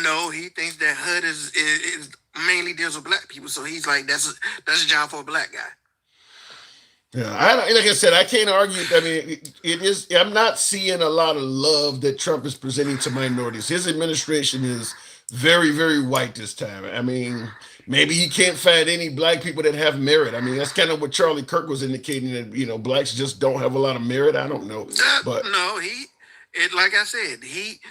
No, he thinks that HUD is mainly deals with black people. So he's like, that's a job for a black guy. Yeah, like I said, I can't argue. I mean, it is. I'm not seeing a lot of love that Trump is presenting to minorities. His administration is very, very white this time. I mean, maybe he can't find any black people that have merit. I mean, that's kind of what Charlie Kirk was indicating, that blacks just don't have a lot of merit. I don't know, but no, like I said, he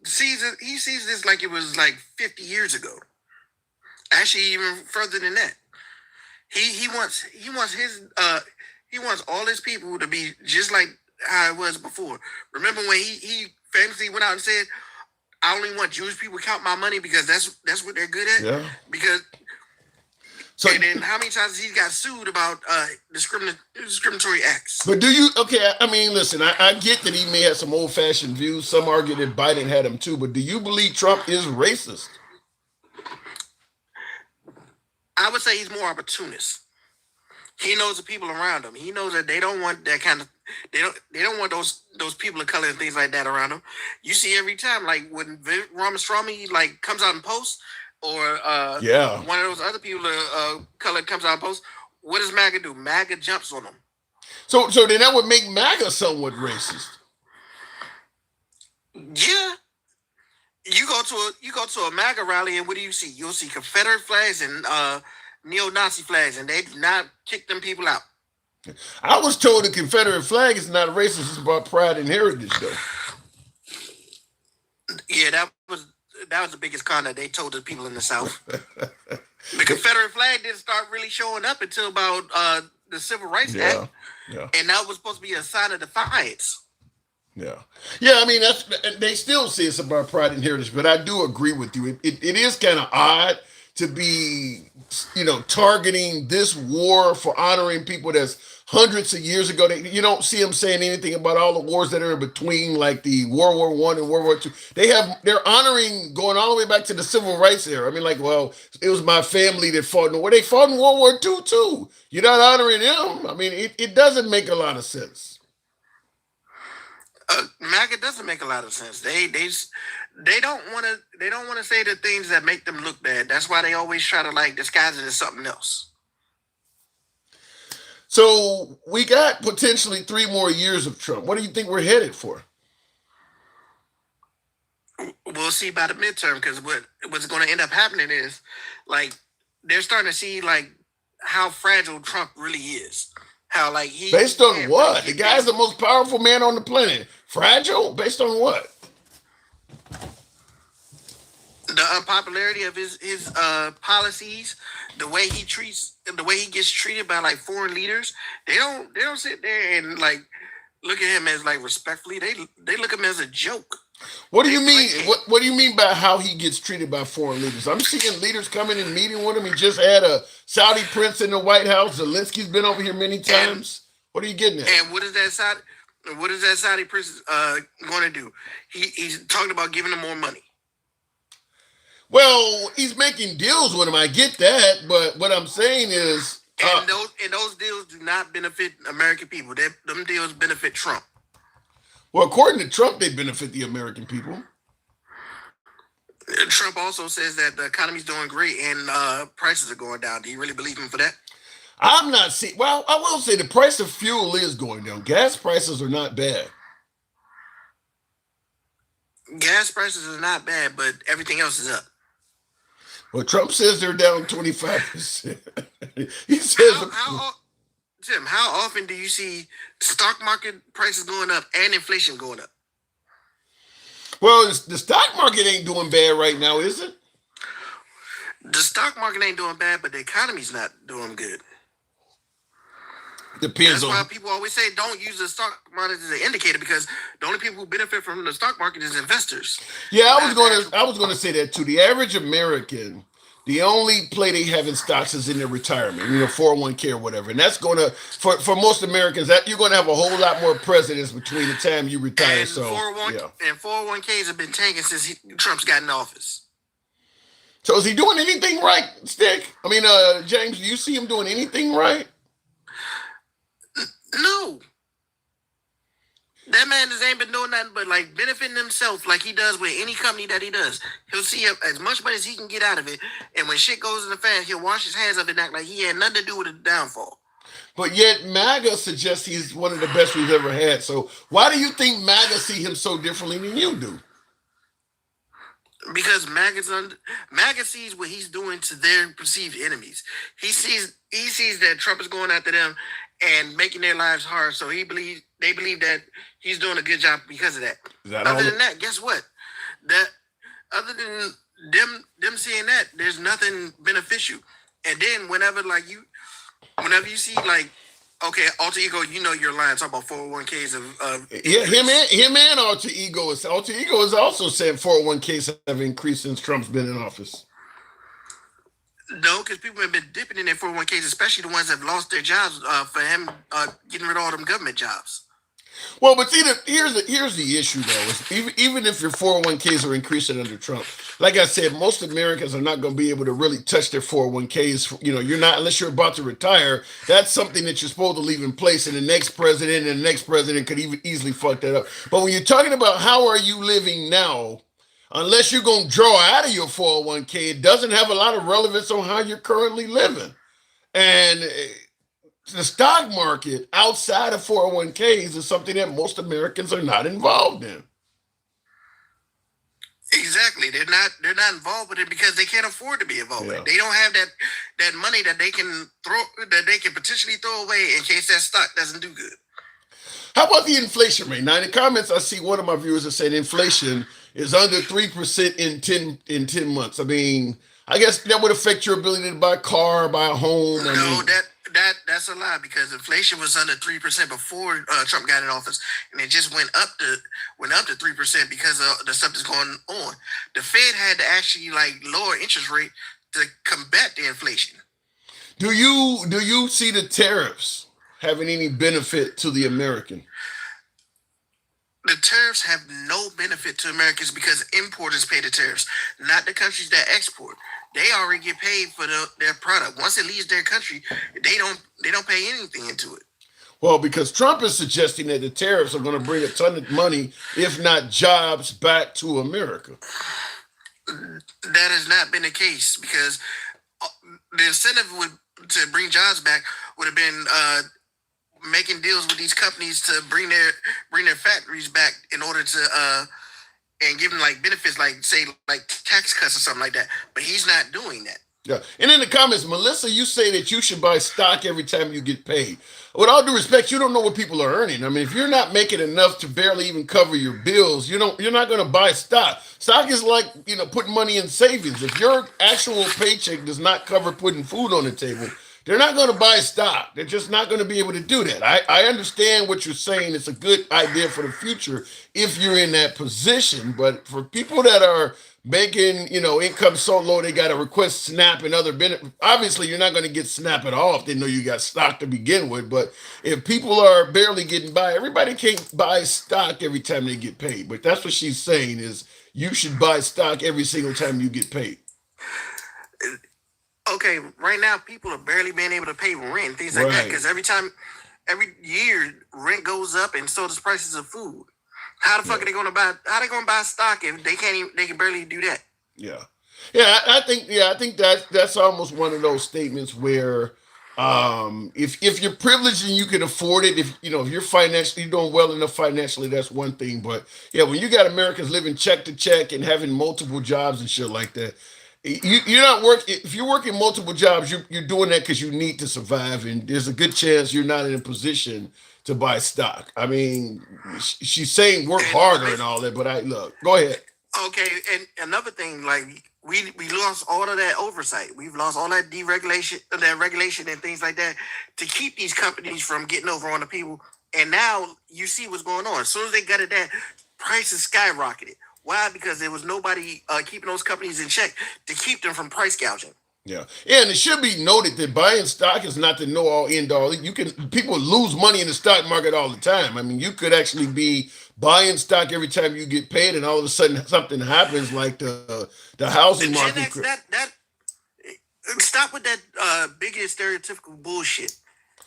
sees it. He sees this like it was like 50 years ago. Actually, even further than that. He wants all his people to be just like how it was before. Remember when he famously went out and said, "I only want Jewish people to count my money because that's what they're good at." Yeah. Because and then how many times he got sued about discriminatory acts? But do you? Okay, I mean, listen, I get that he may have some old-fashioned views. Some argue that Biden had them too. But do you believe Trump is racist? I would say he's more opportunist. He knows the people around him. He knows that they don't want that kind of. They don't want those people of color and things like that around him. You see every time, like when Ramaswamy like comes out and posts, or one of those other people of color comes out and posts. What does MAGA do? MAGA jumps on them. So then that would make MAGA somewhat racist. Yeah. You go to a MAGA rally and what do you see? You'll see Confederate flags and neo-Nazi flags, and they do not kick them people out. I was told the Confederate flag is not racist; it's about pride and heritage, though. Yeah, that was the biggest con that they told the people in the South. The Confederate flag didn't start really showing up until about the Civil Rights Act, and that was supposed to be a sign of defiance. Yeah. I mean, they still say it's about pride and heritage, but I do agree with you. It is kind of odd to be, targeting this war for honoring people that's hundreds of years ago. You don't see them saying anything about all the wars that are in between, like the World War I and World War II. They're honoring going all the way back to the Civil Rights era. I mean, like, well, it was my family that fought in the war. They fought in World War II too. You're not honoring them. I mean, it doesn't make a lot of sense. MAGA doesn't make a lot of sense. They don't want to say the things that make them look bad. That's why they always try to like disguise it as something else. So we got potentially 3 more years of Trump. What do you think we're headed for? We'll see by the midterm, because what's going to end up happening is like they're starting to see like how fragile Trump really is. How like he based on what? The guy's the most powerful man on the planet. Fragile? Based on what? The unpopularity of his policies, the way he gets treated by like foreign leaders. They don't sit there and like look at him as like respectfully. They look at him as a joke. What do you mean? What do you mean by how he gets treated by foreign leaders? I'm seeing leaders coming and meeting with him. He just had a Saudi prince in the White House. Zelensky's been over here many times. What are you getting at? And what is that Saudi prince going to do? He's talking about giving them more money. Well, he's making deals with him. I get that, but what I'm saying is, those deals do not benefit American people. Them deals benefit Trump. Well, according to Trump, they benefit the American people. Trump also says that the economy's doing great and prices are going down. Do you really believe him for that? I'm not seeing. Well, I will say the price of fuel is going down. Gas prices are not bad. Gas prices are not bad, but everything else is up. Well, Trump says they're down 25%. He says, Tim, how often do you see stock market prices going up and inflation going up? well, the stock market ain't doing bad right now, is it? The stock market ain't doing bad, but the economy's not doing good. Depends That's on. why people always say don't use the stock market as an indicator, because the only people who benefit from the stock market is investors. Yeah, I was gonna say that too. The average American, the only play they have in stocks is in their retirement, 401k or whatever. And that's gonna for most Americans, that you're gonna have a whole lot more presidents between the time you retire. And So 401ks have been tanking since Trump's got in office. So is he doing anything right, Stick? I mean, James, do you see him doing anything right? No. That man ain't been doing nothing but like benefiting himself like he does with any company that he does. He'll see as much money as he can get out of it, and when shit goes in the fan, he'll wash his hands of it and act like he had nothing to do with the downfall. But yet MAGA suggests he's one of the best we've ever had. So why do you think MAGA see him so differently than you do? Because MAGA sees what he's doing to their perceived enemies. He sees that Trump is going after them and making their lives hard. So they believe that he's doing a good job because of that. Other than that, guess what? Other than them seeing that, there's nothing beneficial. And then whenever you see like, okay, Alter Ego, you're lying. Talk about 401ks yeah, him and Alter Ego is also saying 401ks have increased since Trump's been in office. No, because people have been dipping in their 401ks, especially the ones that have lost their jobs for him getting rid of all them government jobs. Well, but see, here's the issue though. Is even if your 401ks are increasing under Trump, like I said, most Americans are not going to be able to really touch their 401ks. You're not, unless you're about to retire. That's something that you're supposed to leave in place, and the next president could even easily fuck that up. But when you're talking about how are you living now, unless you're going to draw out of your 401k, it doesn't have a lot of relevance on how you're currently living. And the stock market outside of 401ks is something that most Americans are not involved in. Exactly. They're not involved with it because they can't afford to be involved with it. They don't have that money that they can potentially throw away in case that stock doesn't do good. How about the inflation rate? Now in the comments I see one of my viewers that said inflation is under 3% in 10 months. I mean, I guess that would affect your ability to buy a car, buy a home. That's a lie, because inflation was under 3% before Trump got in office, and it just went up to 3% because of the stuff that's going on. The Fed had to actually lower interest rate to combat the inflation. Do you see the tariffs having any benefit to the American? The tariffs have no benefit to Americans because importers pay the tariffs, not the countries that export. They already get paid for their product. Once it leaves their country, they don't pay anything into it. Well, because Trump is suggesting that the tariffs are going to bring a ton of money, if not jobs, back to America. That has not been the case, because the incentive to bring jobs back would have been making deals with these companies to bring their factories back in order to and give them benefits, say tax cuts or something like that. But he's not doing that. Yeah. And in the comments, Melissa, you say that you should buy stock every time you get paid. With all due respect, you don't know what people are earning. I mean, if you're not making enough to barely even cover your bills, you're not going to buy stock. Stock is like, putting money in savings. If your actual paycheck does not cover putting food on the table, they're not going to buy stock. They're just not going to be able to do that. I understand what you're saying. It's a good idea for the future if you're in that position. But for people that are making, income so low, they got to request SNAP and other benefits. Obviously, you're not going to get SNAP at all if they know you got stock to begin with. But if people are barely getting by, everybody can't buy stock every time they get paid. But that's what she's saying is you should buy stock every single time you get paid. Okay, right now people are barely being able to pay rent, things like that, because every year rent goes up and so does prices of food. How the fuck are they gonna buy? How they gonna buy stock if they can barely do that? Yeah. I think that's almost one of those statements where If you're privileged and you can afford it, if you're financially doing well enough financially, that's one thing. But yeah, when you got Americans living check to check and having multiple jobs and shit like that, you're not working. If you're working multiple jobs, you're doing that because you need to survive, and there's a good chance you're not in a position to buy stock. I mean, she's saying work harder and all that, but look. Go ahead. Okay, and another thing, like we lost all of that oversight. We've lost all that deregulation, that regulation, and things like that to keep these companies from getting over on the people. And now you see what's going on. As soon as they gutted that, prices skyrocketed. Why? Because there was nobody keeping those companies in check to keep them from price gouging. Yeah, and it should be noted that buying stock is not the know all end all. People lose money in the stock market all the time. I mean, you could actually be buying stock every time you get paid, and all of a sudden something happens, like the housing market. Stop with that biggest stereotypical bullshit.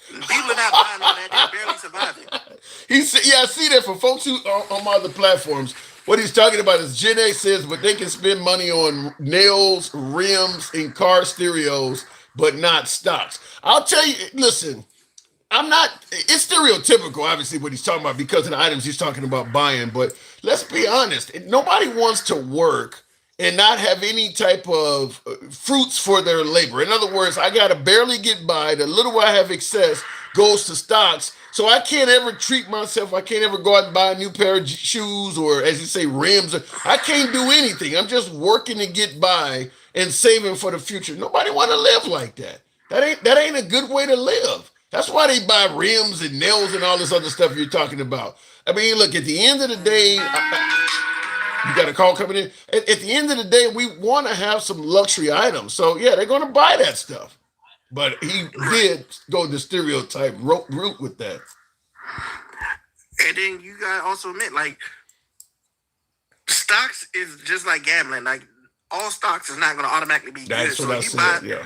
People are not buying on that; they're barely surviving. I see that for folks who on my other platforms. What he's talking about is Gen A says, but they can spend money on nails, rims, and car stereos, but not stocks. I'll tell you, listen, it's stereotypical, obviously, what he's talking about because of the items he's talking about buying, but let's be honest, nobody wants to work and not have any type of fruits for their labor. In other words, I got to barely get by. The little I have excess goes to stocks. So I can't ever treat myself. I can't ever go out and buy a new pair of shoes or, as you say, rims. I can't do anything. I'm just working to get by and saving for the future. Nobody want to live like that. That ain't a good way to live. That's why they buy rims and nails and all this other stuff you're talking about. I mean, look, at the end of the day, you got a call coming in. At the end of the day, we want to have some luxury items. So yeah, they're going to buy that stuff. But he did go the stereotype route with that. And then you gotta also admit, like, stocks is just like gambling. Like, all stocks is not going to automatically be That's good. what So I said. Yeah.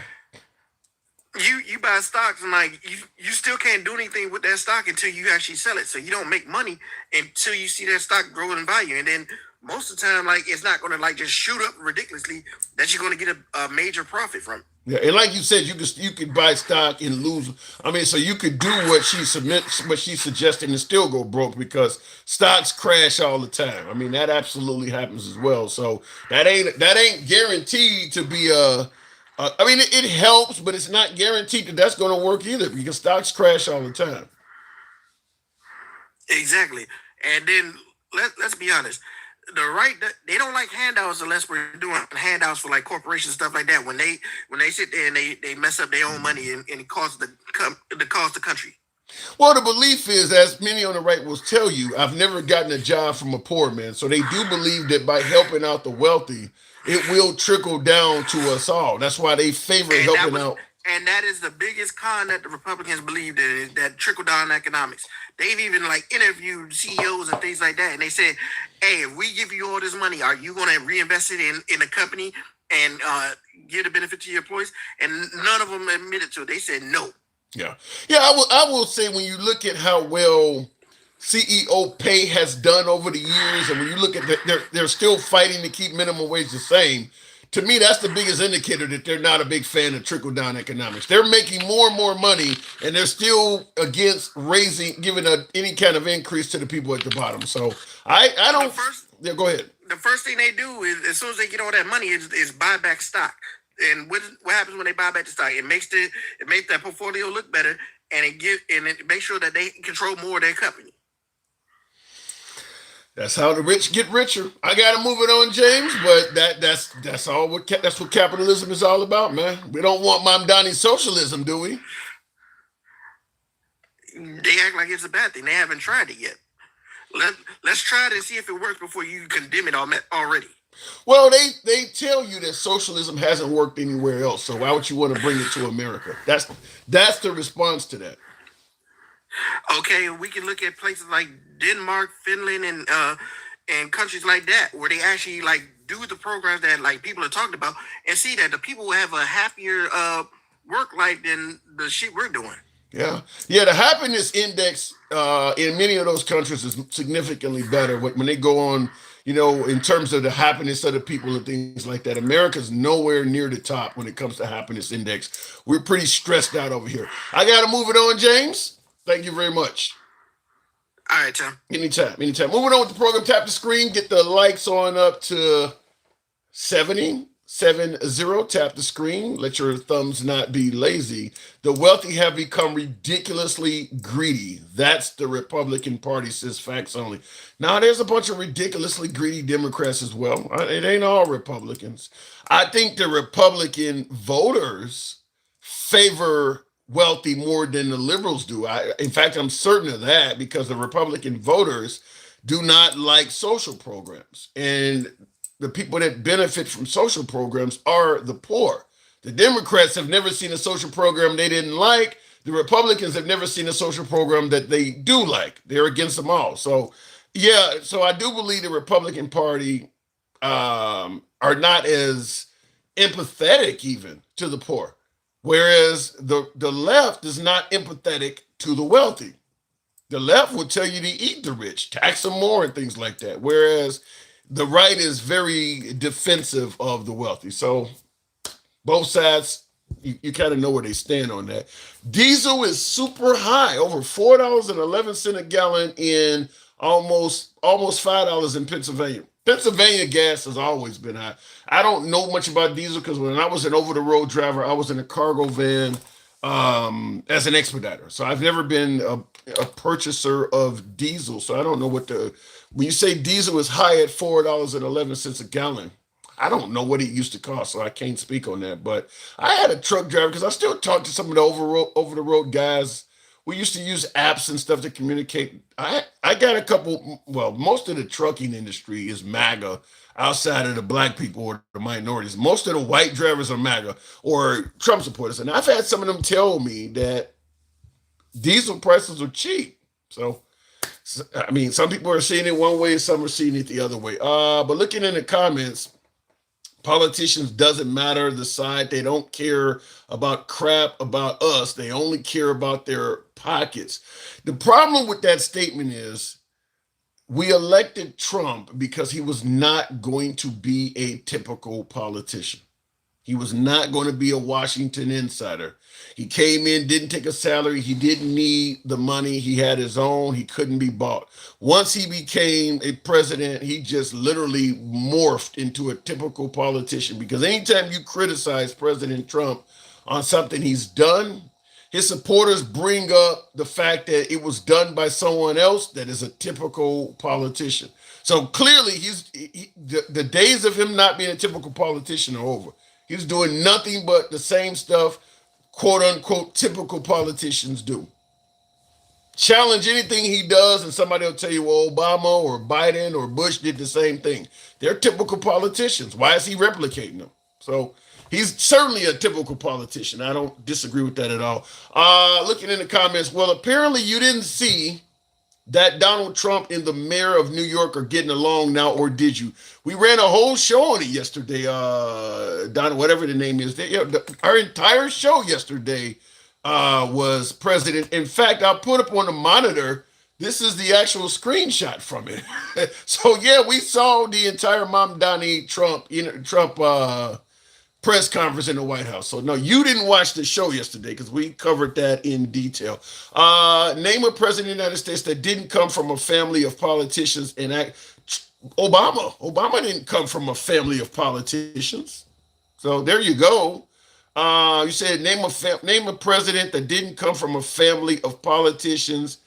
You buy stocks and like you still can't do anything with that stock until you actually sell it. So you don't make money until you see that stock grow in value. And then most of the time, like, it's not going to like just shoot up ridiculously that you're going to get a major profit from. Yeah, and like you said, you could buy stock and lose. I mean, so you could do what she's suggesting and still go broke because stocks crash all the time. I mean, that absolutely happens as well. So that ain't guaranteed to be I mean, it helps, but it's not guaranteed that that's going to work either because stocks crash all the time. Exactly. And then let's be honest. They don't like handouts unless we're doing handouts for like corporations, stuff like that. When they sit there and they mess up their own money and it costs the country. Well, the belief is, as many on the right will tell you, I've never gotten a job from a poor man. So they do believe that by helping out the wealthy, it will trickle down to us all. That's why they favor helping out. And that is the biggest con that the Republicans believed in, is that trickle down economics. They've even like interviewed CEOs and things like that, and they said, "Hey, if we give you all this money, are you going to reinvest it in a company and give the benefit to your employees?" And none of them admitted to it. They said no. Yeah. I will say, when you look at how well CEO pay has done over the years, and when you look at they're still fighting to keep minimum wage the same. To me, that's the biggest indicator that they're not a big fan of trickle-down economics. They're making more and more money, and they're still against giving any kind of increase to the people at the bottom. So I don't. Yeah, go ahead. The first thing they do is, as soon as they get all that money, is buy back stock. And what happens when they buy back the stock? It makes that portfolio look better, and it makes sure that they control more of their company. That's how the rich get richer. I gotta move it on, James, but that's all. That's what capitalism is all about, man. We don't want Mamdani socialism, do we? They act like it's a bad thing. They haven't tried it yet. Let's try it and see if it works before you condemn it already. Well, they tell you that socialism hasn't worked anywhere else, so why would you want to bring it to America? That's the response to that. Okay, we can look at places like Denmark, Finland, and countries like that, where they actually like do the programs that like people are talking about, and see that the people have a happier work life than the shit we're doing. Yeah, yeah. The happiness index in many of those countries is significantly better when they go on. In terms of the happiness of the people and things like that. America's nowhere near the top when it comes to happiness index. We're pretty stressed out over here. I got to move it on, James. Thank you very much. All right, Tim. Anytime, anytime. Moving on with the program. Tap the screen. Get the likes on up to 70. Tap the screen. Let your thumbs not be lazy. The wealthy have become ridiculously greedy. That's the Republican Party, says facts only. Now, there's a bunch of ridiculously greedy Democrats as well. It ain't all Republicans. I think the Republican voters favor wealthy more than the liberals do. In fact, I'm certain of that because the Republican voters do not like social programs. And the people that benefit from social programs are the poor. The Democrats have never seen a social program they didn't like. The Republicans have never seen a social program that they do like. They're against them all. So, yeah, so I do believe the Republican Party are not as empathetic even to the poor, whereas the left is not empathetic to the wealthy. The left would tell you to eat the rich, tax them more, and things like that. Whereas the right is very defensive of the wealthy. So both sides, you kind of know where they stand on that. Diesel is super high, over $4.11 a gallon in almost $5 in Pennsylvania. Pennsylvania gas has always been high. I don't know much about diesel because when I was an over-the-road driver, I was in a cargo van as an expediter. So I've never been a purchaser of diesel. So I don't know when you say diesel is high at $4.11 a gallon, I don't know what it used to cost, so I can't speak on that. But I had a truck driver because I still talk to some of the over the road guys. We used to use apps and stuff to communicate. I got a couple. Well, most of the trucking industry is MAGA outside of the black people or the minorities. Most of the white drivers are MAGA or Trump supporters, and I've had some of them tell me that diesel prices are cheap. So I mean, some people are seeing it one way, some are seeing it the other way. But looking in the comments, politicians doesn't matter the side. They don't care about crap about us. They only care about their pockets. The problem with that statement is we elected Trump because he was not going to be a typical politician. He was not going to be a Washington insider. He came in, didn't take a salary. He didn't need the money. He had his own. He couldn't be bought. Once he became a president, he just literally morphed into a typical politician because anytime you criticize President Trump on something he's done, his supporters bring up the fact that it was done by someone else that is a typical politician. So clearly, the days of him not being a typical politician are over. He's doing nothing but the same stuff, quote unquote, typical politicians do. Challenge anything he does, and somebody will tell you, well, Obama or Biden or Bush did the same thing. They're typical politicians. Why is he replicating them? So he's certainly a typical politician. I don't disagree with that at all. Looking in the comments, well, apparently you didn't see that Donald Trump and the mayor of New York are getting along now, or did you? We ran a whole show on it yesterday. Donald, whatever the name is, our entire show yesterday was president. In fact, I put up on the monitor. This is the actual screenshot from it. So yeah, we saw the entire Mamdani Trump press conference in the White House. So no, you didn't watch the show yesterday because we covered that in detail. Name a president of the United States that didn't come from a family of politicians and Obama. Obama didn't come from a family of politicians. So there you go. You said name a president that didn't come from a family of politicians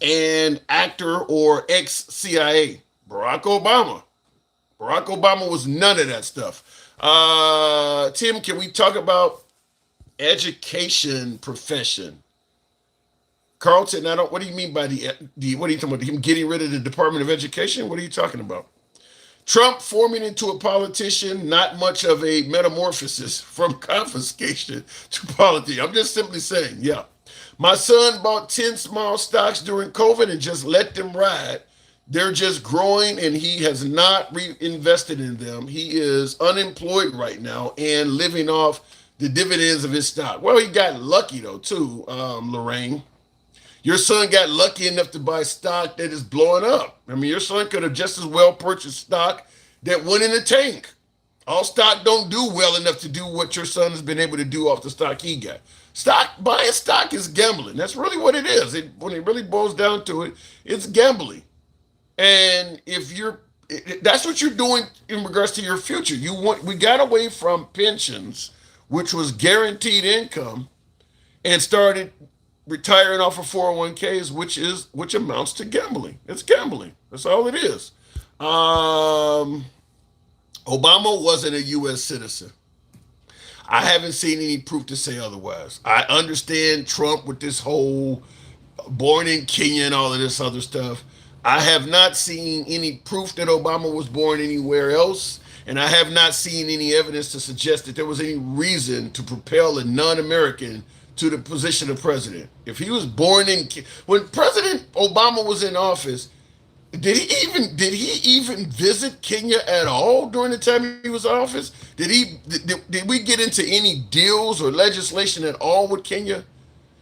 and actor or ex-CIA. Barack Obama. Barack Obama was none of that stuff. Tim, can we talk about education profession? Carlton, what do you mean by what are you talking about? Him getting rid of the Department of Education? What are you talking about? Trump forming into a politician, not much of a metamorphosis from confiscation to politics. I'm just simply saying, yeah. My son bought 10 small stocks during COVID and just let them ride. They're just growing and he has not reinvested in them. He is unemployed right now and living off the dividends of his stock. Well, he got lucky though too, Lorraine. Your son got lucky enough to buy stock that is blowing up. I mean, your son could have just as well purchased stock that went in the tank. All stock don't do well enough to do what your son has been able to do off the stock he got. Buying stock is gambling. That's really what it is. When it really boils down to it, it's gambling. And that's what you're doing in regards to your future. We got away from pensions, which was guaranteed income, and started retiring off of 401ks, which amounts to gambling. It's gambling. That's all it is. Obama wasn't a U.S. citizen. I haven't seen any proof to say otherwise. I understand Trump with this whole born in Kenya and all of this other stuff. I have not seen any proof that Obama was born anywhere else, and I have not seen any evidence to suggest that there was any reason to propel a non-American to the position of president. If he was born in when President Obama was in office, did he even visit Kenya at all during the time he was in office? Did we get into any deals or legislation at all with Kenya?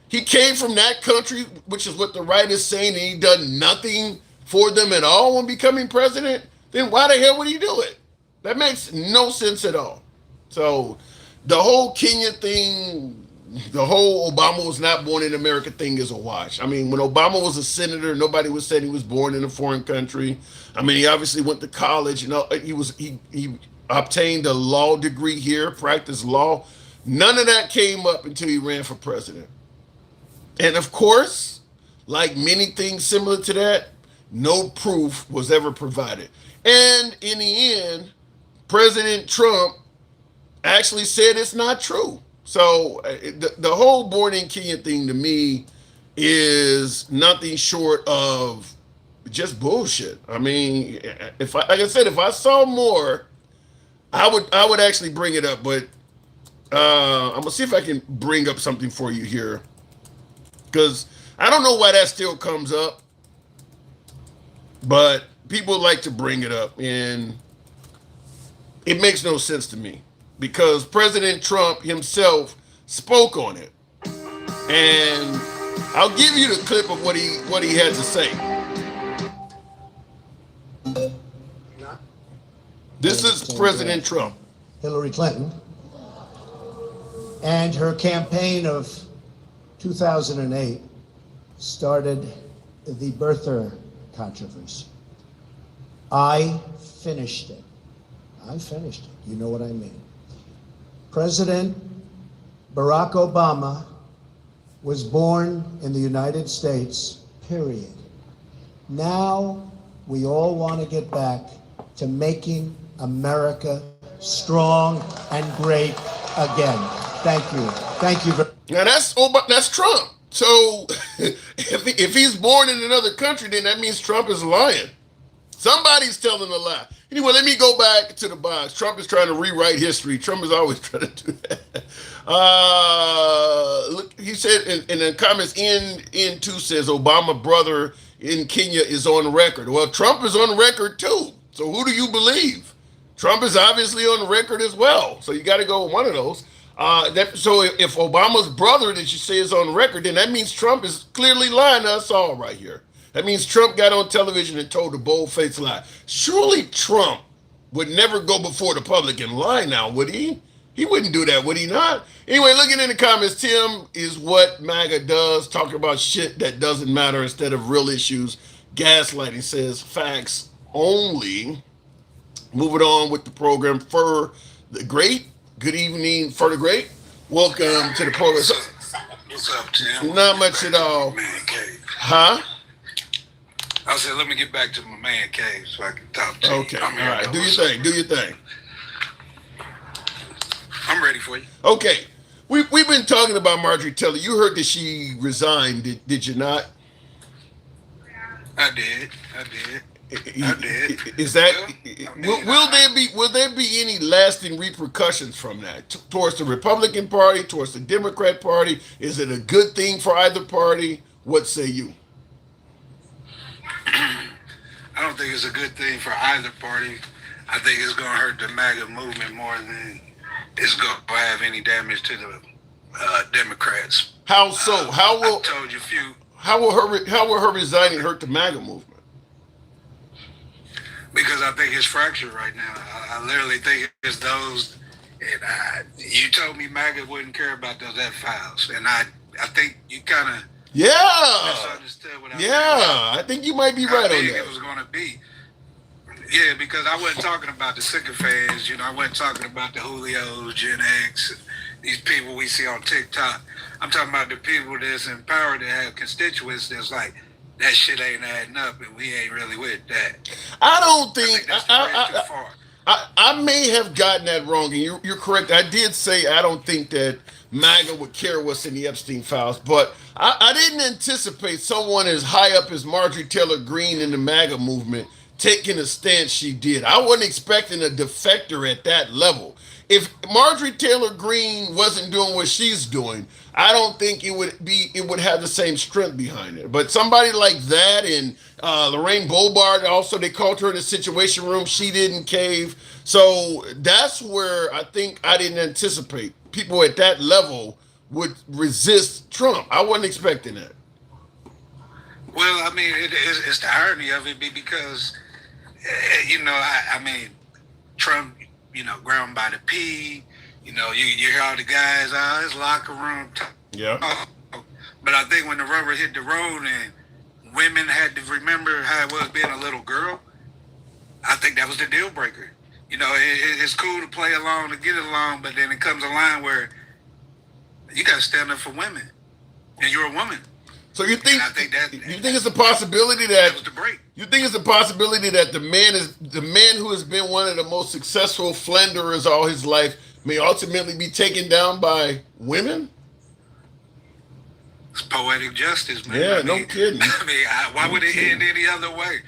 He came from that country, which is what the right is saying, and he done nothing for them at all when becoming president. Then why the hell would he do it? That makes no sense at all. So the whole Kenya thing, the whole Obama was not born in America thing is a wash. I mean, when Obama was a senator, nobody was saying he was born in a foreign country. I mean, he obviously went to college. He obtained a law degree here, practiced law. None of that came up until he ran for president. And of course, like many things similar to that, no proof was ever provided. And in the end, President Trump actually said it's not true. So the whole born in Kenya thing to me is nothing short of just bullshit. I mean, like I said, if I saw more, I would actually bring it up. But I'm gonna see if I can bring up something for you here, because I don't know why that still comes up, but people like to bring it up, and it makes no sense to me because President Trump himself spoke on it. And I'll give you the clip of what he had to say. This is President Trump. Hillary Clinton and her campaign of 2008 started the birther controversy. I finished it. You know what I mean. President Barack Obama was born in the United States, period. Now we all want to get back to making America strong and great again. Thank you. Thank you. Now that's Trump. So if he's born in another country, then that means Trump is lying. Somebody's telling a lie. Anyway, let me go back to the box. Trump is trying to rewrite history. Trump is always trying to do that. Look, he said in the comments, N2 says Obama brother in Kenya is on record. Well, Trump is on record too. So who do you believe? Trump is obviously on record as well. So you got to go with one of those. So if Obama's brother that you say is on record, then that means Trump is clearly lying to us all right here. That means Trump got on television and told a bold-faced lie. Surely Trump would never go before the public and lie now, would he? He wouldn't do that, would he not? Anyway, looking in the comments, Tim is what MAGA does, talking about shit that doesn't matter instead of real issues. Gaslighting says facts only. Moving on with the program. Fur the Great. Good evening, Fur the Great. Welcome to the program. What's up, Tim? Not much at all. Man cave. Huh? I said, let me get back to my man cave so I can talk to you. Okay, all right. Do your thing. I'm ready for you. Okay. We've been talking about Marjorie Taylor. You heard that she resigned, did you not? I did. Is that will there be any lasting repercussions from that towards the Republican Party, towards the Democrat Party? Is it a good thing for either party? What say you? I don't think it's a good thing for either party. I think it's going to hurt the MAGA movement more than is going to have any damage to the Democrats. How so? How will I told you a few. how will her resigning hurt the MAGA movement? Because I think it's fractured right now. I literally think it's those. And you told me MAGA wouldn't care about those F files, and I think you kind of misunderstood what I was I think you might be right on that. It was going to be. Yeah, because I wasn't talking about the sycophants, I wasn't talking about the Julios, Gen X, these people we see on TikTok. I'm talking about the people that's empowered to have constituents that's like, that shit ain't adding up and we ain't really with that. I don't think, that's too far. I may have gotten that wrong, and you're correct. I did say I don't think that MAGA would care what's in the Epstein files, but I didn't anticipate someone as high up as Marjorie Taylor Greene in the MAGA movement taking a stance she did. I wasn't expecting a defector at that level. If Marjorie Taylor Greene wasn't doing what she's doing, I don't think it would have the same strength behind it. But somebody like that, and Lorraine Bobart, also they called her in the Situation Room, she didn't cave. So that's where I think I didn't anticipate people at that level would resist Trump. I wasn't expecting that. Well, I mean, it's the irony of it because, I mean, Trump, ground by the P, you hear all the guys, his locker room. Yeah. But I think when the rubber hit the road and women had to remember how it was being a little girl, I think that was the deal breaker. It's cool to play along, to get along, but then it comes a line where you got to stand up for women, and you're a woman. So you think it's a possibility that was the break. You think it's a possibility that the man who has been one of the most successful flanderers all his life may ultimately be taken down by women? It's poetic justice, man. Yeah, no kidding. I mean, why would it end any other way?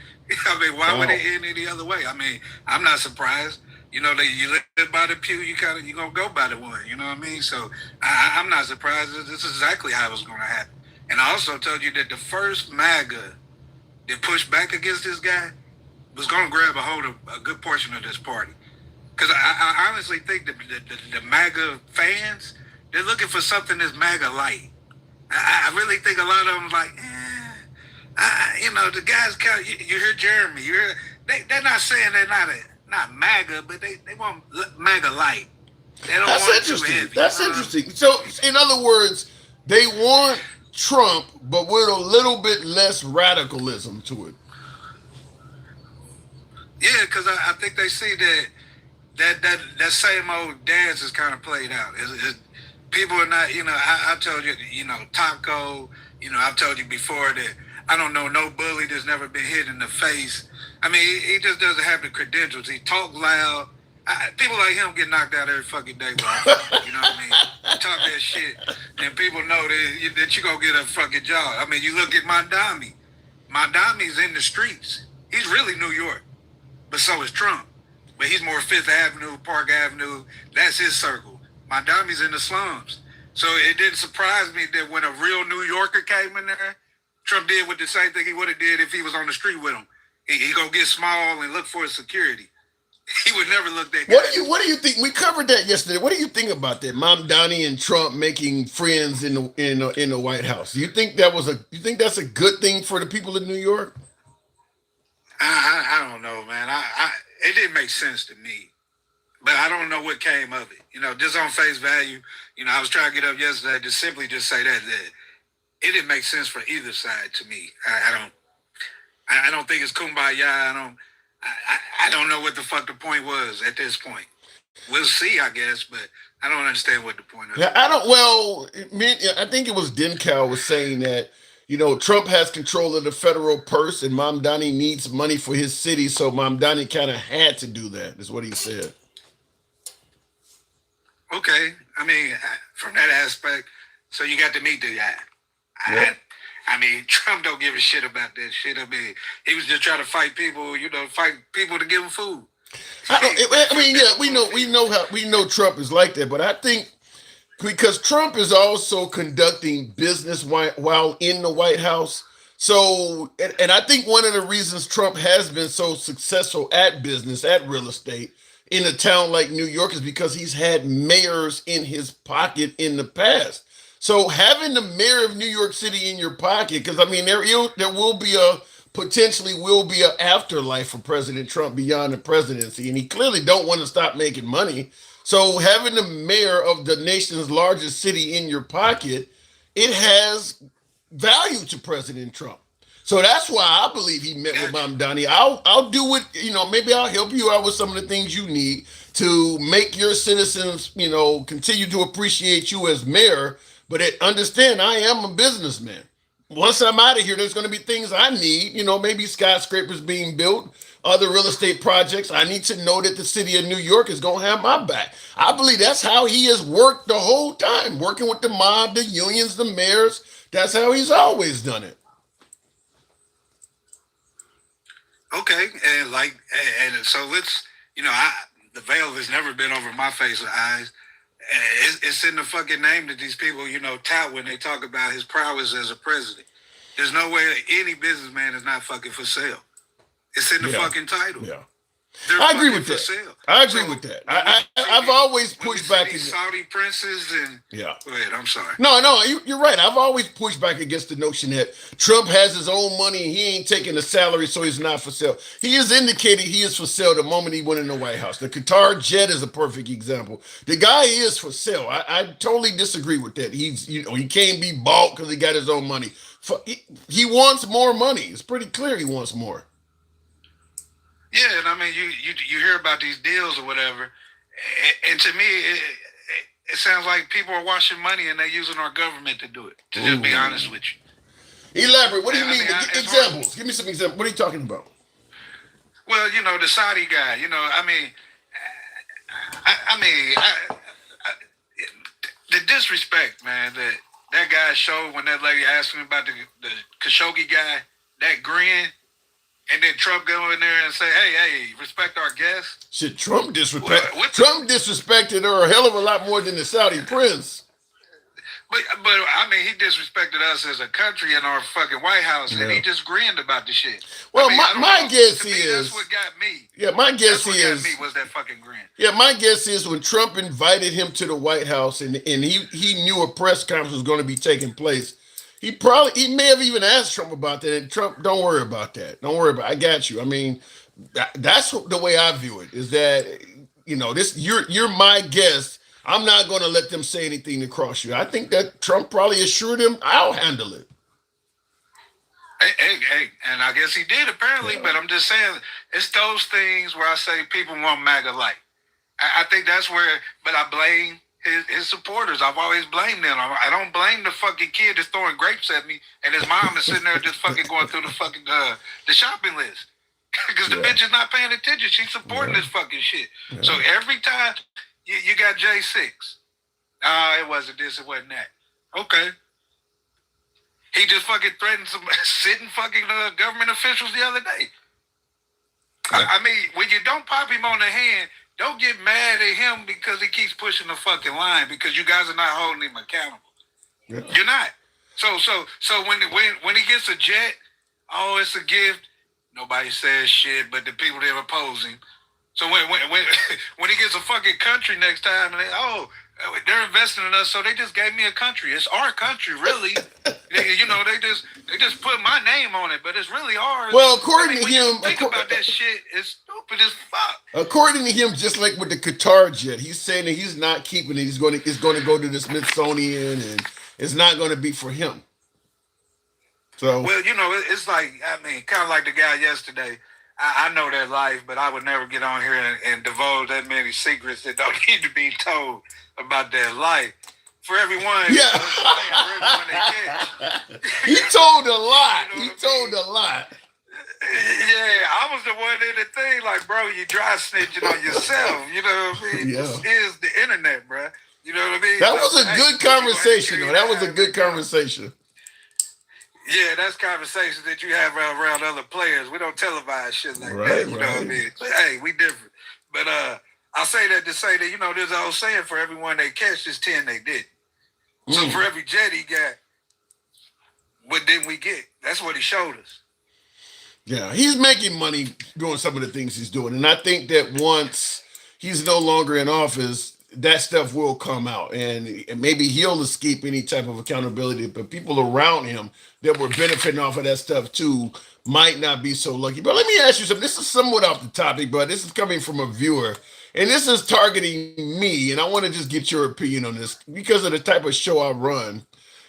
I mean, why would it end any other way? I mean, I'm not surprised. You live by the pew, you gonna go by the one. You know what I mean? So I'm not surprised. This is exactly how it was gonna happen. And I also told you that the first MAGA that pushed back against this guy was going to grab a hold of a good portion of this party. Because I honestly think that the MAGA fans, they're looking for something that's MAGA light. I really think a lot of them like, the guys kind of, you hear Jeremy, they're not saying they're not MAGA, but they want MAGA light. They don't That's want interesting. Too heavy. That's interesting. So, in other words, they want Trump, but with a little bit less radicalism to it. Yeah, because I think they see that same old dance is kind of played out. People are not, I told you, Taco, I've told you before that I don't know no bully that's never been hit in the face. I mean, he just doesn't have the credentials. He talk loud. People like him get knocked out every fucking day, bro. You know what I mean? Talk that shit, and people know that you gonna get a fucking job. I mean, you look at Mondami. Mondami's in the streets. He's really New York, but so is Trump. But he's more Fifth Avenue, Park Avenue. That's his circle. Mondami's in the slums. So it didn't surprise me that when a real New Yorker came in there, Trump did with the same thing he would have did if he was on the street with him. He gonna get small and look for his security. He would never look that good. What do you think? We covered that yesterday. What do you think about that? Mamdani and Trump making friends in the White House. Do you think that's a good thing for the people in New York? I don't know, man. It didn't make sense to me, but I don't know what came of it. Just on face value, I was trying to get up yesterday to simply just say that it didn't make sense for either side to me. I don't think it's kumbaya. I don't know what the fuck the point was at this point. We'll see, I guess, but I don't understand what the point of it. I think it was Denkow was saying that, Trump has control of the federal purse and Mamdani needs money for his city, so Mamdani kind of had to do that, is what he said. Okay. I mean, from that aspect, so you got to meet the guy. Yeah. I mean, Trump don't give a shit about that shit. I mean, he was just trying to fight people to give him food. We know Trump is like that, but I think because Trump is also conducting business while in the White House. So, and I think one of the reasons Trump has been so successful at business, at real estate, in a town like New York is because he's had mayors in his pocket in the past. So having the mayor of New York City in your pocket, because I mean there will be a potentially will be an afterlife for President Trump beyond the presidency, and he clearly don't want to stop making money. So having the mayor of the nation's largest city in your pocket, it has value to President Trump. So that's why I believe he met with Mom Donnie. I'll do it, maybe I'll help you out with some of the things you need to make your citizens, continue to appreciate you as mayor. But understand, I am a businessman. Once I'm out of here, there's going to be things I need, maybe skyscrapers being built, other real estate projects. I need to know that the city of New York is going to have my back. I believe that's how he has worked the whole time, working with the mob, the unions, the mayors. That's how he's always done it. Okay, and so let's, the veil has never been over my face or eyes. It's in the fucking name that these people, tout when they talk about his prowess as a president. There's no way that any businessman is not fucking for sale. It's in the fucking title. Yeah. They're I agree with for that. sale. I agree with that. I've always pushed back against Saudi princes and yeah. Go ahead. I'm sorry. No, you're right. I've always pushed back against the notion that Trump has his own money and he ain't taking a salary, so he's not for sale. He has indicated he is for sale the moment he went in the White House. The Qatar jet is a perfect example. The guy is for sale. I totally disagree with that. He's he can't be bought because he got his own money. He wants more money. It's pretty clear he wants more. Yeah, and I mean, you hear about these deals or whatever, and to me, it sounds like people are washing money and they're using our government to do it. To just be honest with you. Elaborate. What do you mean? Examples. Give me some examples. What are you talking about? Well, the Saudi guy. The disrespect, man. That guy showed when that lady asked him about the Khashoggi guy, that Greene. And then Trump go in there and say, hey, respect our guests. Shit, Trump disrespected her a hell of a lot more than the Saudi prince. But I mean, he disrespected us as a country in our fucking White House, and he just grinned about the shit. Well, my guess is that's what got me. Yeah, my guess that's what got me was that fucking grin. Yeah, my guess is when Trump invited him to the White House, and he knew a press conference was going to be taking place. He may have even asked Trump about that. And Trump, don't worry about that. Don't worry about it. I got you. I mean, that's the way I view it. Is that you're my guest. I'm not going to let them say anything to cross you. I think that Trump probably assured him, I'll handle it. Hey, and I guess he did apparently. Yeah. But I'm just saying, it's those things where I say people want MAGA light. I think that's where. But I blame his supporters. I've always blamed them. I don't blame the fucking kid that's throwing grapes at me, and his mom is sitting there just fucking going through the fucking the shopping list because the bitch is not paying attention. She's supporting this fucking shit. Yeah. So every time you got J6, it wasn't this, it wasn't that. Okay, he just fucking threatened some sitting fucking government officials the other day. Yeah. I mean, when you don't pop him on the hand. Don't get mad at him because he keeps pushing the fucking line because you guys are not holding him accountable. Yeah. You're not. So when he gets a jet, oh, it's a gift. Nobody says shit, but the people that oppose him. So when he gets a fucking country next time, and they're investing in us, so they just gave me a country. It's our country, really. They just put my name on it, but it's really ours. Well, according to him, think about that shit, it's stupid as fuck. According to him, just like with the Qatar jet, he's saying that he's not keeping it. It's going to go to the Smithsonian, and it's not going to be for him. So well, it's like kind of like the guy yesterday. I know that life, but I would never get on here and divulge that many secrets that don't need to be told about that life. For everyone, yeah. He told a lot. He told a lot. Yeah, I was the one in the thing, like, bro, you dry snitching on yourself. You know what I mean? Yeah. This is the internet, bro. You know what I mean? That was a good conversation, though. That was a good conversation. Yeah, that's conversations that you have around other players. We don't televise shit like that. You know what I mean? But, hey, we different. But I say that to say that, there's an old saying for everyone they catch, there's 10 they did. So for every jet he got, what didn't we get? That's what he showed us. Yeah, he's making money doing some of the things he's doing. And I think that once he's no longer in office, that stuff will come out, and maybe he'll escape any type of accountability. But people around him that were benefiting off of that stuff too might not be so lucky. But let me ask you something. This is somewhat off the topic, but this is coming from a viewer, and this is targeting me. And I want to just get your opinion on this because of the type of show I run.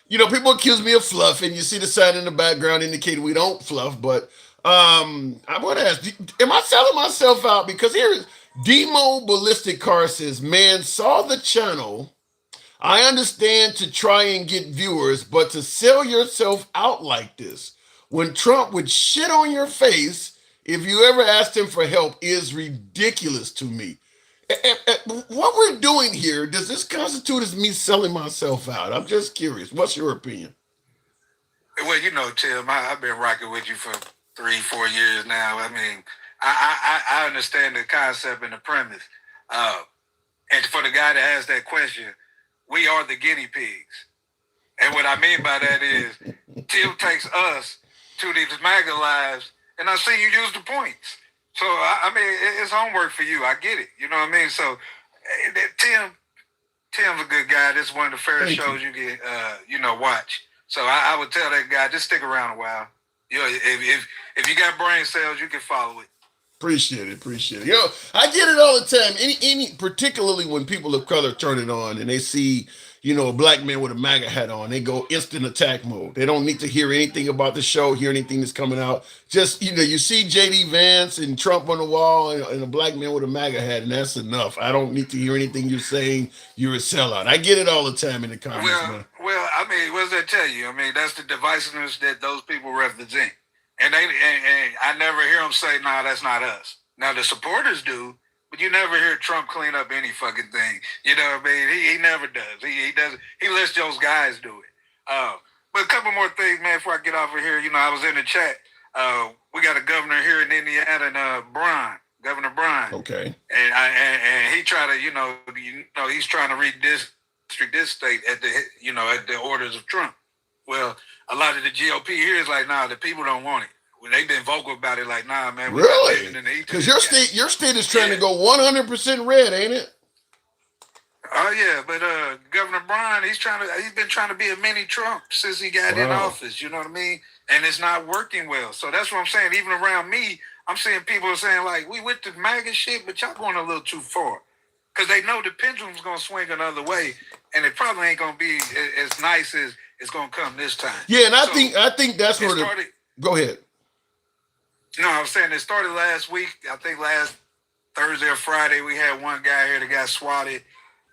People accuse me of fluffing. You see the sign in the background indicating we don't fluff, but I want to ask, am I selling myself out? Because here is Demo Ballistic Car says, man, saw the channel. I understand to try and get viewers, but to sell yourself out like this, when Trump would shit on your face if you ever asked him for help, is ridiculous to me. What we're doing here, does this constitute as me selling myself out? I'm just curious. What's your opinion? Well, Tim, I've been rocking with you for 3-4 years now. I mean, I understand the concept and the premise. And for the guy that has that question, we are the guinea pigs. And what I mean by that is Tim takes us to these MAGA lives, and I see you use the points. So, I mean, it's homework for you. I get it. You know what I mean? So, Tim's a good guy. This is one of the fairest shows you get, watch. So, I would tell that guy, just stick around a while. If you got brain cells, you can follow it. Appreciate it. I get it all the time. Any particularly when people of color turn it on and they see, a black man with a MAGA hat on, they go instant attack mode. They don't need to hear anything about the show, hear anything that's coming out. Just, you see JD Vance and Trump on the wall and a black man with a MAGA hat, and that's enough. I don't need to hear anything you're saying. You're a sellout. I get it all the time in the comments, man. Well, I mean, what does that tell you? I mean, that's the divisiveness that those people represent. And I never hear them say, "Nah, that's not us." Now the supporters do, but you never hear Trump clean up any fucking thing. You know what I mean? He never does. He doesn't. He lets those guys do it. But a couple more things, man. Before I get off of here, I was in the chat. We got a governor here in Indiana, Governor Bryan. Okay. And he tried to, he's trying to redistrict this state at the orders of Trump. Well, a lot of the GOP here is like, nah, the people don't want it. Well, they've been vocal about it, like, nah, man. Really? Because your state is trying to go 100% red, ain't it? Oh yeah, but Governor Bryan, he's been trying to be a mini Trump since he got in office. You know what I mean? And it's not working well. So that's what I'm saying. Even around me, I'm seeing people saying like, we with the MAGA shit, but y'all going a little too far. Because they know the pendulum's gonna swing another way, and it probably ain't gonna be as nice as it's gonna come this time. Yeah, and I think that's where go ahead. No, I was saying it started last week. I think last Thursday or Friday we had one guy here that got swatted.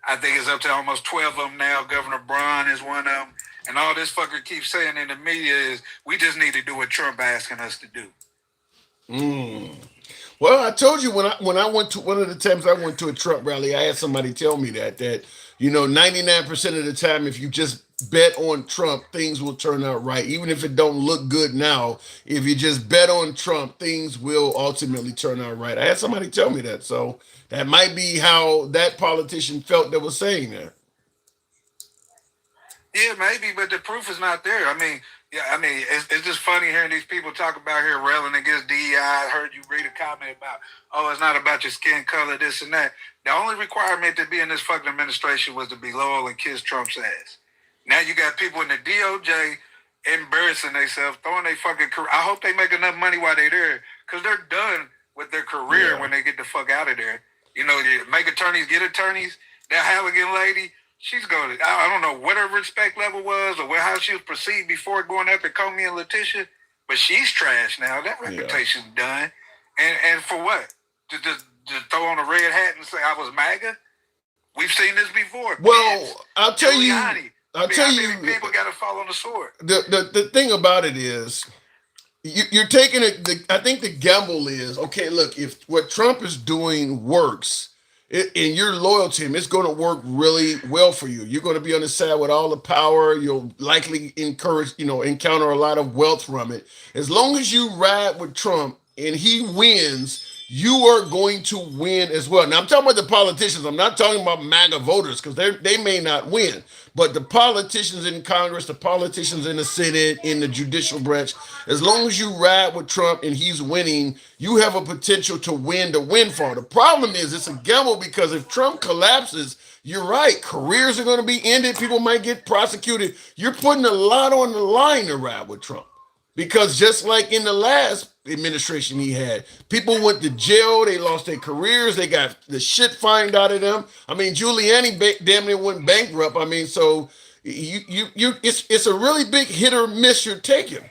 I think it's up to almost 12 of them now. Governor Bryan is one of them. And all this fucker keeps saying in the media is we just need to do what Trump asking us to do. Well, I told you when I went to one of the times I went to a Trump rally, I had somebody tell me that 99% of the time, if you just bet on Trump, things will turn out right. Even if it don't look good now, if you just bet on Trump, things will ultimately turn out right. I had somebody tell me that, so that might be how that politician felt that was saying that. Yeah, maybe, but the proof is not there. It's just funny hearing these people talk about here railing against DEI. I heard you read a comment about, it's not about your skin color, this and that. The only requirement to be in this fucking administration was to be loyal and kiss Trump's ass. Now you got people in the DOJ embarrassing themselves, throwing their fucking career. I hope they make enough money while they're there, because they're done with their career when they get the fuck out of there. You make attorneys get attorneys. That Halligan lady, she's going to, I don't know what her respect level was or how she was perceived before going after Comey and Letitia, but she's trash now. That reputation's done. And for what? To throw on a red hat and say I was MAGA? We've seen this before. Well, I'll tell you, people got to fall on the sword. The thing about it is, you're taking it. I think the gamble is, okay, look, if what Trump is doing works, and you're loyal to him, it's going to work really well for you. You're going to be on the side with all the power. You'll likely encounter a lot of wealth from it. As long as you ride with Trump and he wins, you are going to win as well. Now I'm talking about the politicians. I'm not talking about MAGA voters because they may not win, but the politicians in Congress, the politicians in the Senate, in the judicial branch, as long as you ride with Trump and he's winning, you have a potential to win the windfall. The problem is it's a gamble because if Trump collapses, you're right, careers are going to be ended. People might get prosecuted. You're putting a lot on the line to ride with Trump. Because just like in the last administration he had, people went to jail, they lost their careers, they got the shit fined out of them. I mean, Giuliani damn near went bankrupt. I mean, so it's a really big hit or miss you're taking.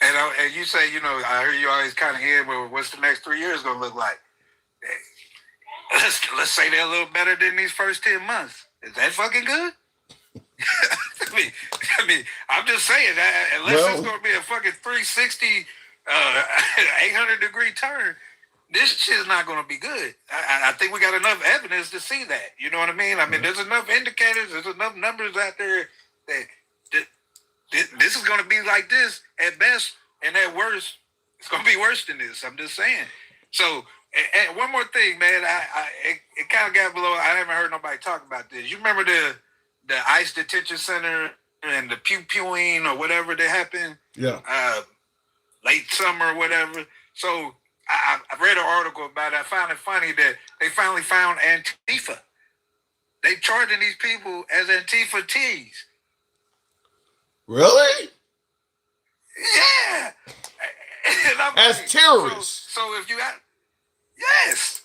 And you say, I hear you always kind of hear, well, what's the next 3 years gonna look like? Let's say they're a little better than these first 10 months. Is that fucking good? I mean, I'm just saying that unless it's going to be a fucking 360, 800-degree turn, this shit is not going to be good. I think we got enough evidence to see that. You know what I mean? I mean, there's enough indicators, there's enough numbers out there that this is going to be like this at best, and at worst, it's going to be worse than this. I'm just saying. So, and one more thing, man. It kind of got below. I haven't heard nobody talk about this. You remember the ICE detention center and the pew-pewing or whatever that happened? Yeah. Late summer or whatever. So I read an article about it. I found it funny that they finally found Antifa. They charging these people as Antifa T's. Really? Yeah. As like, terrorists. So if you got... Yes.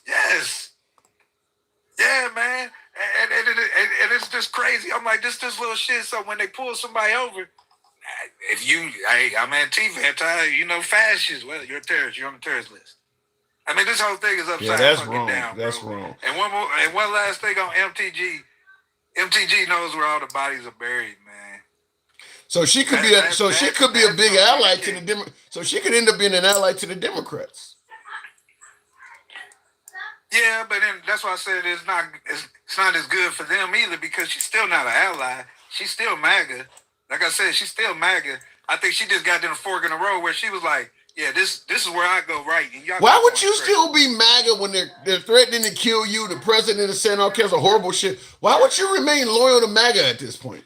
Yeah, man. And it's just crazy. I'm like, this little shit. So when they pull somebody over, I'm Antifa, fascist. Well, you're a terrorist. You're on the terrorist list. I mean, this whole thing is upside down. That's bro. wrong. And one last thing on MTG. MTG knows where all the bodies are buried, man. So she could be a big ally to the So she could end up being an ally to the Democrats. Yeah, but then that's why I said it's not as good for them either because she's still not an ally. She's still MAGA. Like I said, she's still MAGA. I think she just got in a fork in the road where she was like, yeah, this is where I go right. And y'all why would you still be MAGA when they're threatening to kill you? The president is saying all kinds of horrible shit. Why would you remain loyal to MAGA at this point?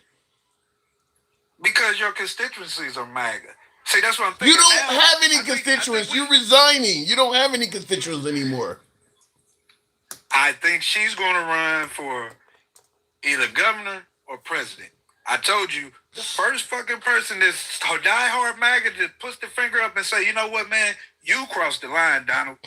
Because your constituencies are MAGA. See, that's what I'm thinking. You don't have any constituents. You're resigning. You don't have any constituents anymore. I think she's going to run for either governor or president. I told you, the first fucking person that's diehard MAGA that puts the finger up and say, you know what, man, you crossed the line, Donald.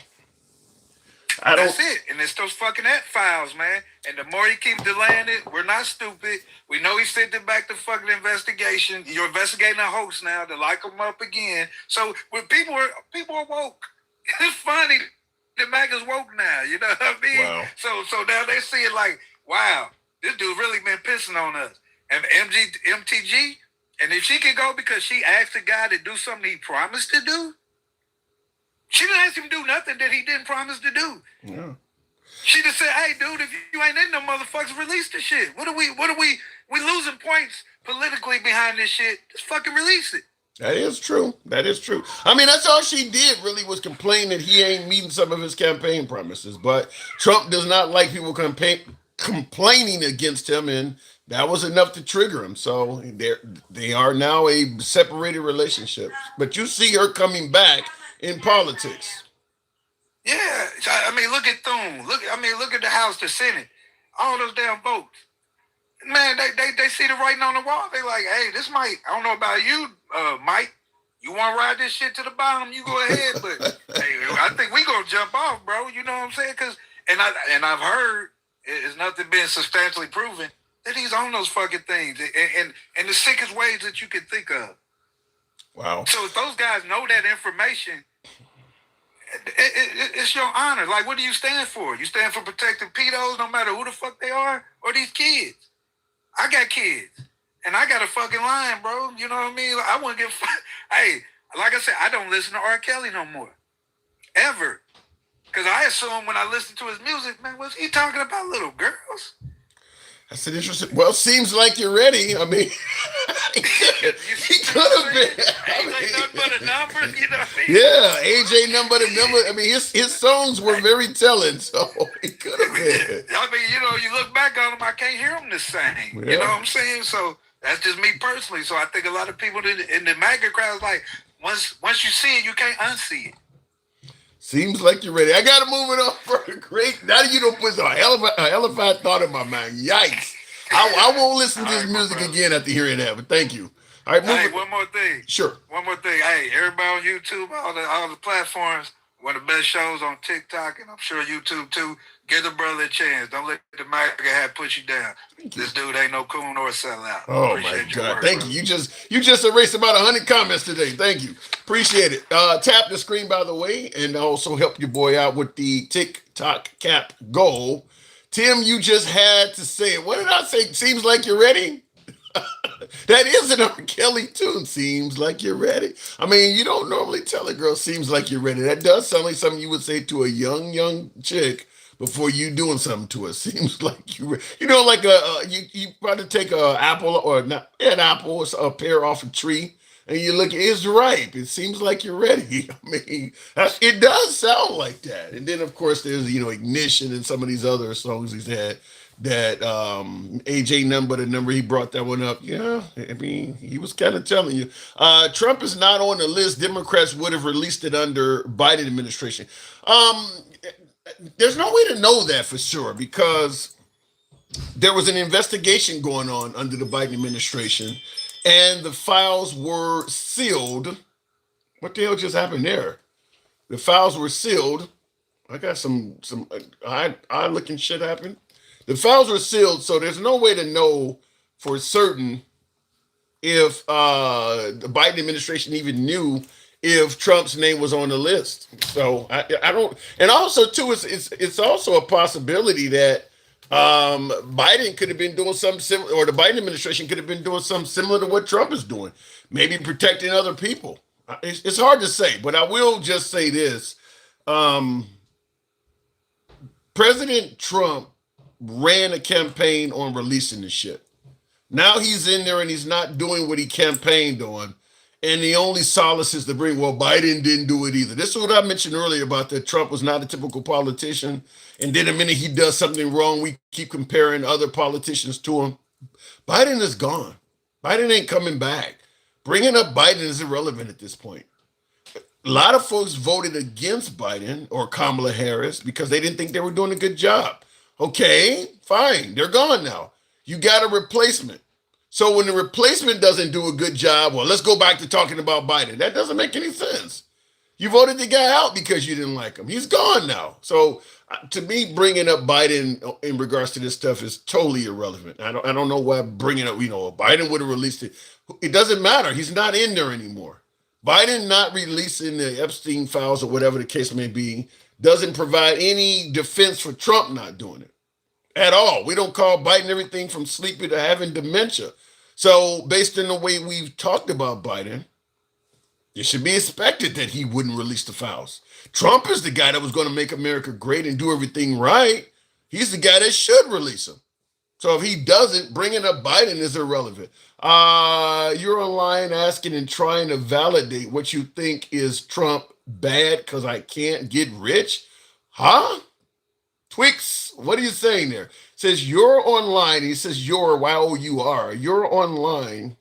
That's it. And it's those fucking files, man. And the more you keep delaying it, we're not stupid. We know he sent it back to fucking investigation. You're investigating a hoax now to lock him up again. So when people are woke, it's funny. The MAGA's woke now, you know what I mean? Wow. So now they see it like, wow, this dude really been pissing on us. And MTG, and if she can go because she asked the guy to do something he promised to do, she didn't ask him to do nothing that he didn't promise to do. Yeah. She just said, hey, dude, if you ain't in them motherfuckers, release the shit. We losing points politically behind this shit. Just fucking release it. That is true. I mean, that's all she did really was complain that he ain't meeting some of his campaign promises. But Trump does not like people complaining against him, and that was enough to trigger him. So they are now a separated relationship. But you see her coming back in politics. Yeah. I mean, look at Thune. Look at the House, the Senate. All those damn votes. Man, they see the writing on the wall. They like, hey, this might, I don't know about you, Mike. You want to ride this shit to the bottom? You go ahead. But hey, I think we gonna jump off, bro. You know what I'm saying? And I've heard it's nothing been substantially proven that he's on those fucking things and the sickest ways that you can think of. Wow. So if those guys know that information, it's your honor. Like, what do you stand for? You stand for protecting pedos, no matter who the fuck they are, or these kids? I got kids, and I got a fucking line, bro. You know what I mean? I wouldn't give. Hey, like I said, I don't listen to R. Kelly no more, ever, because I assume when I listen to his music, man, was he talking about little girls? That's an interesting. Well, seems like you're ready. I mean, he could have been. Ain't like nothing but a number, you know what I mean? Yeah, AJ number to number. I mean, his songs were very telling, so he could have been. I mean, you look back on them, I can't hear them the same. Yeah. You know what I'm saying? So that's just me personally. So I think a lot of people in the MAGA crowd is like, once you see it, you can't unsee it. Seems like you're ready. I gotta move it on for the great. Now you don't put a hellified thought in my mind. Yikes! I won't listen to his music again after hearing that. But thank you. All right, hey, one more thing. Sure. One more thing. Hey, everybody on YouTube, all the platforms, one of the best shows on TikTok, and I'm sure YouTube too. Give the brother a chance. Don't let the MAGA hat push you down. This dude ain't no coon or a sellout. Oh my God! Thank you. You just erased about 100 comments today. Thank you. Appreciate it. Tap the screen, by the way, and also help your boy out with the TikTok cap goal. Tim, you just had to say it. What did I say? Seems like you're ready. That is an R. Kelly tune. Seems like you're ready. I mean, you don't normally tell a girl seems like you're ready. That does sound like something you would say to a young chick before you doing something to her. Seems like you like you probably take a apple or not an apple or a pear off a tree and you look, it's ripe. It seems like you're ready. I mean, it does sound like that. And then of course there's Ignition and some of these other songs he's had. That AJ number, the number he brought that one up. Yeah, I mean, he was kind of telling you. Trump is not on the list. Democrats would have released it under Biden administration. There's no way to know that for sure because there was an investigation going on under the Biden administration and the files were sealed. What the hell just happened there? The files were sealed. I got some odd looking shit happen. The files were sealed, so there's no way to know for certain if the Biden administration even knew if Trump's name was on the list. So I don't. And also too, it's also a possibility that Biden could have been doing something similar, or the Biden administration could have been doing something similar to what Trump is doing, maybe protecting other people. It's hard to say, but I will just say this: President Trump ran a campaign on releasing this shit. Now he's in there and he's not doing what he campaigned on. And the only solace is to bring, well, Biden didn't do it either. This is what I mentioned earlier about that Trump was not a typical politician. And then the minute he does something wrong, we keep comparing other politicians to him. Biden is gone. Biden ain't coming back. Bringing up Biden is irrelevant at this point. A lot of folks voted against Biden or Kamala Harris because they didn't think they were doing a good job. Okay, fine. They're gone now. You got a replacement. So when the replacement doesn't do a good job, well, let's go back to talking about Biden. That doesn't make any sense. You voted the guy out because you didn't like him. He's gone now. So to me, bringing up Biden in regards to this stuff is totally irrelevant. I don't know why bringing up, Biden would have released it. It doesn't matter. He's not in there anymore. Biden not releasing the Epstein files or whatever the case may be doesn't provide any defense for Trump not doing it at all. We don't call Biden everything from sleepy to having dementia. So based on the way we've talked about Biden, it should be expected that he wouldn't release the files. Trump is the guy that was going to make America great and do everything right. He's the guy that should release them. So if he doesn't, bringing up Biden is irrelevant. You're online asking and trying to validate what you think is Trump bad because I can't get rich? Huh? Twix, what are you saying there? It says you're online. He says you're, Y-O-U-R. You're online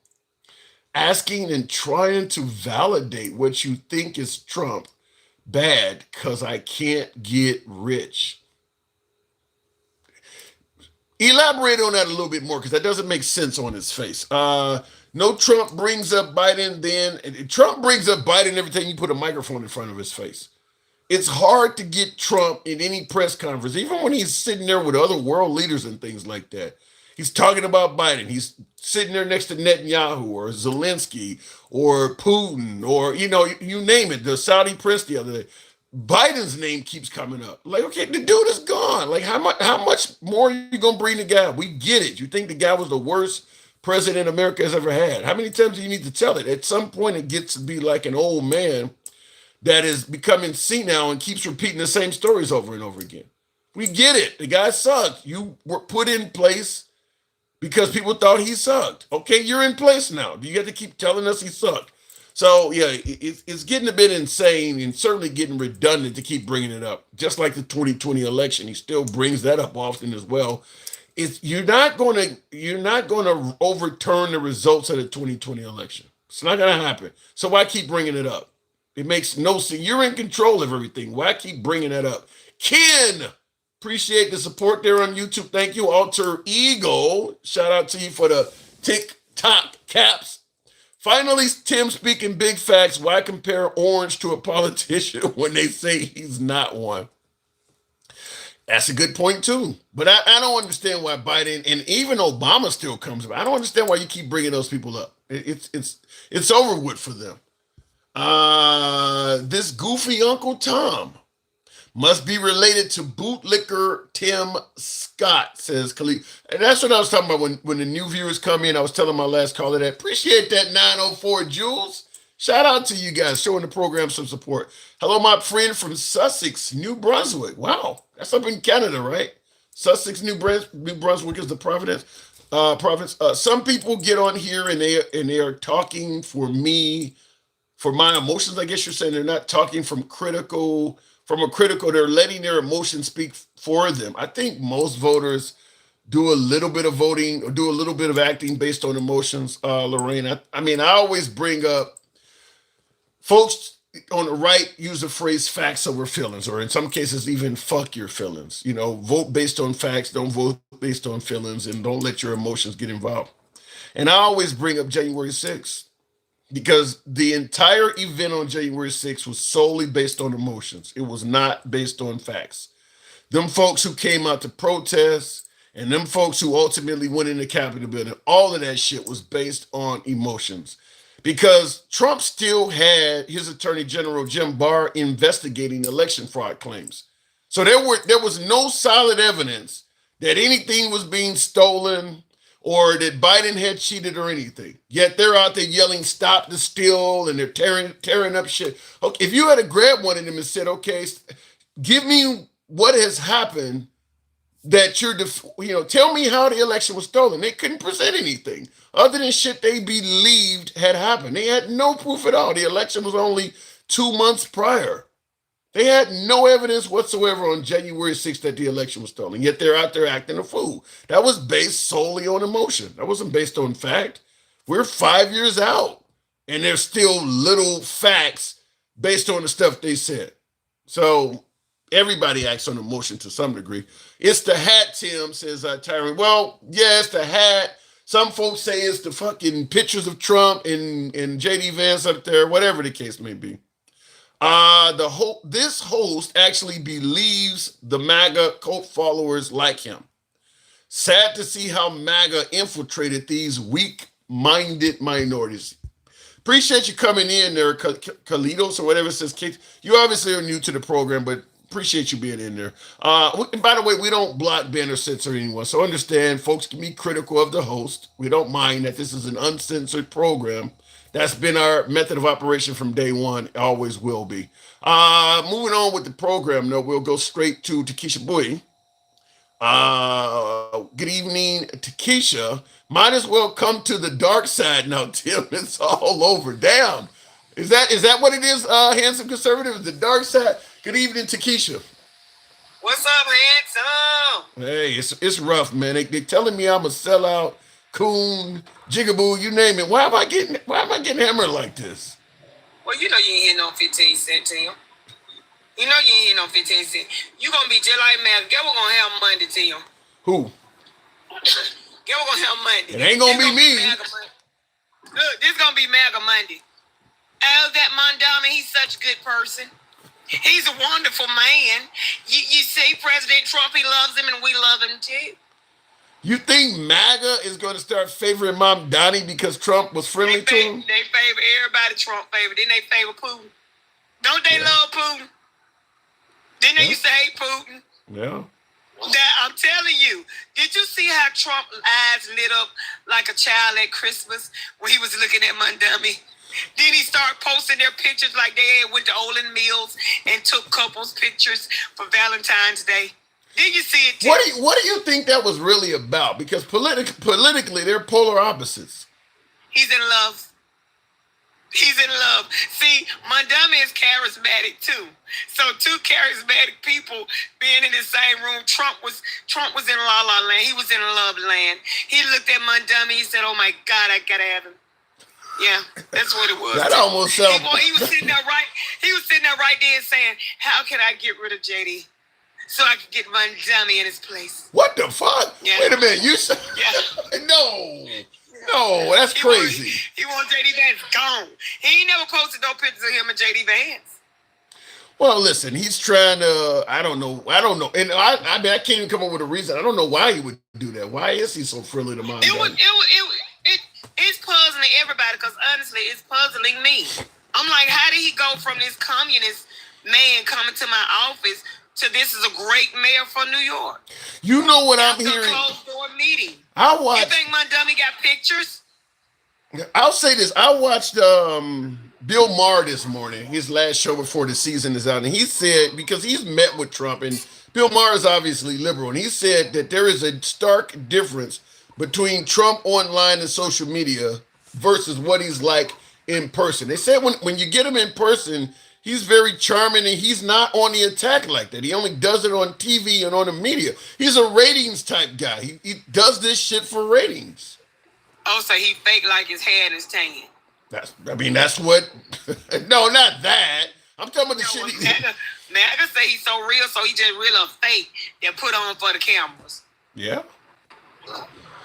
asking and trying to validate what you think is Trump bad because I can't get rich. Elaborate on that a little bit more because that doesn't make sense on his face. No, Trump brings up Biden then. Trump brings up Biden every time you put a microphone in front of his face. It's hard to get Trump in any press conference, even when he's sitting there with other world leaders and things like that. He's talking about Biden. He's sitting there next to Netanyahu or Zelensky or Putin or, you name it, the Saudi prince the other day. Biden's name keeps coming up. Like, okay, the dude is gone. Like, how much more are you going to bring the guy? We get it. You think the guy was the worst president America has ever had. How many times do you need to tell it? At some point, it gets to be like an old man that is becoming senile and keeps repeating the same stories over and over again. We get it. The guy sucked. You were put in place because people thought he sucked. Okay, you're in place now. You got to keep telling us he sucked. So yeah, it's getting a bit insane and certainly getting redundant to keep bringing it up. Just like the 2020 election, he still brings that up often as well. It's you're not going to overturn the results of the 2020 election. It's not going to happen. So why keep bringing it up? It makes no sense. You're in control of everything. Why keep bringing that up? Ken, appreciate the support there on YouTube. Thank you, Alter Ego. Shout out to you for the TikTok caps. Finally, Tim speaking big facts. Why compare Orange to a politician when they say he's not one? That's a good point too. But I don't understand why Biden and even Obama still comes up. I don't understand why you keep bringing those people up. It's over with for them. This goofy Uncle Tom must be related to bootlicker Tim Scott, says Khalid. And that's what I was talking about when the new viewers come in. I was telling my last caller that. Appreciate that 904 Jules. Shout out to you guys showing the program some support. Hello, my friend from Sussex, New Brunswick. Wow, that's up in Canada, right? Sussex, New Brunswick is the province. Some people get on here and they are talking for me, for my emotions. I guess you're saying they're not talking from a critical. They're letting their emotions speak for them. I think most voters do a little bit of voting or do a little bit of acting based on emotions. Lorraine, I mean, I always bring up. Folks on the right use the phrase facts over feelings, or in some cases, even fuck your feelings. You know, vote based on facts, don't vote based on feelings, and don't let your emotions get involved. And I always bring up January 6th because the entire event on January 6th was solely based on emotions. It was not based on facts. Them folks who came out to protest and them folks who ultimately went in the Capitol building, all of that shit was based on emotions. Because Trump still had his Attorney General Jim Barr investigating election fraud claims. So there was no solid evidence that anything was being stolen or that Biden had cheated or anything. Yet they're out there yelling, "Stop the steal," and they're tearing up shit. Okay, if you had to grab one of them and said, "Okay, give me what has happened that tell me how the election was stolen." They couldn't present anything other than shit they believed had happened. They had no proof at all. The election was only 2 months prior. They had no evidence whatsoever on January 6th that the election was stolen, yet they're out there acting a fool. That was based solely on emotion. That wasn't based on fact. We're 5 years out, and there's still little facts based on the stuff they said. So everybody acts on emotion to some degree. It's the hat, Tim, says Tyrone. Well, yeah, it's the hat. Some folks say it's the fucking pictures of Trump and JD Vance up there, whatever the case may be. This host actually believes the MAGA cult followers like him. Sad to see how MAGA infiltrated these weak-minded minorities. Appreciate you coming in there, Kalidos or whatever it says. You obviously are new to the program, but appreciate you being in there. And by the way, we don't block, ban, or censor anyone. So understand, folks can be critical of the host. We don't mind that this is an uncensored program. That's been our method of operation from day one. It always will be. Moving on with the program, though, we'll go straight to Takesha Bowie. Good evening, Takesha. Might as well come to the dark side now, Tim. It's all over. Damn. Is that what it is, handsome conservative? The dark side? Good evening, Takesha. What's up, handsome? Hey, it's rough, man. They telling me I'm a sellout, coon, jigaboo, you name it. Why am I getting hammered like this? Well, you know you ain't hitting no 15 cent, Tim. You know you ain't hitting no 15 cent. You gonna be just like man. Guess what gonna have Monday, Tim? Who? Guess what gonna have Monday? It ain't gonna be me. Look, this gonna be MAGA Monday. Oh, that Mondami, he's such a good person. He's a wonderful man. You see, President Trump, he loves him, and we love him too. You think MAGA is going to start favoring Mom Donnie because Trump was friendly to him? They favor everybody Trump favor. Then they favor Putin. Don't they love Putin? Didn't they used to hate Putin? Yeah. I'm telling you. Did you see how Trump eyes lit up like a child at Christmas when he was looking at Mondami? Then he started posting their pictures like they went to Olin Mills and took couples pictures for Valentine's Day. Did you see it too? What do you think that was really about? Because politically, they're polar opposites. He's in love. He's in love. See, Montgomery is charismatic too. So two charismatic people being in the same room. Trump was in La La Land. He was in Love Land. He looked at Montgomery. He said, "Oh my God, I gotta have him." Yeah, that's what it was. That almost sounds. He was sitting there right. He was sitting there right there and saying, "How can I get rid of JD so I can get Montgomery in his place?" What the fuck? Yeah. Wait a minute. You said No, that's crazy. He wants JD Vance gone. He ain't never posted no pictures of him and JD Vance. Well, listen, he's trying to. I don't know, and I mean, I can't even come up with a reason. I don't know why he would do that. Why is he so friendly to mine? It's puzzling everybody because honestly, it's puzzling me. I'm like, how did he go from this communist man coming to my office to this is a great mayor for New York? You know what I'm After hearing? a closed door meeting. You think Montgomery got pictures? I'll say this. I watched Bill Maher this morning, his last show before the season is out, and he said, because he's met with Trump, and Bill Maher is obviously liberal, and he said that there is a stark difference between Trump online and social media versus what he's like in person. They said when you get him in person, he's very charming and he's not on the attack like that. He only does it on TV and on the media. He's a ratings type guy. He does this shit for ratings. Oh, so he fake like his hair and his tan. That's what. No, not that. I'm talking about the shit. Now I can say he's so real, so he just real fake that put on for the cameras. Yeah.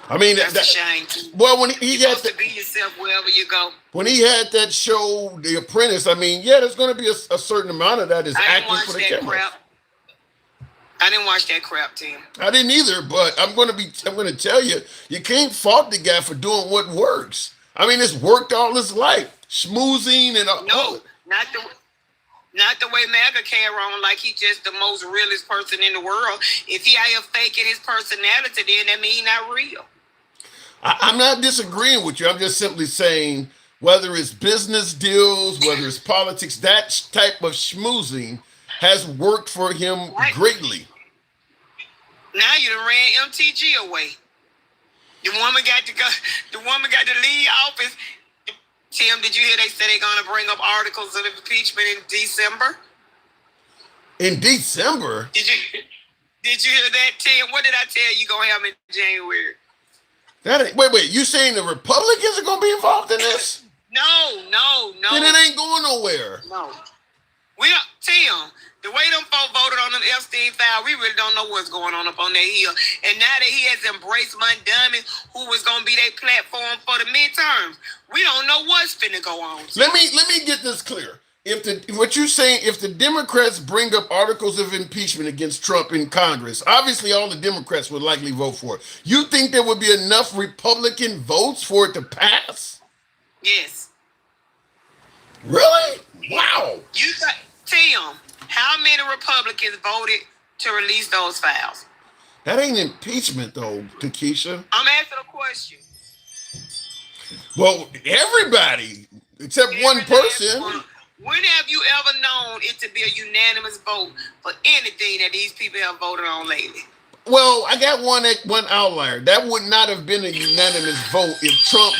I mean, that's a shame too. Well, when he had to be yourself wherever you go. When he had that show, The Apprentice, I mean, yeah, there's going to be a certain amount of that is acting for the camera. I didn't watch that crap, Tim. I didn't either, but I'm going to tell you, you can't fault the guy for doing what works. I mean, it's worked all his life, schmoozing and all. Not the way MAGA carry on, like he just the most realest person in the world. If he out here faking his personality, then that means he's not real. I'm not disagreeing with you. I'm just simply saying whether it's business deals, whether it's politics, that type of schmoozing has worked for him greatly. Now you done ran MTG away. The woman got to go. The woman got to leave office. Tim, did you hear they said they're going to bring up articles of impeachment in December? In December? Did you hear that, Tim? What did I tell you going to happen in January? Wait. You saying the Republicans are going to be involved in this? No. Then it ain't going nowhere. No. Tim, the way them folk voted on them Epstein file, we really don't know what's going on up on that hill. And now that he has embraced Montgomery, who was going to be their platform for the midterms, we don't know what's finna go on. Let me get this clear. What you're saying, if the Democrats bring up articles of impeachment against Trump in Congress, obviously all the Democrats would likely vote for it. You think there would be enough Republican votes for it to pass? Yes. Really? Wow. Tim, how many Republicans voted to release those files? That ain't impeachment, though, Takesha. I'm asking a question. Well, everybody, except one person. When have you ever known it to be a unanimous vote for anything that these people have voted on lately? Well, I got one outlier. That would not have been a unanimous vote if Trump...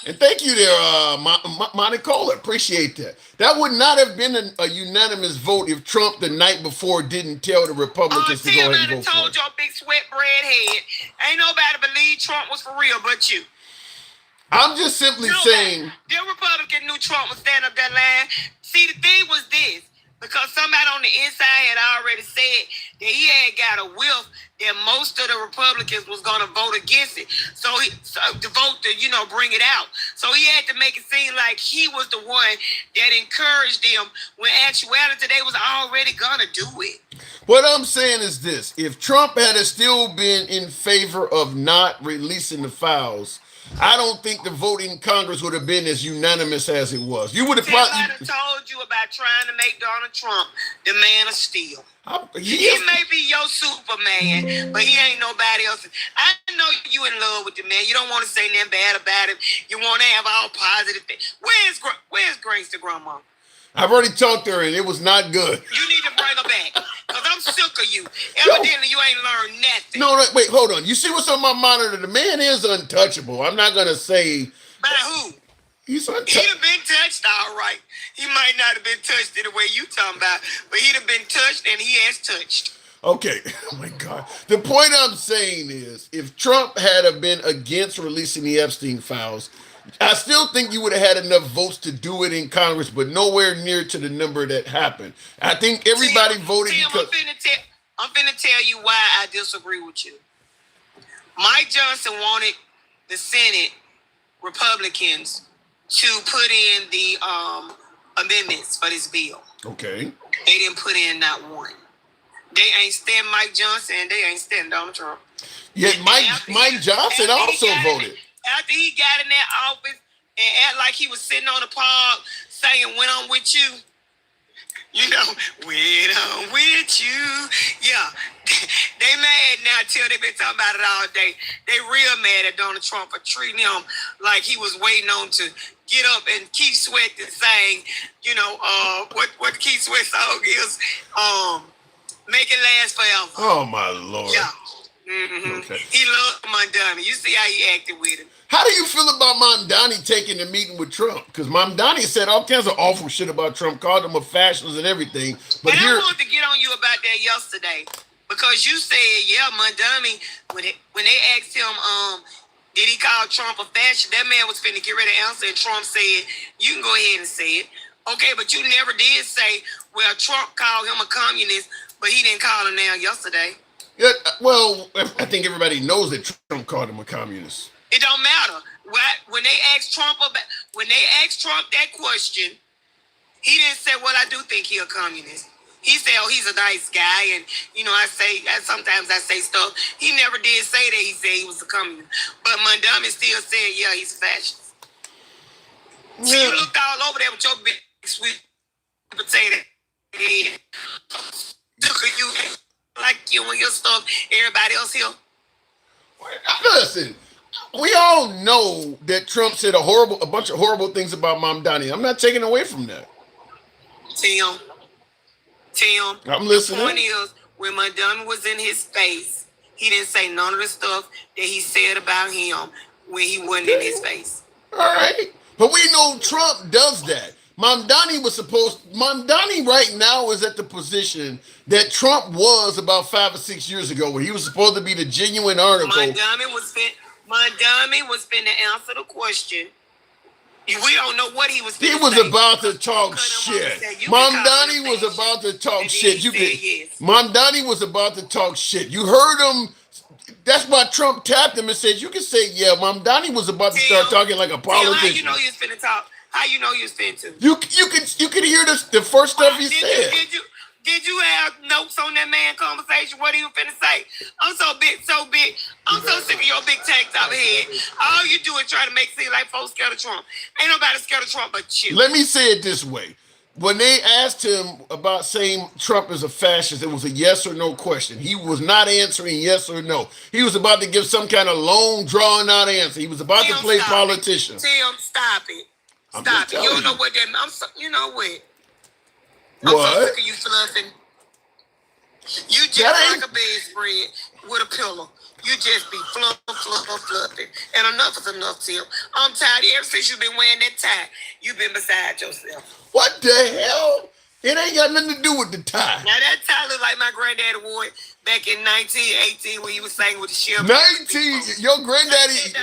And thank you there, Monica. Appreciate that. That would not have been a unanimous vote if Trump the night before didn't tell the Republicans to go ahead and vote for it. Told your big sweat bread head. Ain't nobody believe Trump was for real but you. I'm just simply saying... The Republican knew Trump was standing up that line. See, the thing was this. Because somebody on the inside had already said that he had got a whiff that most of the Republicans was going to vote against it. So to vote to, bring it out. So he had to make it seem like he was the one that encouraged them when actuality they was already going to do it. What I'm saying is this. If Trump had still been in favor of not releasing the files, I don't think the vote in Congress would have been as unanimous as it was. You would have probably told you about trying to make Donald Trump the man of steel. He may be your Superman, but he ain't nobody else. I know you in love with the man. You don't want to say nothing bad about him. You want to have all positive things. Where's Grace, the grandma? I've already talked to her, and it was not good. You need to bring her back, because I'm sick of you. Yo, Evidently, you ain't learned nothing. No, wait, hold on. You see what's on my monitor? The man is untouchable. I'm not gonna say by who. He's untouchable. He'd have been touched, all right. He might not have been touched in the way you talking about, but he'd have been touched, and he has touched. Okay. Oh my God. The point I'm saying is, if Trump had have been against releasing the Epstein files, I still think you would have had enough votes to do it in Congress, but nowhere near to the number that happened. I think everybody voted because. I'm finna tell you why I disagree with you. Mike Johnson wanted the Senate Republicans to put in the amendments for this bill. Okay. They didn't put in not one. They ain't stand Mike Johnson, and they ain't stand Donald Trump. Yeah, Mike Johnson also voted. After he got in that office and act like he was sitting on the park saying, "When I'm with you," you know, "When I'm with you," yeah. They mad now till they been talking about it all day. They real mad at Donald Trump for treating him like he was waiting on to get up and Keith Sweat to sing, you know, what Keith Sweat song is, "Make It Last Forever." Oh my Lord. Yeah. Mm-hmm. Okay. He loved Mamdani. You see how he acted with him. How do you feel about Mamdani taking the meeting with Trump? Because Mamdani said all kinds of awful shit about Trump, called him a fascist and everything. But I wanted to get on you about that yesterday because you said, yeah, Mamdani, when they asked him, did he call Trump a fascist? That man was finna get ready to answer, and Trump said, you can go ahead and say it. Okay, but you never did say, well, Trump called him a communist, but he didn't call him now yesterday. Yeah, well, I think everybody knows that Trump called him a communist. It don't matter. When they asked Trump that question, he didn't say, well, I do think he's a communist. He said, oh, he's a nice guy, and sometimes I say stuff. He never did say that. He said he was a communist. But Mamdani still said, yeah, he's a fascist. Yeah. So you looked all over there with your big sweet potato head. Look at you, like you and your stuff. Everybody else here. Listen, we all know that Trump said a bunch of horrible things about Mamdani. I'm not taking away from that. Tim, I'm listening. The point is, when Mamdani was in his face, he didn't say none of the stuff that he said about him when he wasn't in his face. All right. But we know Trump does that. Mamdani right now is at the position that Trump was about 5 or 6 years ago, where he was supposed to be the genuine article. Mamdani was finna answer the question. We don't know what he was finna say. He was about to talk shit. Mamdani was about to talk shit. Mamdani was about to talk shit. You heard him. That's why Trump tapped him and said, you can say, yeah, Mamdani was about to start talking like a politician. How you know he was finna talk? How you know he was finna? You can hear the first stuff he said. Did you have notes on that man conversation? What he was finna say? I'm so big. I'm so sick of your big tank top head. All you do is try to make it seem like folks scared of Trump. Ain't nobody scared of Trump but you. Let me say it this way. When they asked him about saying Trump is a fascist, it was a yes or no question. He was not answering yes or no. He was about to give some kind of long, drawn-out answer. He was about to play politician. Tim, stop it. Stop it. You don't know what that means. You know what? What? I'm so sick of you fluffing. You just like a bedspread with a pillow. You just be fluffing. And enough is enough, Tim. I'm tired. Ever since you've been wearing that tie, you've been beside yourself. What the hell? It ain't got nothing to do with the tie. Now that tie looks like my granddaddy wore it back in 1918 when he was singing with the ship. 19? Your granddaddy...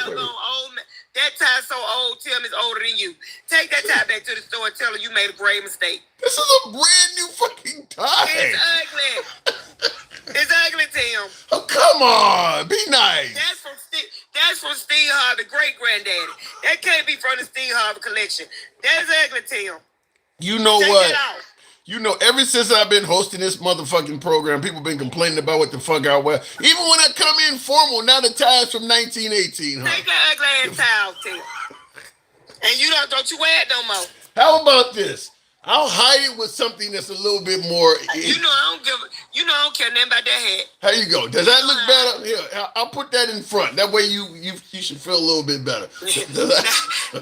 That tie's so old, Tim is older than you. Take that tie back to the store and tell her you made a grave mistake. This is a brand new fucking tie. It's ugly. It's ugly, Tim. Oh, come on. Be nice. That's from Steve Harvey, great-granddaddy. That can't be from the Steve Harvey collection. That's ugly, Tim. You know what? You know, ever since I've been hosting this motherfucking program, people been complaining about what the fuck I wear. Even when I come in formal, now the tie's from 1918, huh? Take that ugly ass tie off, Tim. And you don't you wear it no more. How about this? I'll hide it with something that's a little bit more. I don't care nothing about that hat. How you go? Does that look better? Yeah, I'll put that in front. That way you should feel a little bit better.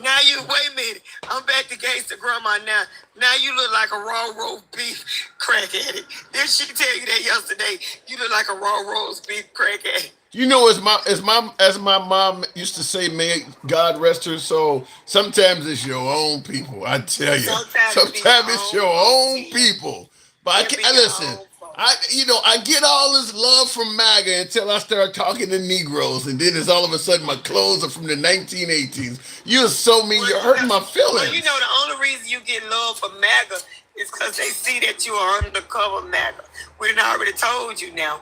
Now you wait a minute. I'm back to gangster grandma now. Now you look like a raw roast beef crack addict. Didn't she tell you that yesterday? You look like a raw roast beef crack addict. You know, as my mom used to say, may God rest her soul, sometimes it's your own people. I tell you. Sometimes it's your own people. But I can't listen. I get all this love from MAGA until I start talking to Negroes, and then it's all of a sudden my clothes are from the 1918s. You're so mean. You're hurting my feelings. Well, the only reason you get love from MAGA is because they see that you are undercover MAGA. We done already told you now.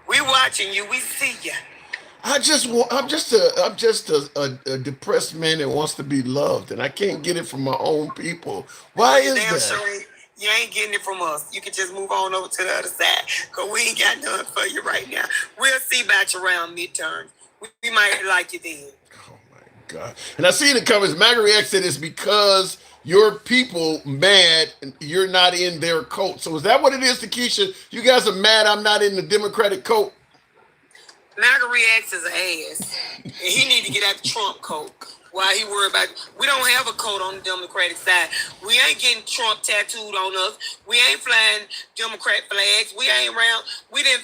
We watching you. We see you. I'm just a depressed man that wants to be loved, and I can't get it from my own people. Why is that? Sure you ain't getting it from us. You can just move on over to the other side, because we ain't got nothing for you right now. We'll see about you around midterms. We might like you then. Oh, my God. And I see in the comments, Majorie said it's because your people mad and you're not in their coat. So is that what it is, Takesha? You guys are mad I'm not in the Democratic coat? Majorie X is an ass. And he need to get out the Trump coat. While he worried about, we don't have a coat on the Democratic side. We ain't getting Trump tattooed on us. We ain't flying Democrat flags. We didn't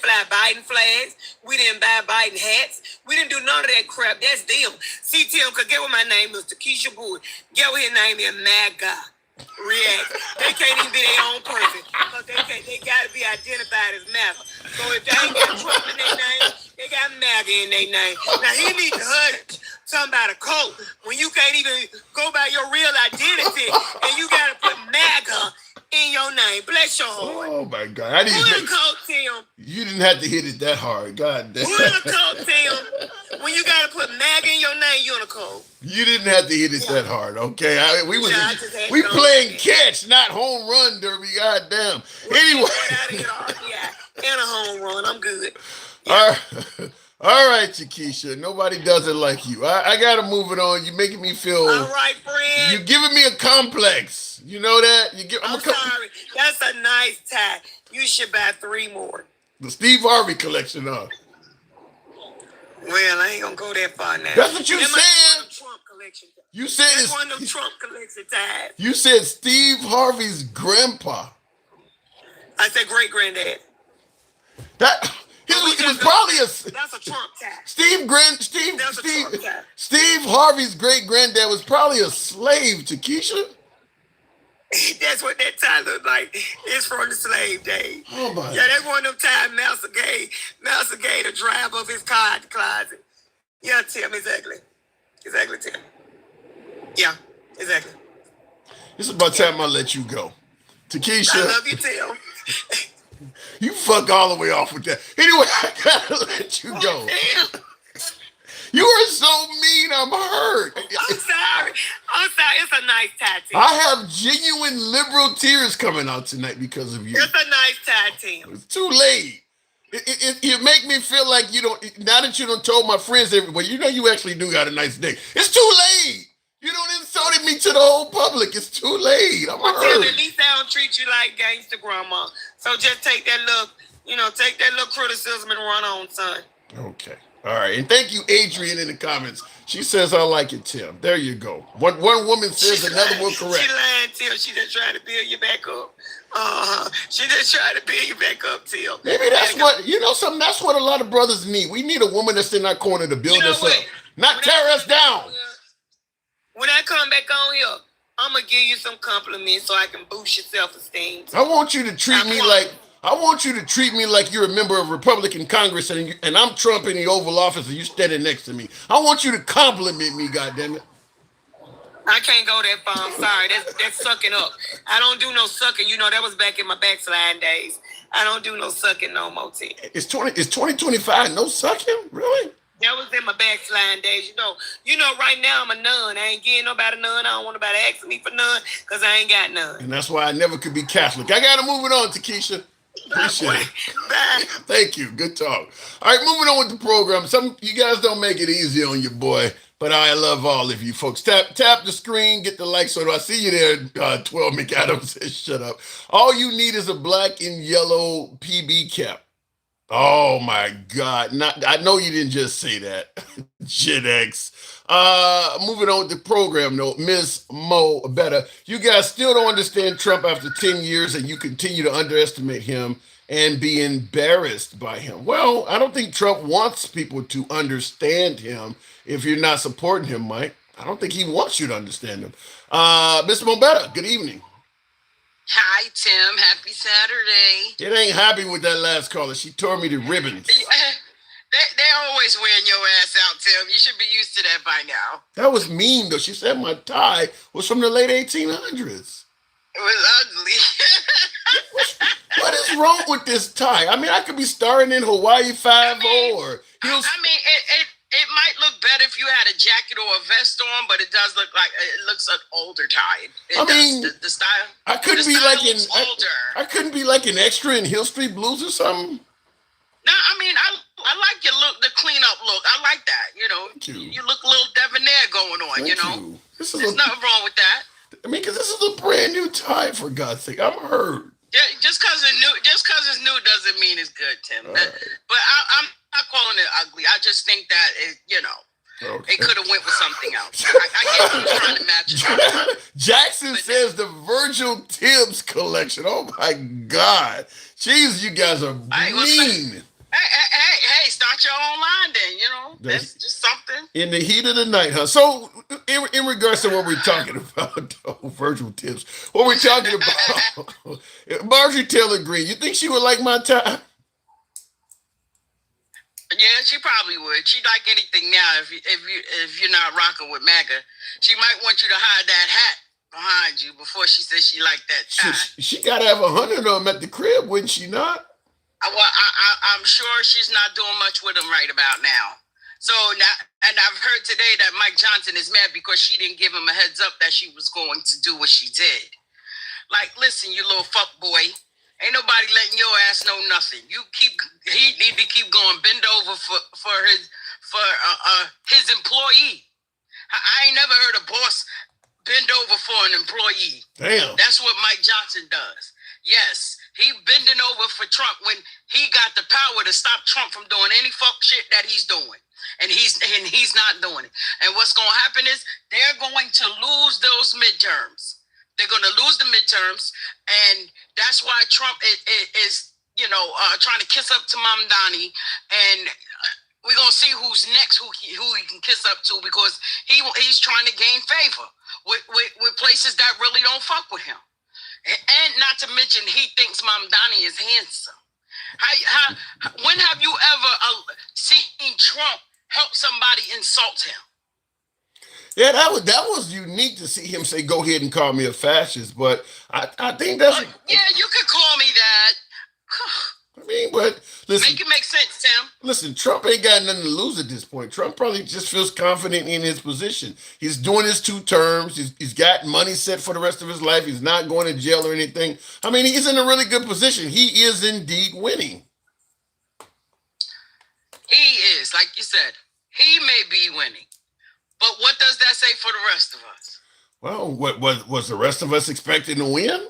fly Biden flags. We didn't buy Biden hats. We didn't do none of that crap. That's them. See, Tim, because get what my name is, Takesha Boyd. Get what his name is, MAGA. React. They can't even be their own person. Because they got to be identified as MAGA. So if they ain't got Trump in their name, they got MAGA in their name. Now, he needs to hush something about a coat when you can't even go by your real identity and you got to put MAGA in your name. Bless your heart. Oh, my God. Who in the coat, Tim? You didn't have to hit it that hard. God damn. Who in the coat, Tim? When you got to put MAGA in your name, you in the coat. You didn't have to hit it that hard, okay? We playing catch, not home run derby. Goddamn. Anyway, and a home run. I'm good. Yeah. All right, Takesha. Nobody does it like you. I gotta move it on. You're making me feel. All right, friend. You're giving me a complex. You know that? I'm sorry. That's a nice tie. You should buy 3 more. The Steve Harvey collection, huh? Well, I ain't gonna go that far now. That's what you said. Trump collection. You said it's one of them Trump collection ties. You said Steve Harvey's grandpa. I said great granddad. It was probably that's a Trump tie. Steve Harvey's great granddad was probably a slave, Takesha. That's what that tie looked like. It's from the slave days. Oh my! Yeah, that's one of them ties Master gave to drive up his car out the closet. Yeah, Tim, exactly, Tim. Yeah, exactly. It's about time I let you go, Takesha. I love you, Tim. You fuck all the way off with that. Anyway, I gotta let you go. You are so mean. I'm hurt. I'm sorry. It's a nice tie, Tim. I have genuine liberal tears coming out tonight because of you. It's a nice tie, Tim. It's too late. You make me feel like you don't. Now that you done told my friends everywhere, you actually do got a nice day. It's too late. You don't insulted me to the whole public. It's too late. I'm hurt. At least I don't treat you like gangster grandma. So just take that little criticism and run on, son. Okay. All right. And thank you, Adrian, in the comments. She says, I like it, Tim. There you go. One woman says, another one correct. She lying, Tim. She just trying to build you back up. She just trying to build you back up, Tim. Maybe that's something. That's what a lot of brothers need. We need a woman that's in our corner to build us up, not tear us down. When I come back on here, I'm going to give you some compliments so I can boost your self-esteem. I want you to treat me like you're a member of Republican Congress and I'm Trump in the Oval Office and you standing next to me. I want you to compliment me, goddammit. I can't go that far. I'm sorry. That's sucking up. I don't do no sucking. That was back in my backslide days. I don't do no sucking no more, Tim. It's 2025. No sucking? Really? That was in my backsliding days, right now I'm a nun. I ain't getting nobody none. I don't want nobody asking me for none because I ain't got none. And that's why I never could be Catholic. I got to move it on, Takesha. Appreciate it. Bye. Thank you. Good talk. All right, moving on with the program. You guys don't make it easy on your boy, but I love all of you folks. Tap the screen, get the like. So I see you there, 12 McAdams says, shut up. All you need is a black and yellow PB cap. Oh my God. Not I know you didn't just say that. Gen X. Moving on with the program note, Miss Mo Better. You guys still don't understand Trump after 10 years and you continue to underestimate him and be embarrassed by him. Well, I don't think Trump wants people to understand him if you're not supporting him, Mike. I don't think he wants you to understand him. Miss Mo Better, good evening. Hi, Tim. Happy Saturday. It ain't happy with that last caller. She tore me to ribbons. They're always wearing your ass out, Tim. You should be used to that by now. That was mean, though. She said my tie was from the late 1800s. It was ugly. What is wrong with this tie? I mean, I could be starring in Hawaii 5 or Hills. I mean, it might look better if you had a jacket or a vest on, but it does look like it looks an older tie. I mean, the style. I couldn't be like in older. I couldn't be like an extra in Hill Street Blues or something. No, I mean, I like your look, the cleanup look. I like that. You know, you look a little debonair going on. Thank you know, you. There's nothing wrong with that. I mean, because this is a brand new tie, for God's sake. I'm hurt. Yeah, just because it's new doesn't mean it's good, Tim. Right. But I'm not calling it ugly. I just think that it could have went with something else. I get you trying to match it. Jackson says the Virgil Tibbs collection. Oh my God, jeez, you guys are mean. Hey, start your own line then. You know, that's just something. In the heat of the night, huh? So, in regards to what we're talking about, Virgil Tibbs, what we're talking about, Marjorie Taylor Greene, you think she would like my tie? Yeah, she probably would. She'd like anything now if you're not rocking with MAGA. She might want you to hide that hat behind you before she says she liked that tie. She got to have 100 of them at the crib, wouldn't she not? Well, I'm sure she's not doing much with them right about now. So now, and I've heard today that Mike Johnson is mad because she didn't give him a heads up that she was going to do what she did. Like, listen, you little fuck boy, ain't nobody letting your ass know nothing. He need to keep going, bend over for his employee. I ain't never heard a boss bend over for an employee. Damn. That's what Mike Johnson does. Yes, he bending over for Trump when he got the power to stop Trump from doing any fuck shit that he's doing. And he's not doing it. And what's going to happen is they're going to lose those midterms. They're going to lose the midterms. And that's why Trump is trying to kiss up to Mamdani. And we're going to see who's next, who he can kiss up to, because he's trying to gain favor with places that really don't fuck with him. And not to mention, he thinks Mamdani is handsome. When have you ever seen Trump help somebody insult him? Yeah, that was unique to see him say, "Go ahead and call me a fascist." But I think that's yeah, you could call me that. I mean, but listen, make it make sense, Tim. Listen, Trump ain't got nothing to lose at this point. Trump probably just feels confident in his position. He's doing his 2 terms. He's got money set for the rest of his life. He's not going to jail or anything. I mean, he's in a really good position. He is indeed winning. He is, like you said, he may be winning. But what does that say for the rest of us? Well, what was the rest of us expecting to win?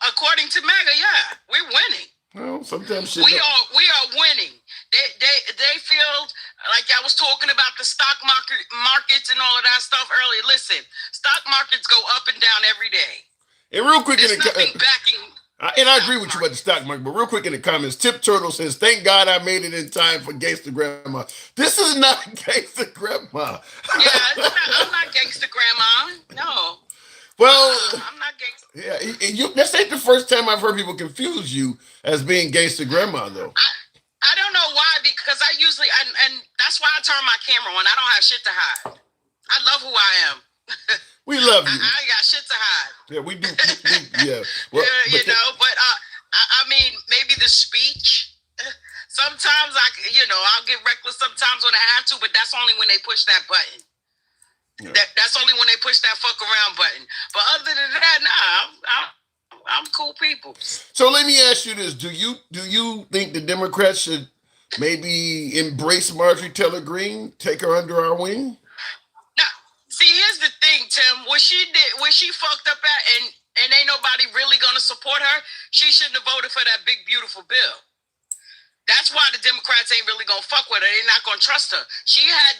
According to MAGA, yeah, we're winning. Well, sometimes we are winning. They feel like I was talking about the stock markets and all of that stuff earlier. Listen, stock markets go up and down every day. And real quick, backing. And I agree with you about the stock market, but real quick in the comments, Tip Turtle says, "Thank God I made it in time for Gangsta Grandma." This is not Gangsta Grandma. Yeah, I'm not Gangsta Grandma. No. Well, I'm not gangster. Yeah, this ain't the first time I've heard people confuse you as being Gangsta Grandma, though. I don't know why, because I usually, and that's why I turn my camera on. I don't have shit to hide. I love who I am. We love you. I ain't got shit to hide. Yeah, we do. Yeah. Well, but I mean, maybe the speech. Sometimes I'll get reckless sometimes when I have to, but that's only when they push that button. Yeah. That's only when they push that fuck around button. But other than that, nah, I'm cool people. So let me ask you this: Do you think the Democrats should maybe embrace Marjorie Taylor Greene, take her under our wing? Now, see, here's the thing, Tim. What she did, where she fucked up at, and ain't nobody really gonna support her, she shouldn't have voted for that big beautiful bill. That's why the Democrats ain't really gonna fuck with her. They're not gonna trust her. She had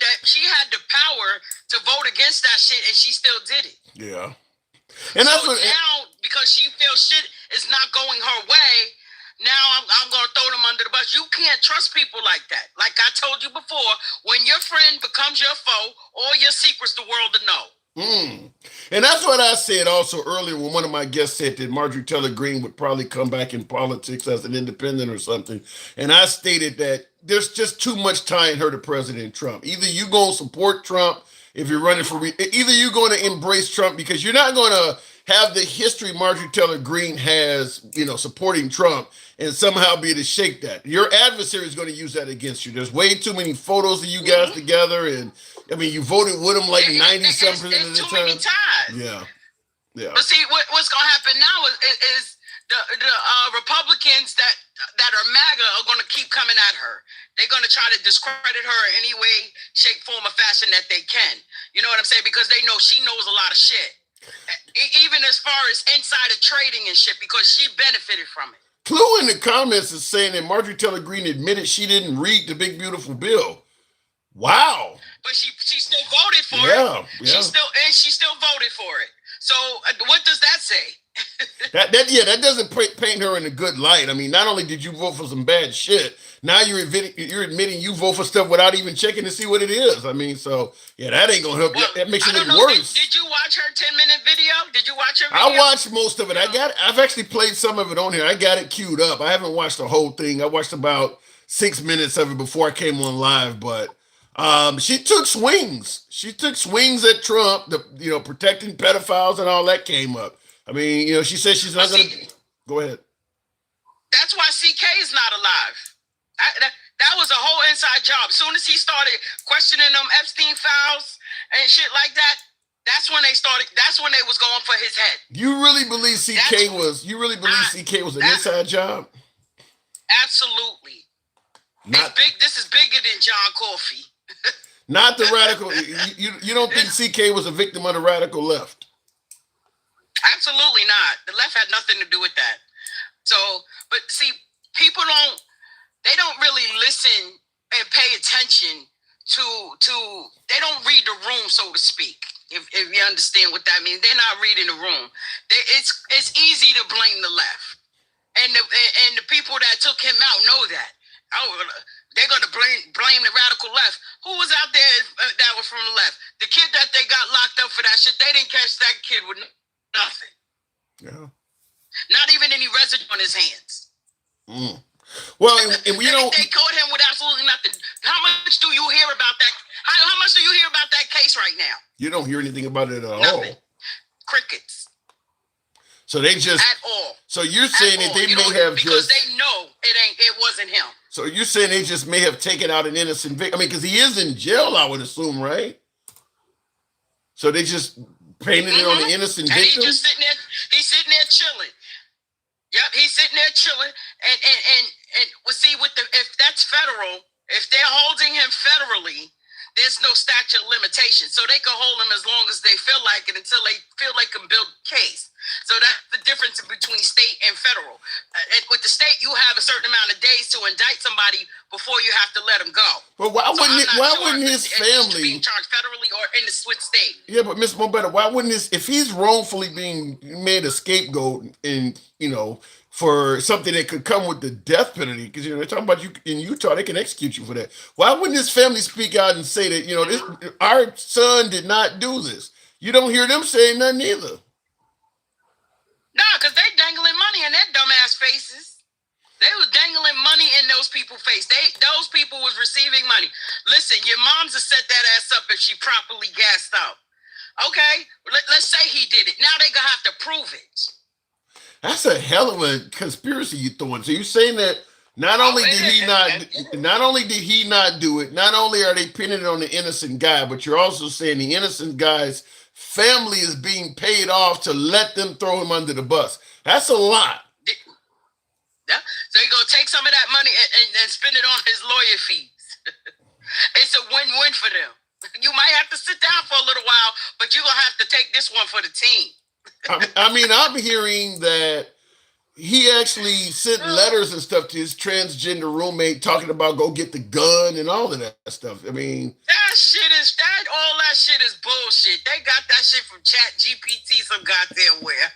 the power to vote against that shit, and she still did it. Yeah. And that's so now, because she feels shit is not going her way, now I'm going to throw them under the bus. You can't trust people like that. Like I told you before, when your friend becomes your foe, all your secrets the world to know. And that's what I said also earlier when one of my guests said that Marjorie Taylor Greene would probably come back in politics as an independent or something. And I stated that there's just too much tying her to President Trump. Either you going to support Trump if you're running for, either you're going to embrace Trump, because you're not going to have the history Marjorie Taylor Greene has, supporting Trump and somehow be able to shake that. Your adversary is going to use that against you. There's way too many photos of you guys together, and I mean, you voted with him like 97% of the time. Many times. Yeah. But see, what's going to happen now is the Republicans that are MAGA are going to keep coming at her. They're going to try to discredit her in any way, shape, form, or fashion that they can. You know what I'm saying? Because they know she knows a lot of shit. Even as far as insider trading and shit, because she benefited from it. Clue in the comments is saying that Marjorie Taylor Greene admitted she didn't read the big beautiful bill. Wow. But she still voted for it. Yeah. She still voted for it. So what does that say? that doesn't paint her in a good light. I mean, not only did you vote for some bad shit, now you're admitting you vote for stuff without even checking to see what it is. I mean, so yeah, that ain't gonna help. That makes it look worse. Did you watch her 10-minute video? Did you watch her video? I watched most of it. I've actually played some of it on here. I got it queued up. I haven't watched the whole thing. I watched about 6 minutes of it before I came on live, but she took swings. She took swings at Trump, protecting pedophiles and all that came up. I mean, she said she's not going to... Go ahead. That's why CK is not alive. That was a whole inside job. As soon as he started questioning them Epstein files and shit like that, that's when they was going for his head. You really believe CK was an inside job? Absolutely. This is bigger than John Coffey. Not the radical. You don't think CK was a victim of the radical left? Absolutely not. The left had nothing to do with that. So, but see, people don't really listen and pay attention to they don't read the room, so to speak. If you understand what that means, they're not reading the room. It's easy to blame the left, and the people that took him out know that. They're gonna blame the radical left. Who was out there that was from the left? The kid that they got locked up for that shit, they didn't catch that kid with nothing. Yeah. Not even any residue on his hands. Well, and we don't. They caught him with absolutely nothing. How much do you hear about that? How much do you hear about that case right now? You don't hear anything about it at nothing. all. Crickets. So they just at all. So you're saying that they may have because they know it wasn't him. So you're saying they just may have taken out an innocent victim. I mean, because he is in jail, I would assume, right? So they just painted it on the innocent victim. He's just sitting there. He's sitting there chilling. Yep, he's sitting there chilling. And we'll see if that's federal. If they're holding him federally, there's no statute of limitations. So they can hold him as long as they feel like it until they feel they can build a case. So that's the difference between state and federal. With the state, you have a certain amount of days to indict somebody before you have to let them go. But why wouldn't his family being charged federally or in the Swiss state? Yeah, but Ms. Mobetta, why wouldn't if he's wrongfully being made a scapegoat and for something that could come with the death penalty, because they're talking about you in Utah, they can execute you for that. Why wouldn't his family speak out and say that our son did not do this? You don't hear them saying nothing either. No, because they dangling money in their dumbass faces. They was dangling money in those people's face. Those people was receiving money. Listen, your mom's to set that ass up if she properly gassed out. Okay, let's say he did it. Now they gonna have to prove it. That's a hell of a conspiracy you throwing. So you're saying that not only did he not do it, not only are they pinning it on the innocent guy, but you're also saying the innocent guy's family is being paid off to let them throw him under the bus. That's a lot. Yeah. So you're going to take some of that money and spend it on his lawyer fees. It's a win-win for them. You might have to sit down for a little while, but you're going to have to take this one for the team. I mean, I'm hearing that he actually sent letters and stuff to his transgender roommate talking about go get the gun and all of that stuff. I mean, all that shit is bullshit. They got that shit from Chat GPT some goddamn where.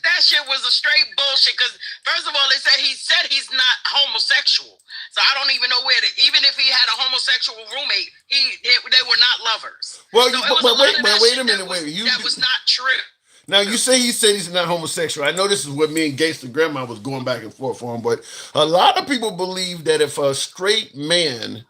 That shit was a straight bullshit because first of all, he said he's not homosexual. So I don't even know even if he had a homosexual roommate, they were not lovers. well, So wait a minute, that was not true. Now you say he said he's not homosexual. I know this is what me and Gangsta Grandma was going back and forth on, but a lot of people believe that if a straight man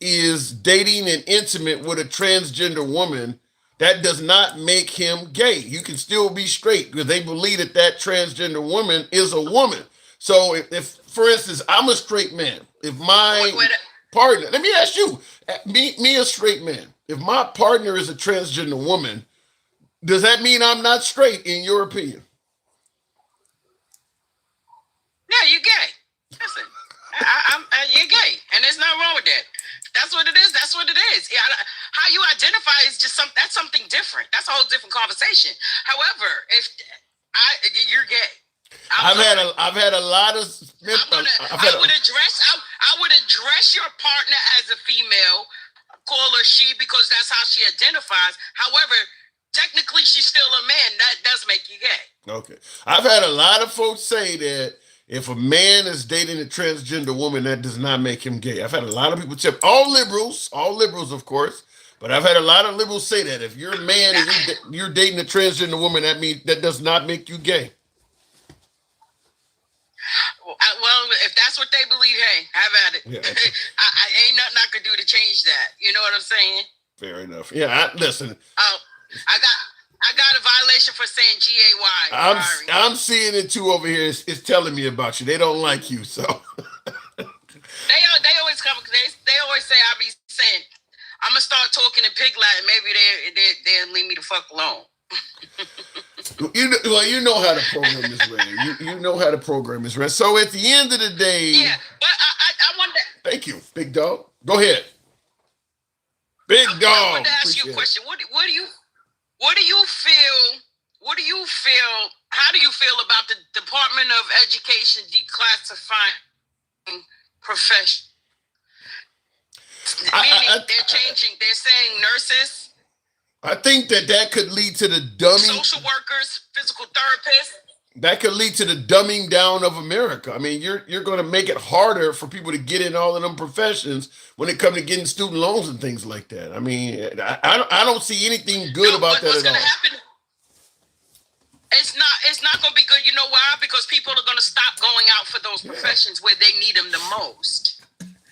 is dating and intimate with a transgender woman, that does not make him gay. You can still be straight because they believe that that transgender woman is a woman. So if for instance, I'm a straight man, if my partner, let me ask you, me a straight man, if my partner is a transgender woman, does that mean I'm not straight in your opinion? Yeah, you're gay. Listen, you're gay, and there's nothing wrong with that. That's what it is. That's what it is. Yeah, how you identify is just that's something different. That's a whole different conversation. However, if you're gay, I've had a lot of. I would address your partner as a female, call her she because that's how she identifies. However, technically she's still a man. That does make you gay. Okay, I've had a lot of folks say that if a man is dating a transgender woman, that does not make him gay. I've had a lot of people tell, all liberals, of course, but I've had a lot of liberals say that if you're a man and you're dating a transgender woman, that does not make you gay. Well, if that's what they believe, hey, have at it. Yeah. I ain't nothing I could do to change that. You know what I'm saying? Fair enough. Yeah, listen. I got a violation for saying GAY. I'm seeing it too over here. It's telling me about you. They don't like you, so. They always come. They always say I be saying I'm gonna start talking in pig Latin. Maybe they'll leave me the fuck alone. You know how the program is ran. You know how the program is ran. So at the end of the day, yeah. But I wonder. Thank you, big dog. Go ahead, big dog. I want to ask you a question. What do you feel? What do you feel? How do you feel about the Department of Education declassifying profession? Meaning they're changing. They're saying nurses. I think that could lead to the dumbing. Social workers, physical therapists. That could lead to the dumbing down of America. I mean, you're going to make it harder for people to get in all of them professions when it comes to getting student loans and things like that. I mean, I don't see anything good about that at all. Happen, it's not going to be good. You know why? Because people are going to stop going out for those professions where they need them the most.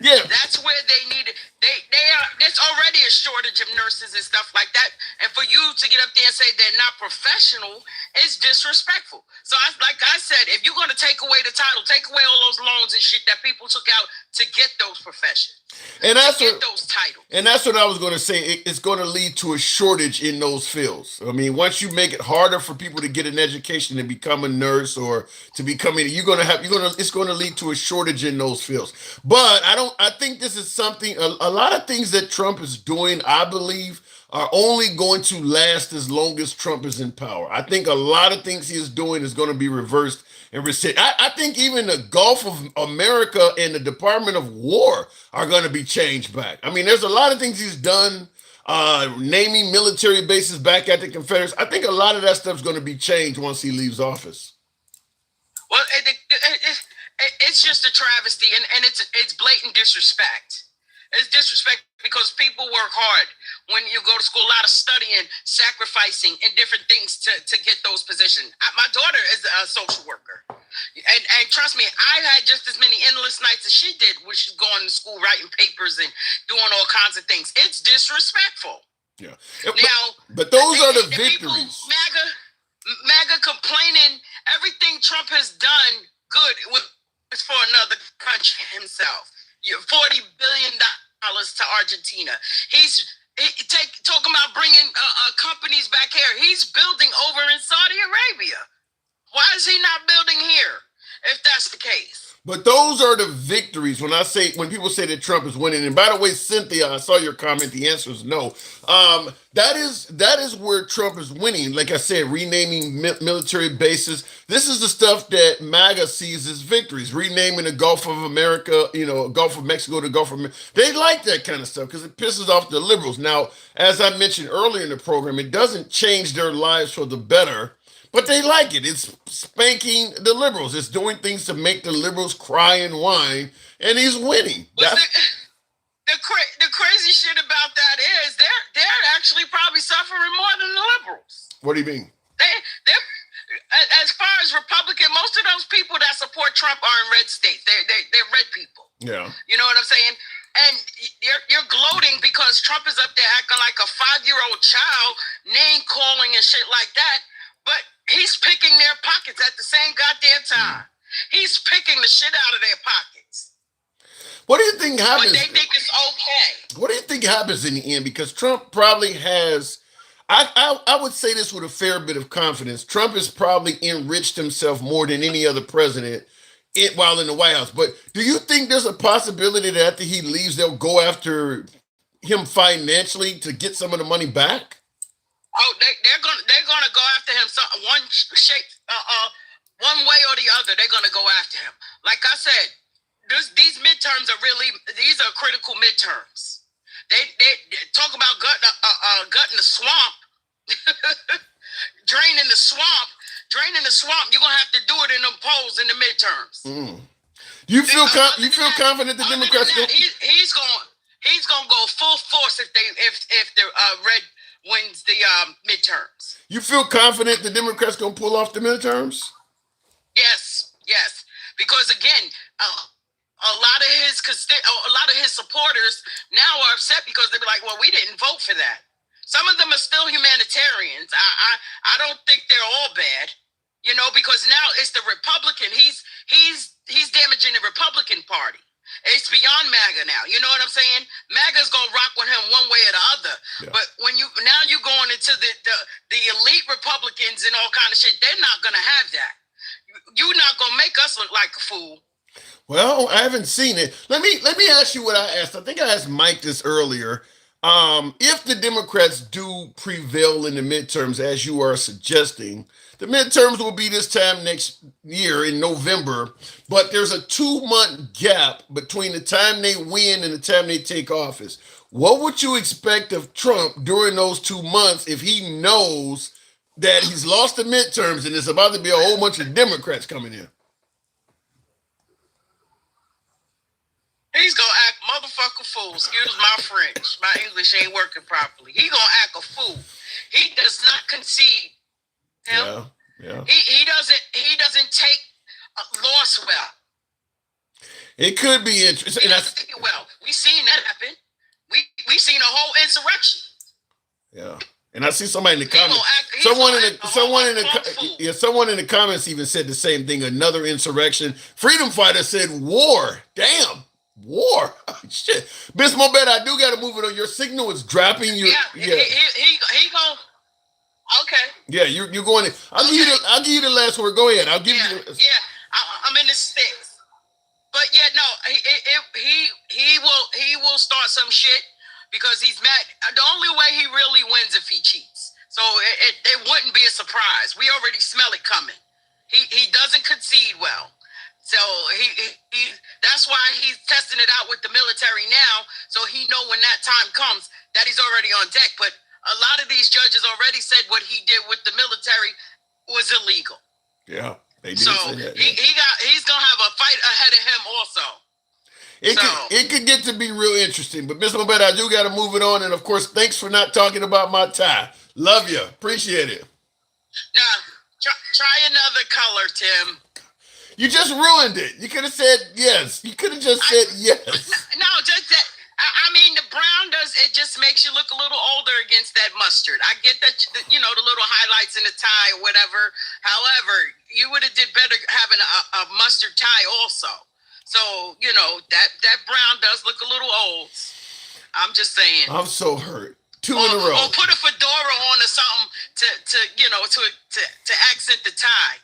Yeah, that's where they need it. There's already a shortage of nurses and stuff like that. And for you to get up there and say they're not professional is disrespectful. So like I said, if you're going to take away the title, take away all those loans and shit that people took out to get those professions. And that's those titles. And that's what I was going to say. It's going to lead to a shortage in those fields. I mean, once you make it harder for people to get an education and become a nurse or to become it's going to lead to a shortage in those fields. But I think this is something, a lot of things that Trump is doing, I believe, are only going to last as long as Trump is in power. I think a lot of things he is doing is going to be reversed and reset. I think even the Gulf of America and the Department of War are going to be changed back. I mean, there's a lot of things he's done, naming military bases back at the Confederates. I think a lot of that stuff is going to be changed once he leaves office. Well, it's just a travesty, and it's blatant disrespect. It's disrespect because people work hard when you go to school, a lot of studying, sacrificing, and different things to get those positions. My daughter is a social worker. And trust me, I had just as many endless nights as she did when she's going to school, writing papers and doing all kinds of things. It's disrespectful. Yeah. But those are the victories. MAGA complaining everything Trump has done good is for another country himself. $40 billion to Argentina. He's talking about bringing companies back here. He's building over in Saudi Arabia. Why is he not building here if that's the case? But those are the victories. When people say that Trump is winning, and by the way, Cynthia, I saw your comment. The answer is no. That is where Trump is winning. Like I said, renaming military bases. This is the stuff that MAGA sees as victories. Renaming the Gulf of America, Gulf of Mexico to Gulf of. They like that kind of stuff because it pisses off the liberals. Now, as I mentioned earlier in the program, it doesn't change their lives for the better. But they like it. It's spanking the liberals. It's doing things to make the liberals cry and whine, and he's winning. The crazy shit about that is they're actually probably suffering more than the liberals. What do you mean? They're as far as Republican, most of those people that support Trump are in red states. They're red people. Yeah. You know what I'm saying? And you're gloating because Trump is up there acting like a 5-year-old child, name calling and shit like that. But he's picking their pockets at the same goddamn time. He's picking the shit out of their pockets. What do you think happens? But they think it's okay. What do you think happens in the end? Because Trump probably has, I would say this with a fair bit of confidence, Trump has probably enriched himself more than any other president while in the White House. But do you think there's a possibility that after he leaves, they'll go after him financially to get some of the money back? Oh, they're gonna go after him one way or the other. They're gonna go after him. Like I said, these midterms are critical midterms. They talk about gutting the swamp, draining the swamp. You're gonna have to do it in them polls in the midterms. You feel confident the Democrats? He's gonna go full force if the red wins the midterms. You feel confident the Democrats gonna pull off the midterms? Yes, because again, a lot of his supporters now are upset because they're like, well, we didn't vote for that. Some of them are still humanitarians. I don't think they're all bad, because now it's the Republican. He's damaging the Republican Party. It's beyond MAGA now. You know what I'm saying? MAGA's gonna rock with him one way or the other. Yeah. But when you're going into the elite Republicans and all kind of shit, they're not gonna have that. You're not gonna make us look like a fool. Well, I haven't seen it. Let me ask you what I asked. I think I asked Mike this earlier. If the Democrats do prevail in the midterms, as you are suggesting, the midterms will be this time next year in November, but there's a 2-month gap between the time they win and the time they take office. What would you expect of Trump during those 2 months if he knows that he's lost the midterms and there's about to be a whole bunch of Democrats coming in? He's gonna act motherfucking fool. Excuse my French. My English ain't working properly. He gonna act a fool. He does not concede. Yeah. He doesn't take a loss well. It could be interesting. Well, we seen that happen. We seen a whole insurrection. Yeah. And I see somebody in the comments. Someone in the comments even said the same thing. Another insurrection. Freedom Fighter said war. Damn. War. Shit. Miss Mobet, I do got to move it on. Your signal is dropping. He go. Okay. Yeah, you're going in. I'll give you the last word. Go ahead. I'll give you. I'm in the sticks. But yeah, no, he will start some shit because he's mad. The only way he really wins if he cheats. So it wouldn't be a surprise. We already smell it coming. He doesn't concede well. So he that's why he's testing it out with the military now, so he know when that time comes that he's already on deck. But a lot of these judges already said what he did with the military was illegal. Yeah, they did so say that. He's gonna have a fight ahead of him also. It could get to be real interesting. But Miss Mobet, I do got to move it on, and of course, thanks for not talking about my tie. Love you, appreciate it. Now try another color, Tim. You just ruined it. You could have said yes. You could have just said yes. No, just that. I mean, the brown it just makes you look a little older against that mustard. I get that, the little highlights in the tie or whatever. However, you would have did better having a mustard tie also. So, that brown does look a little old. I'm just saying. I'm so hurt. 2 in a row. Or put a fedora on or something to accent the tie.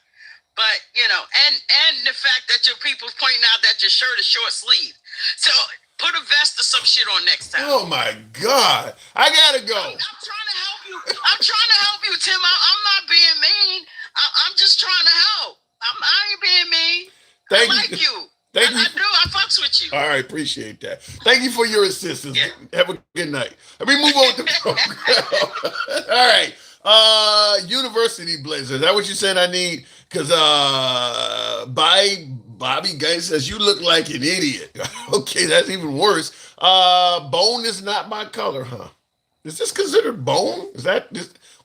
But and the fact that your people's pointing out that your shirt is short sleeve. So put a vest or some shit on next time. Oh my God. I gotta go. I'm trying to help you. I'm trying to help you, Tim. I'm not being mean. I'm just trying to help. I ain't being mean. Thank I you. like you. Thank you. I do. I fucks with you. All right, appreciate that. Thank you for your assistance. Yeah. Have a good night. Let me move on to the program. All right. University Blazer. Is that what you're saying I need? Because Bobby Gay says you look like an idiot. Okay, that's even worse. Bone is not my color, huh? Is this considered bone?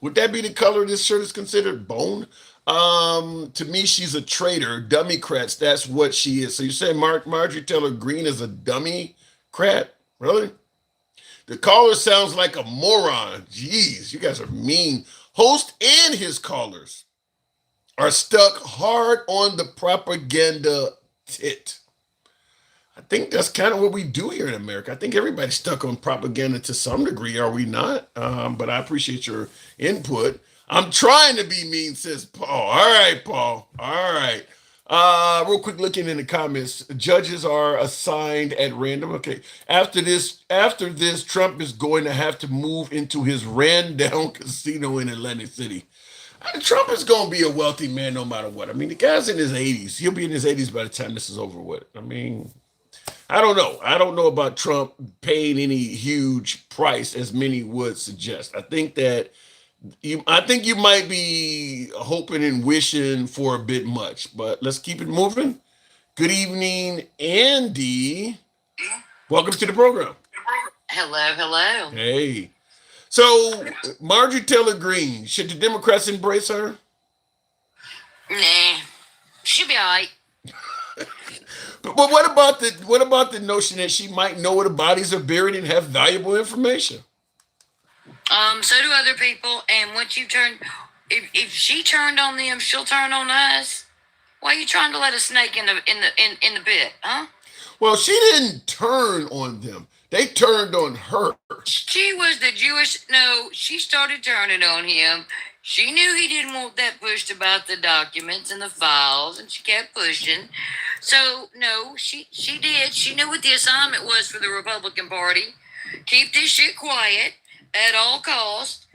Would that be the color this shirt is considered bone? To me, she's a traitor. Dummy-crats, that's what she is. So you say Marjorie Taylor Greene is a dummy-crat? Really? The caller sounds like a moron. Jeez, you guys are mean. Host and his callers are stuck hard on the propaganda tit. I think that's kind of what we do here in America. I think everybody's stuck on propaganda to some degree, are we not? But I appreciate your input. I'm trying to be mean, says Paul. All right, Paul. All right. Real quick, looking in the comments, judges are assigned at random. Okay. After this, Trump is going to have to move into his ran-down casino in Atlantic City. Trump is going to be a wealthy man no matter what. I mean, the guy's in his 80s. He'll be in his 80s by the time this is over with. I mean, I don't know. I don't know about Trump paying any huge price as many would suggest. I think you might be hoping and wishing for a bit much, but let's keep it moving. Good evening, Andy. Welcome to the program. Hello. Hey. So, Marjorie Taylor Greene, should the Democrats embrace her? Nah, she'll be all right. But what about the notion that she might know where the bodies are buried and have valuable information? So do other people. And once you turn, if she turned on them, she'll turn on us. Why are you trying to let a snake in the pit, huh? Well, she didn't turn on them. They turned on her. She was the Jewish. No, she started turning on him. She knew he didn't want that pushed about the documents and the files, and she kept pushing. So, no, she did. She knew what the assignment was for the Republican Party. Keep this shit quiet at all costs.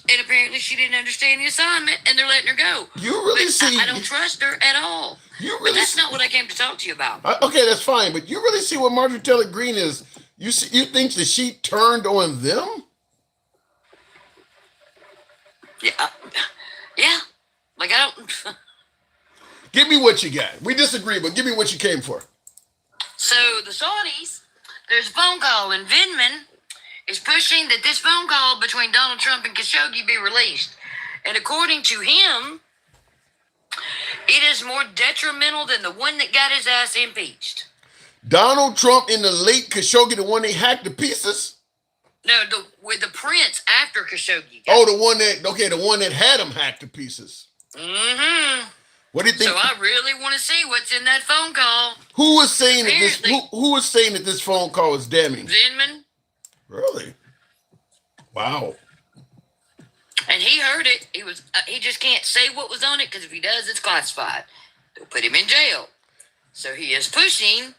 And apparently she didn't understand the assignment, and they're letting her go. You really see... I don't trust her at all. But that's not what I came to talk to you about. Okay, that's fine. But you really see what Marjorie Taylor Greene is. You think that she turned on them? Yeah. Like, I don't... Give me what you got. We disagree, but give me what you came for. So, the Saudis, there's a phone call, and Vindman is pushing that this phone call between Donald Trump and Khashoggi be released. And according to him, it is more detrimental than the one that got his ass impeached. Donald Trump and the late Khashoggi, the one they hacked to pieces? No, with the prince after Khashoggi. The one that had him hacked to pieces. Mm-hmm. What do you think? So I really want to see what's in that phone call. Who was saying that this phone call is damning? Vindman. Really? Wow. And he heard it. He just can't say what was on it because if he does, it's classified. They'll put him in jail. So he is pushing.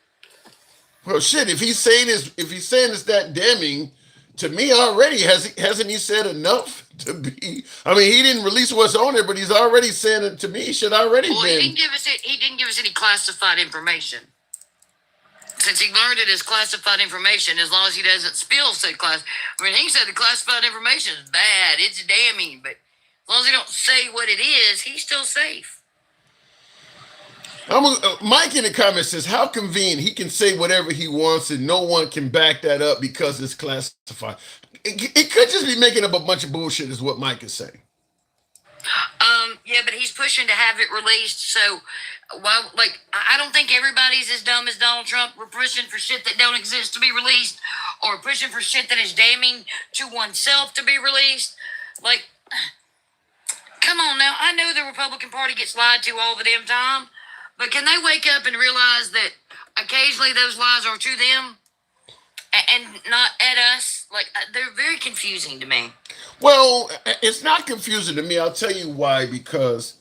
Well, shit. If he's saying it's that damning, to me already, hasn't he said enough to be? I mean, he didn't release what's on there, but he's already saying it to me. He should already. Well, he didn't give us any classified information. Since he learned it as classified information, as long as he doesn't spill said class. I mean, he said the classified information is bad, it's damning, but as long as he don't say what it is, he's still safe. Mike in the comments says, how convenient, he can say whatever he wants and no one can back that up because it's classified. It could just be making up a bunch of bullshit is what Mike is saying. Yeah, but he's pushing to have it released. So, I don't think everybody's as dumb as Donald Trump. We're pushing for shit that don't exist to be released, or pushing for shit that is damning to oneself to be released. Like, come on now. I know the Republican Party gets lied to all the damn time, but can they wake up and realize that occasionally those lies are to them and not at us? Like, they're very confusing to me. Well, it's not confusing to me. I'll tell you why. Because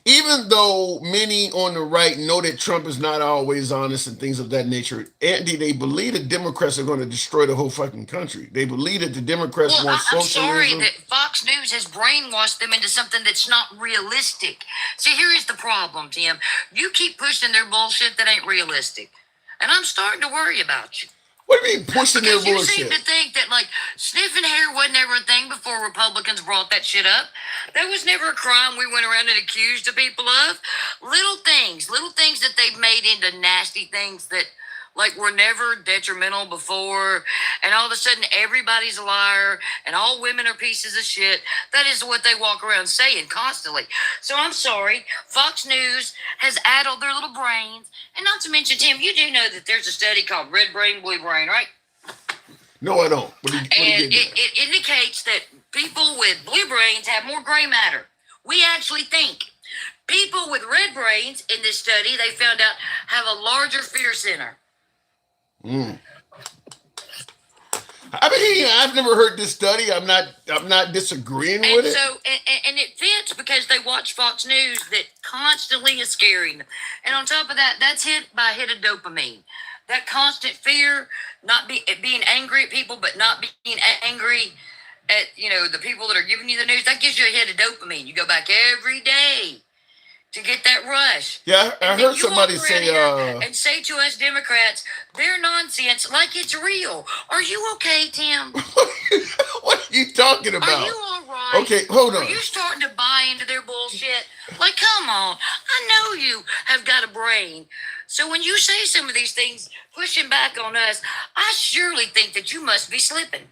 even though many on the right know that Trump is not always honest and things of that nature, Andy, they believe that Democrats are going to destroy the whole fucking country. They believe that the Democrats Well, want I'm sorry socialism. that Fox News has brainwashed them into something that's not realistic. See, here is the problem, Tim. You keep pushing their bullshit that ain't realistic. And I'm starting to worry about you. What do you mean pushing their Because you seem bullshit? to think that, like, sniffing hair wasn't ever a thing before Republicans brought that shit up. That was never a crime we went around and accused the people of. Little things that they've made into nasty things that, like, were never detrimental before. And all of a sudden, everybody's a liar and all women are pieces of shit. That is what they walk around saying constantly. So I'm sorry. Fox News has addled their little brains. And not to mention, Tim, you do know that there's a study called Red Brain, Blue Brain, right? No, I don't. What do you And get? it indicates that people with blue brains have more gray matter. We actually think. People with red brains, in this study, they found out, have a larger fear center. Mm. I mean, I've never heard this study. I'm not disagreeing with it. And it fits because they watch Fox News that constantly is scaring them. And on top of that, that's hit by a hit of dopamine. That constant fear, being angry at people, but not being angry at, the people that are giving you the news, that gives you a hit of dopamine. You go back every day to get that rush. Yeah, I heard somebody say, and say to us Democrats, they're nonsense like it's real. Are you okay, Tim? what are you talking about? Are you all right? Okay, hold on. Are you starting to buy into their bullshit? Like, come on. I know you have got a brain. So when you say some of these things, pushing back on us, I surely think that you must be slipping.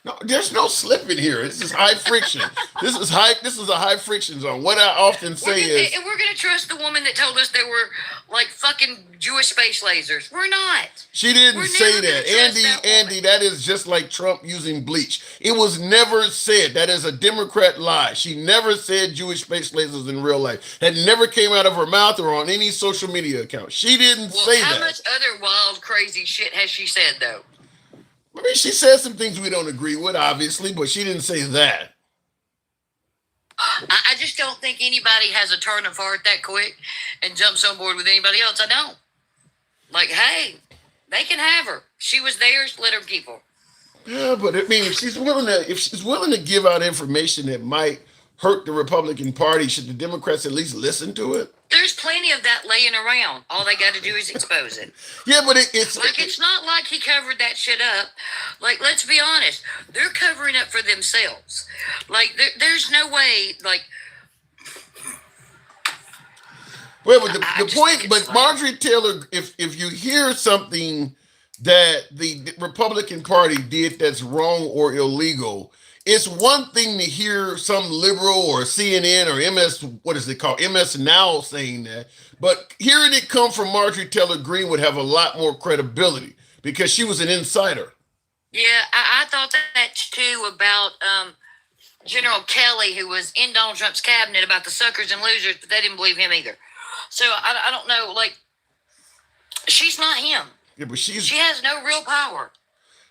No, there's no slipping here. This is high friction. This is a high friction zone. What I often say is, and we're gonna trust the woman that told us they were like fucking Jewish space lasers. We're not. She didn't say that. Andy, that is just like Trump using bleach. It was never said. That is a Democrat lie. She never said Jewish space lasers in real life. That never came out of her mouth or on any social media account. She didn't say that. How much other wild, crazy shit has she said, though? I mean, she said some things we don't agree with, obviously, but she didn't say that. I just don't think anybody has a turn of heart that quick and jumps on board with anybody else. I don't. Like, hey, they can have her. She was theirs. Let her keep her. Yeah, but I mean, if she's willing to give out information that might hurt the Republican Party, should the Democrats at least listen to it? There's plenty of that laying around. All they got to do is expose it. Yeah, but it's not like he covered that shit up. Like, let's be honest, they're covering up for themselves. Like, there's no way. Like, well, but the point. But Marjorie Taylor, if you hear something that the Republican Party did that's wrong or illegal, it's one thing to hear some liberal or CNN or MS Now saying that, but hearing it come from Marjorie Taylor Greene would have a lot more credibility because she was an insider. Yeah, I thought that too about General Kelly, who was in Donald Trump's cabinet, about the suckers and losers, but they didn't believe him either. So I don't know, like, she's not him. Yeah, but she has no real power.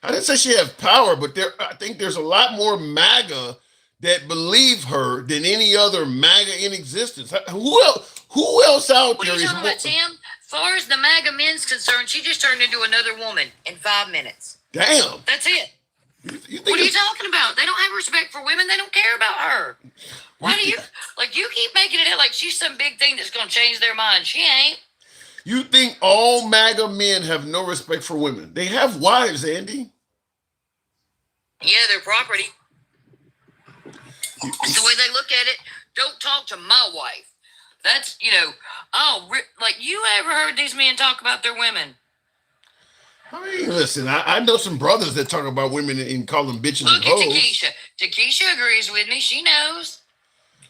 I didn't say she has power, but I think there's a lot more MAGA that believe her than any other MAGA in existence. Who else out there is more? What are you talking about, Tim? As far as the MAGA men's concerned, she just turned into another woman in 5 minutes. Damn. That's it. What are you talking about? They don't have respect for women. They don't care about her. Why do you keep making it out like she's some big thing that's going to change their mind? She ain't. You think all MAGA men have no respect for women? They have wives, Andy. Yeah, they're property. It's the way they look at it. Don't talk to my wife. That's, like, you ever heard these men talk about their women? I mean, listen, I know some brothers that talk about women and call them bitches and hoes. Look at Takesha. Takesha agrees with me. She knows.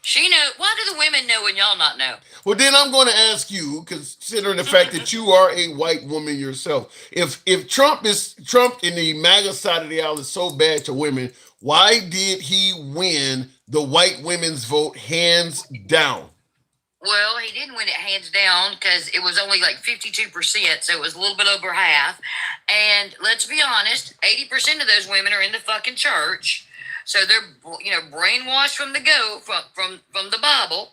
She knows. Why do the women know and y'all not know? Well, then I'm going to ask you, considering the fact that you are a white woman yourself, if Trump in the MAGA side of the aisle is so bad to women, why did he win the white women's vote hands down? Well, he didn't win it hands down because it was only like 52%, so it was a little bit over half. And let's be honest, 80% of those women are in the fucking church. So they're, you know, brainwashed from the from the Bible,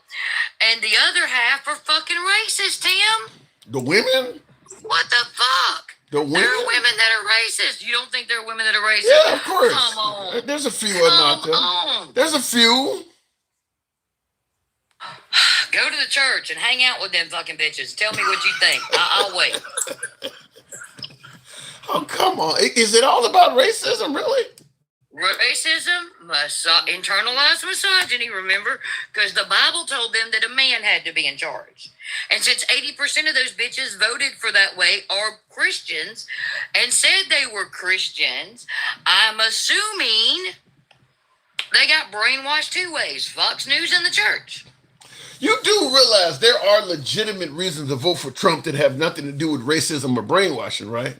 and the other half are fucking racist, Tim. The women? What the fuck? The women? There are women that are racist. You don't think there are women that are racist? Yeah, of course. Come on. There's a few of them out there. There's a few. Go to the church and hang out with them fucking bitches. Tell me what you think. I'll wait. Oh, come on. Is it all about racism, really? Racism, internalized misogyny, remember? Because the Bible told them that a man had to be in charge. And since 80% of those bitches voted for that way are Christians and said they were Christians, I'm assuming they got brainwashed two ways, Fox News and the church. You do realize there are legitimate reasons to vote for Trump that have nothing to do with racism or brainwashing, right?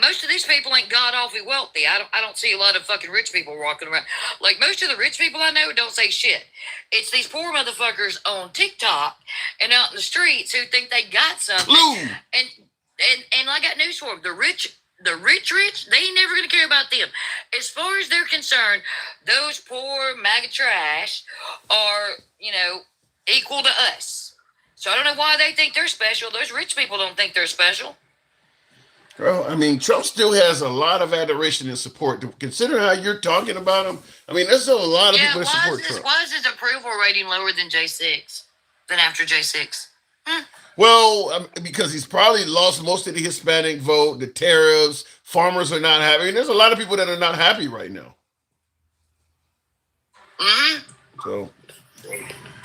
Most of these people ain't god awfully wealthy. I don't see a lot of fucking rich people walking around. Like, most of the rich people I know don't say shit. It's these poor motherfuckers on TikTok and out in the streets who think they got something. And I got news for them. The rich, they ain't never gonna care about them. As far as they're concerned, those poor MAGA trash are, you know, equal to us. So I don't know why they think they're special. Those rich people don't think they're special. Well, I mean, Trump still has a lot of adoration and support. Considering how you're talking about him, I mean, there's a lot of people that support Trump. Why is his approval rating lower than J6? Than after J6? Well, because he's probably lost most of the Hispanic vote, the tariffs, farmers are not happy. I mean, there's a lot of people that are not happy right now. Mm-hmm. So,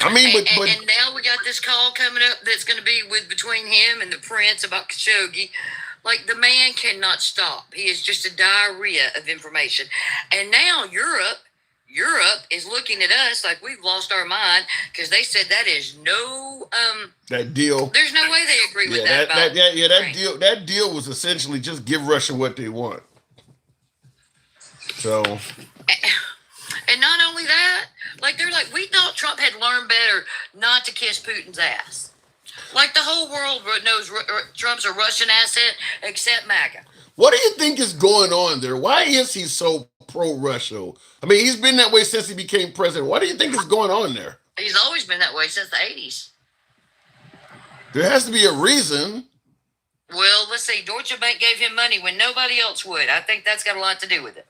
I mean, but and now we got this call coming up that's going to be between him and the prince about Khashoggi. Like, the man cannot stop. He is just a diarrhea of information. And now Europe is looking at us like we've lost our mind because they said that is no that deal. There's no way they agree with that. That deal was essentially just give Russia what they want. So, and not only that, like, they're like, we thought Trump had learned better not to kiss Putin's ass. Like, the whole world knows Trump's a Russian asset except MAGA. What do you think is going on there? Why is he so pro-Russia? I mean, he's been that way since he became president. What do you think is going on there? He's always been that way since the 80s. There has to be a reason. Well, let's see. Deutsche Bank gave him money when nobody else would. I think that's got a lot to do with it.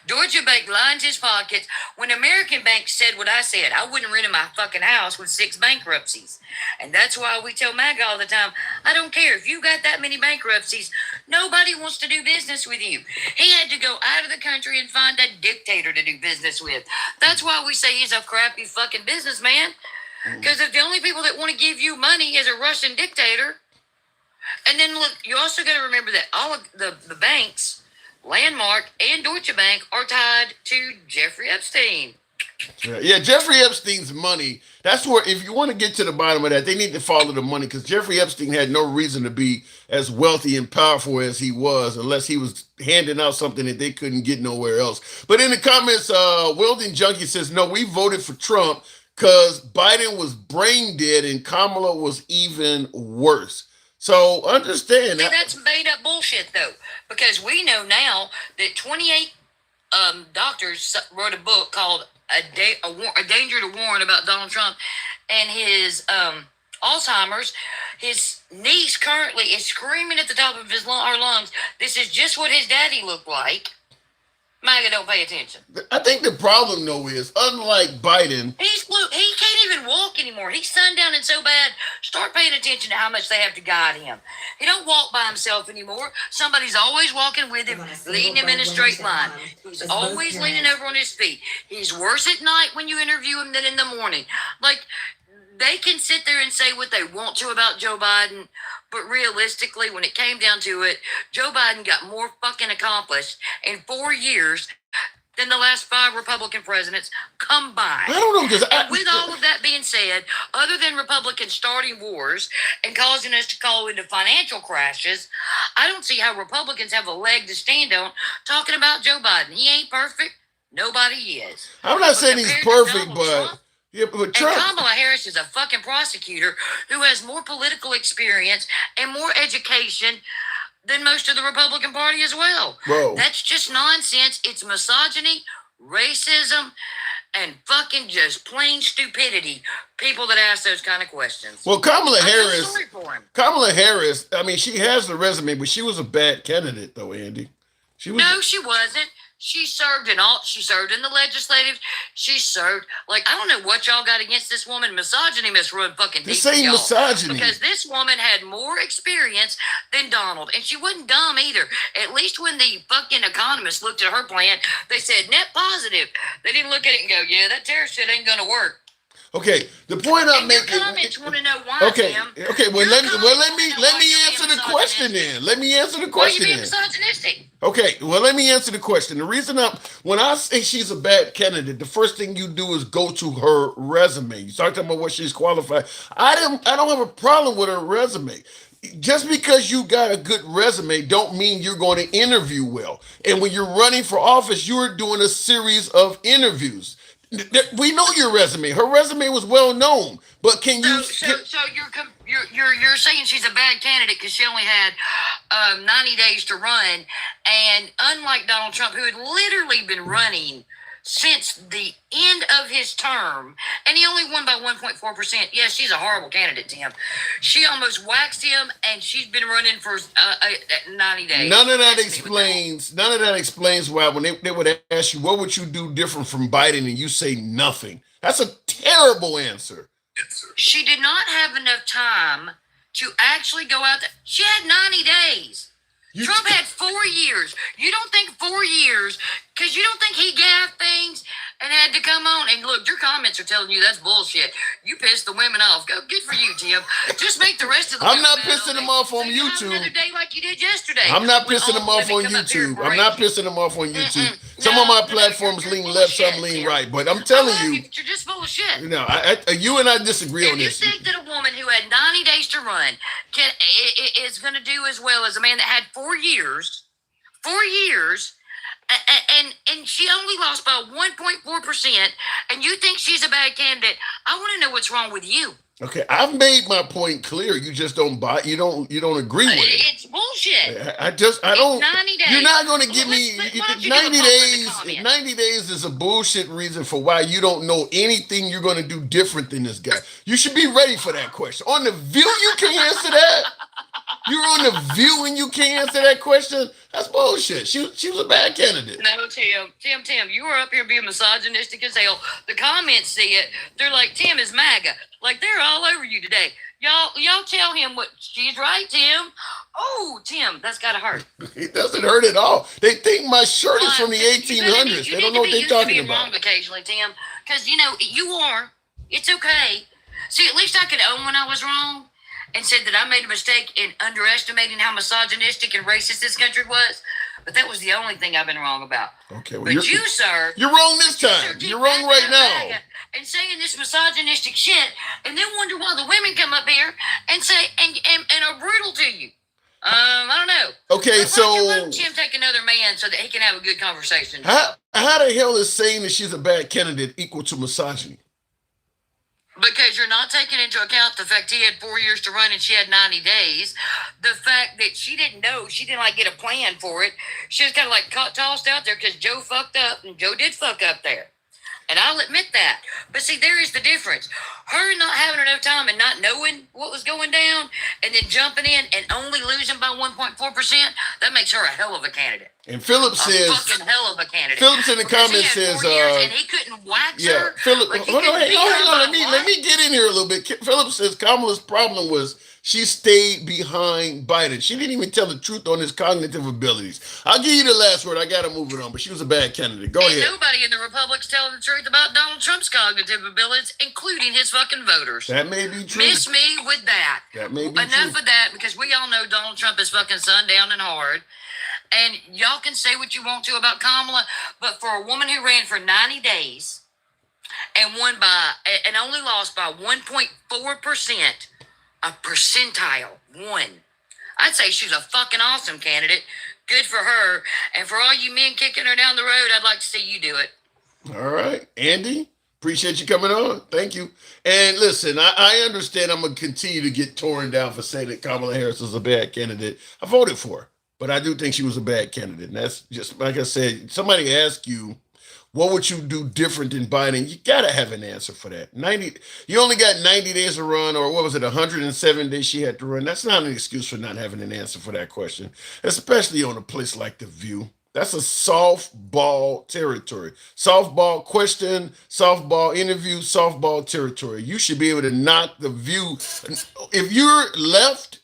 Deutsche Bank lined his pockets. When American banks said what I said, I wouldn't rent in my fucking house with 6 bankruptcies. And that's why we tell MAGA all the time, I don't care. If you got that many bankruptcies, nobody wants to do business with you. He had to go out of the country and find a dictator to do business with. That's why we say he's a crappy fucking businessman. Because if the only people that want to give you money is a Russian dictator. And then look, you also got to remember that all of the banks, Landmark and Deutsche Bank, are tied to Jeffrey Epstein. Yeah, Jeffrey Epstein's money. That's where, if you want to get to the bottom of that, they need to follow the money, because Jeffrey Epstein had no reason to be as wealthy and powerful as he was unless he was handing out something that they couldn't get nowhere else. But in the comments, Wielding Junkie says, no, we voted for Trump because Biden was brain dead and Kamala was even worse. So understand that. That's made up bullshit, though, because we know now that 28 doctors wrote a book called A Danger to Warn about Donald Trump and his Alzheimer's. His niece currently is screaming at the top of her lungs, this is just what his daddy looked like. MAGA don't pay attention. I think the problem, though, is unlike Biden, he can't even walk anymore. He's sundown and so bad. Start paying attention to how much they have to guide him. He don't walk by himself anymore. Somebody's always walking with him, leading him in a straight line. He's always leaning over on his feet. He's worse at night when you interview him than in the morning. Like, they can sit there and say what they want to about Joe Biden, but realistically, when it came down to it, Joe Biden got more fucking accomplished in 4 years than the last 5 Republican presidents combined. I don't know, because with all of that being said, other than Republicans starting wars and causing us to go into financial crashes, I don't see how Republicans have a leg to stand on talking about Joe Biden. He ain't perfect. Nobody is. I'm not saying he's perfect, but... And Kamala Harris is a fucking prosecutor who has more political experience and more education than most of the Republican Party as well. Bro. That's just nonsense. It's misogyny, racism, and fucking just plain stupidity. People that ask those kind of questions. Well, Kamala I feel Harris, sorry for him. Kamala Harris, I mean, she has the resume, but she was a bad candidate, though, Andy. She was. No, she wasn't. She served in the legislative. She served, like, I don't know what y'all got against this woman. Misogyny must run fucking deep. This ain't y'all. misogyny. Because this woman had more experience than Donald. And she wasn't dumb either. At least when the fucking economists looked at her plan, they said net positive. They didn't look at it and go, yeah, that tariff shit ain't going to work. Okay, the point I'm making. Your comments want to know why, Okay, Tim. okay. Well, let me answer the question then. Let me answer the Why are you question being then. misogynistic? Okay, well, let me answer the question. The reason when I say she's a bad candidate, the first thing you do is go to her resume. You start talking about what she's qualified. I don't have a problem with her resume. Just because you got a good resume don't mean you're going to interview well. And when you're running for office, you're doing a series of interviews. We know your resume. Her resume was well known, but can you? So you're saying she's a bad candidate because she only had 90 days to run, and unlike Donald Trump, who had literally been running since the end of his term, and he only won by 1.4%. Yes, she's a horrible candidate, Tim. She almost waxed him, and she's been running for 90 days. None of that explains why when they would ask you, what would you do different from Biden, and you say nothing. That's a terrible answer. She did not have enough time to actually go out there. She had 90 days. Trump had 4 years. You don't think 4 years, because you don't think he gaffed things and had to come on. And look, your comments are telling you that's bullshit. You pissed the women off. Go, good for you, Tim. Just make the rest of the I'm not pissing them off on YouTube. Another day like you did yesterday. I'm not pissing them off on YouTube. I'm not pissing them off on YouTube. Some of my platforms lean left, some lean right. But I'm telling you, you're just full of shit. You know, you and I disagree on this. If you think that a woman who had 90 days to run is going to do as well as a man that had 4 years, and she only lost by 1.4%, and you think she's a bad candidate, I want to know what's wrong with you. Okay, I've made my point clear. You just don't buy. You don't agree with it. It's bullshit. I don't. 90 days. You're not going to give me 90 days. Comment? 90 days is a bullshit reason for why you don't know anything you're going to do different than this guy. You should be ready for that question. On The View, you can answer that. You're on The View and you can't answer that question. That's bullshit. She was a bad candidate. No, Tim, you were up here being misogynistic as hell. The comments see it. They're like, Tim is MAGA. Like, they're all over you today. Y'all tell him what she's right, Tim. Oh, Tim, that's gotta hurt. It doesn't hurt at all. They think my shirt is from the 1800s. They don't know what they're talking about. Wrong occasionally, Tim, because you are. It's okay. See, at least I could own when I was wrong and said that I made a mistake in underestimating how misogynistic and racist this country was. But that was the only thing I've been wrong about. Okay, well, but you, sir, you're wrong this time. You're wrong right now. And saying this misogynistic shit, and then wonder why the women come up here and say and are brutal to you. I don't know. Okay, so let Jim take another man so that he can have a good conversation. How the hell is saying that she's a bad candidate equal to misogyny? Because you're not taking into account the fact he had 4 years to run and she had 90 days. The fact that she didn't know, she didn't get a plan for it. She was kind of tossed out there because Joe fucked up, and Joe did fuck up there. And I'll admit that. But see, there is the difference. Her not having enough time and not knowing what was going down and then jumping in and only losing by 1.4%, that makes her a hell of a candidate. And Philip says, fucking hell of a candidate. Phillips in the comments says, and he couldn't wax her. Philip, hold on, hang on, let me get in here a little bit. Philip says Kamala's problem was she stayed behind Biden. She didn't even tell the truth on his cognitive abilities. I'll give you the last word. I got to move it on, but she was a bad candidate. Go ahead. Nobody in the Republic's telling the truth about Donald Trump's cognitive abilities, including his fucking voters. That may be true. Miss me with that. That may be true. Enough of that, because we all know Donald Trump is fucking sundown and hard. And y'all can say what you want to about Kamala, but for a woman who ran for 90 days and only lost by 1.4%, a percentile, I'd say she's a fucking awesome candidate. Good for her. And for all you men kicking her down the road, I'd like to see you do it. All right. Andy, appreciate you coming on. Thank you. And listen, I understand I'm going to continue to get torn down for saying that Kamala Harris is a bad candidate. I voted for her. But I do think she was a bad candidate. And that's just, like I said, somebody asked you, What would you do different than Biden? You got to have an answer for that. 90, you only got 90 days to run, or what was it, 107 days she had to run? That's not an excuse for not having an answer for that question, especially on a place like The View. That's a softball territory. Softball question, softball interview, softball territory. You should be able to knock The View. If you're left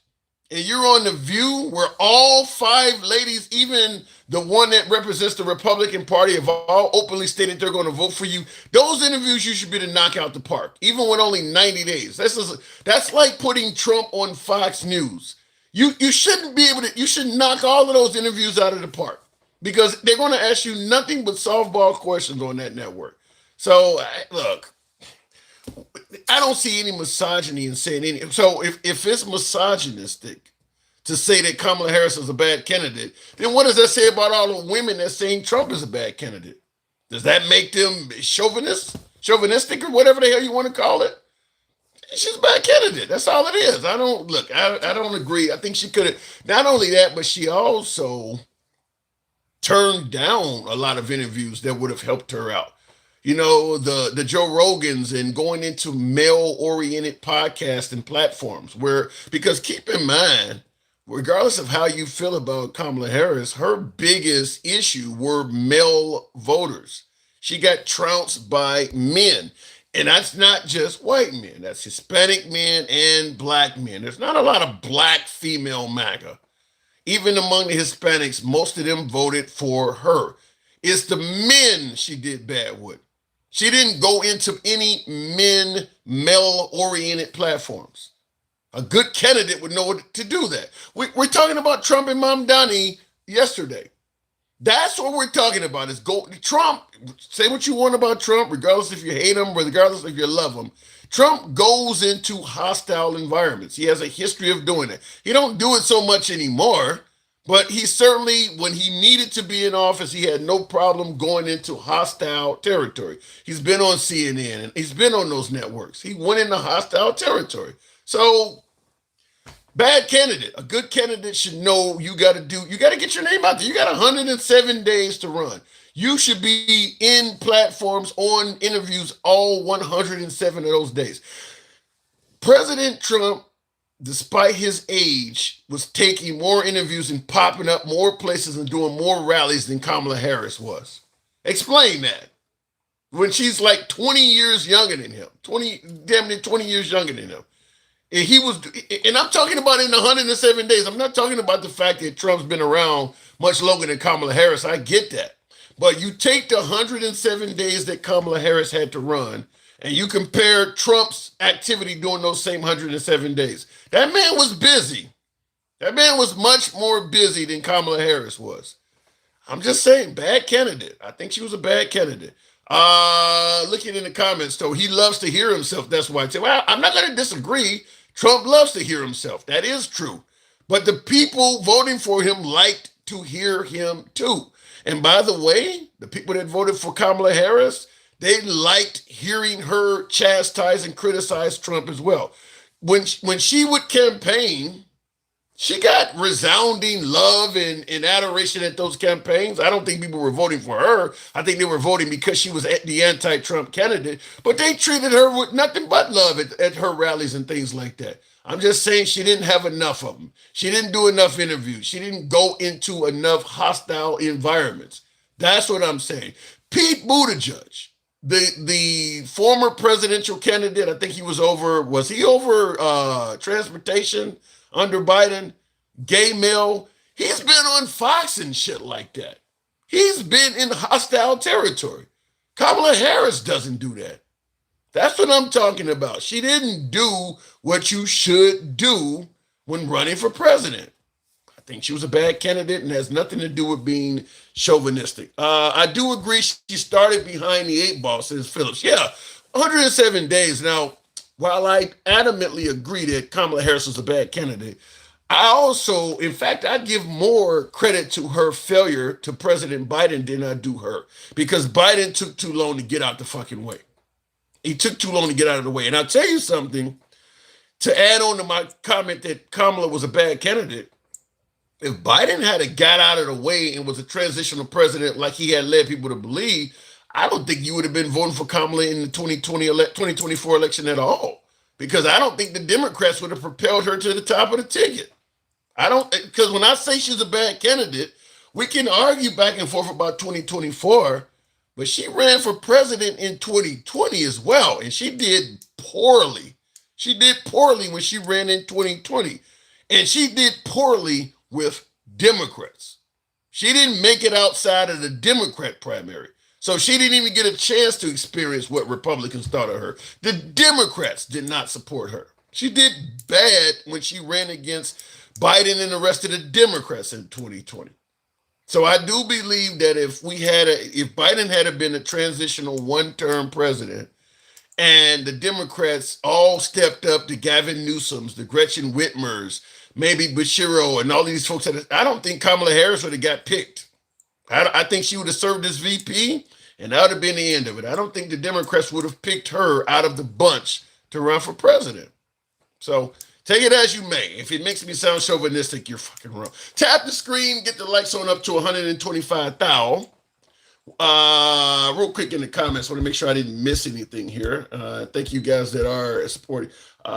and you're on The View where all five ladies, even the one that represents the Republican Party, have all openly stated they're going to vote for you, those interviews you should be able to knock out the park, even with only 90 days. That's like putting Trump on Fox News. You shouldn't be able to, you should knock all of those interviews out of the park because they're going to ask you nothing but softball questions on that network. So, look, I don't see any misogyny in saying any. So if it's misogynistic to say that Kamala Harris is a bad candidate, then what does that say about all the women that saying Trump is a bad candidate? Does that make them chauvinistic or whatever the hell you want to call it? She's a bad candidate. That's all it is. I don't agree. I think she could have, not only that, but she also turned down a lot of interviews that would have helped her out. You know, the Joe Rogans and going into male-oriented podcasts and platforms where, because keep in mind, regardless of how you feel about Kamala Harris, her biggest issue were male voters. She got trounced by men. And that's not just white men. That's Hispanic men and black men. There's not a lot of black female MAGA. Even among the Hispanics, most of them voted for her. It's the men she did bad with. She didn't go into any male-oriented platforms. A good candidate would know to do that. We're talking about Trump and Mamdani yesterday. That's what we're talking about is Trump, say what you want about Trump, regardless if you hate him, regardless if you love him. Trump goes into hostile environments. He has a history of doing it. He don't do it so much anymore, but he certainly, when he needed to be in office, he had no problem going into hostile territory. He's been on CNN and he's been on those networks. He went into hostile territory. So, bad candidate. A good candidate should know you got to get your name out there. You got 107 days to run. You should be in platforms, on interviews, all 107 of those days. President Trump, despite his age, was taking more interviews and popping up more places and doing more rallies than Kamala Harris was. Explain that. When she's like 20 years younger than him, damn near 20 years younger than him. And I'm talking about in 107 days. I'm not talking about the fact that Trump's been around much longer than Kamala Harris. I get that. But you take the 107 days that Kamala Harris had to run, and you compare Trump's activity during those same 107 days. That man was busy. That man was much more busy than Kamala Harris was. I'm just saying, bad candidate. I think she was a bad candidate. Looking in the comments, though, he loves to hear himself. That's why I say, well, I'm not going to disagree. Trump loves to hear himself. That is true. But the people voting for him liked to hear him too. And by the way, the people that voted for Kamala Harris, they liked hearing her chastise and criticize Trump as well. When she would campaign, she got resounding love and adoration at those campaigns. I don't think people were voting for her. I think they were voting because she was the anti-Trump candidate. But they treated her with nothing but love at her rallies and things like that. I'm just saying she didn't have enough of them. She didn't do enough interviews. She didn't go into enough hostile environments. That's what I'm saying. Pete Buttigieg, the former presidential candidate, I think was he over transportation under Biden, gay male? He's been on Fox and shit like that. He's been in hostile territory. Kamala Harris doesn't do that. That's what I'm talking about. She didn't do what you should do when running for president. I think she was a bad candidate and has nothing to do with being chauvinistic. I do agree she started behind the eight ball, says Phillips. Yeah, 107 days. Now, while I adamantly agree that Kamala Harris was a bad candidate, I also, in fact, I give more credit to her failure to President Biden than I do her, because Biden took too long to get out the fucking way. He took too long to get out of the way. And I'll tell you something, to add on to my comment that Kamala was a bad candidate, if Biden had got out of the way and was a transitional president like he had led people to believe, I don't think you would have been voting for Kamala in the 2024 election at all, because I don't think the Democrats would have propelled her to the top of the ticket. I don't, because when I say she's a bad candidate, we can argue back and forth about 2024, but she ran for president in 2020 as well, and she did poorly. She did poorly when she ran in 2020, and she did poorly with Democrats. She didn't make it outside of the Democrat primary. So she didn't even get a chance to experience what Republicans thought of her. The Democrats did not support her. She did bad when she ran against Biden and the rest of the Democrats in 2020. So I do believe that if Biden had been a transitional one-term president and the Democrats all stepped up, the Gavin Newsoms, the Gretchen Whitmers, maybe Bashiro and all these folks, I don't think Kamala Harris would have got picked. I think she would have served as VP, and that would have been the end of it. I don't think the Democrats would have picked her out of the bunch to run for president. So take it as you may. If it makes me sound chauvinistic, you're fucking wrong. Tap the screen, get the likes on up to 125,000. Real quick in the comments, I want to make sure I didn't miss anything here. Thank you guys that are supporting.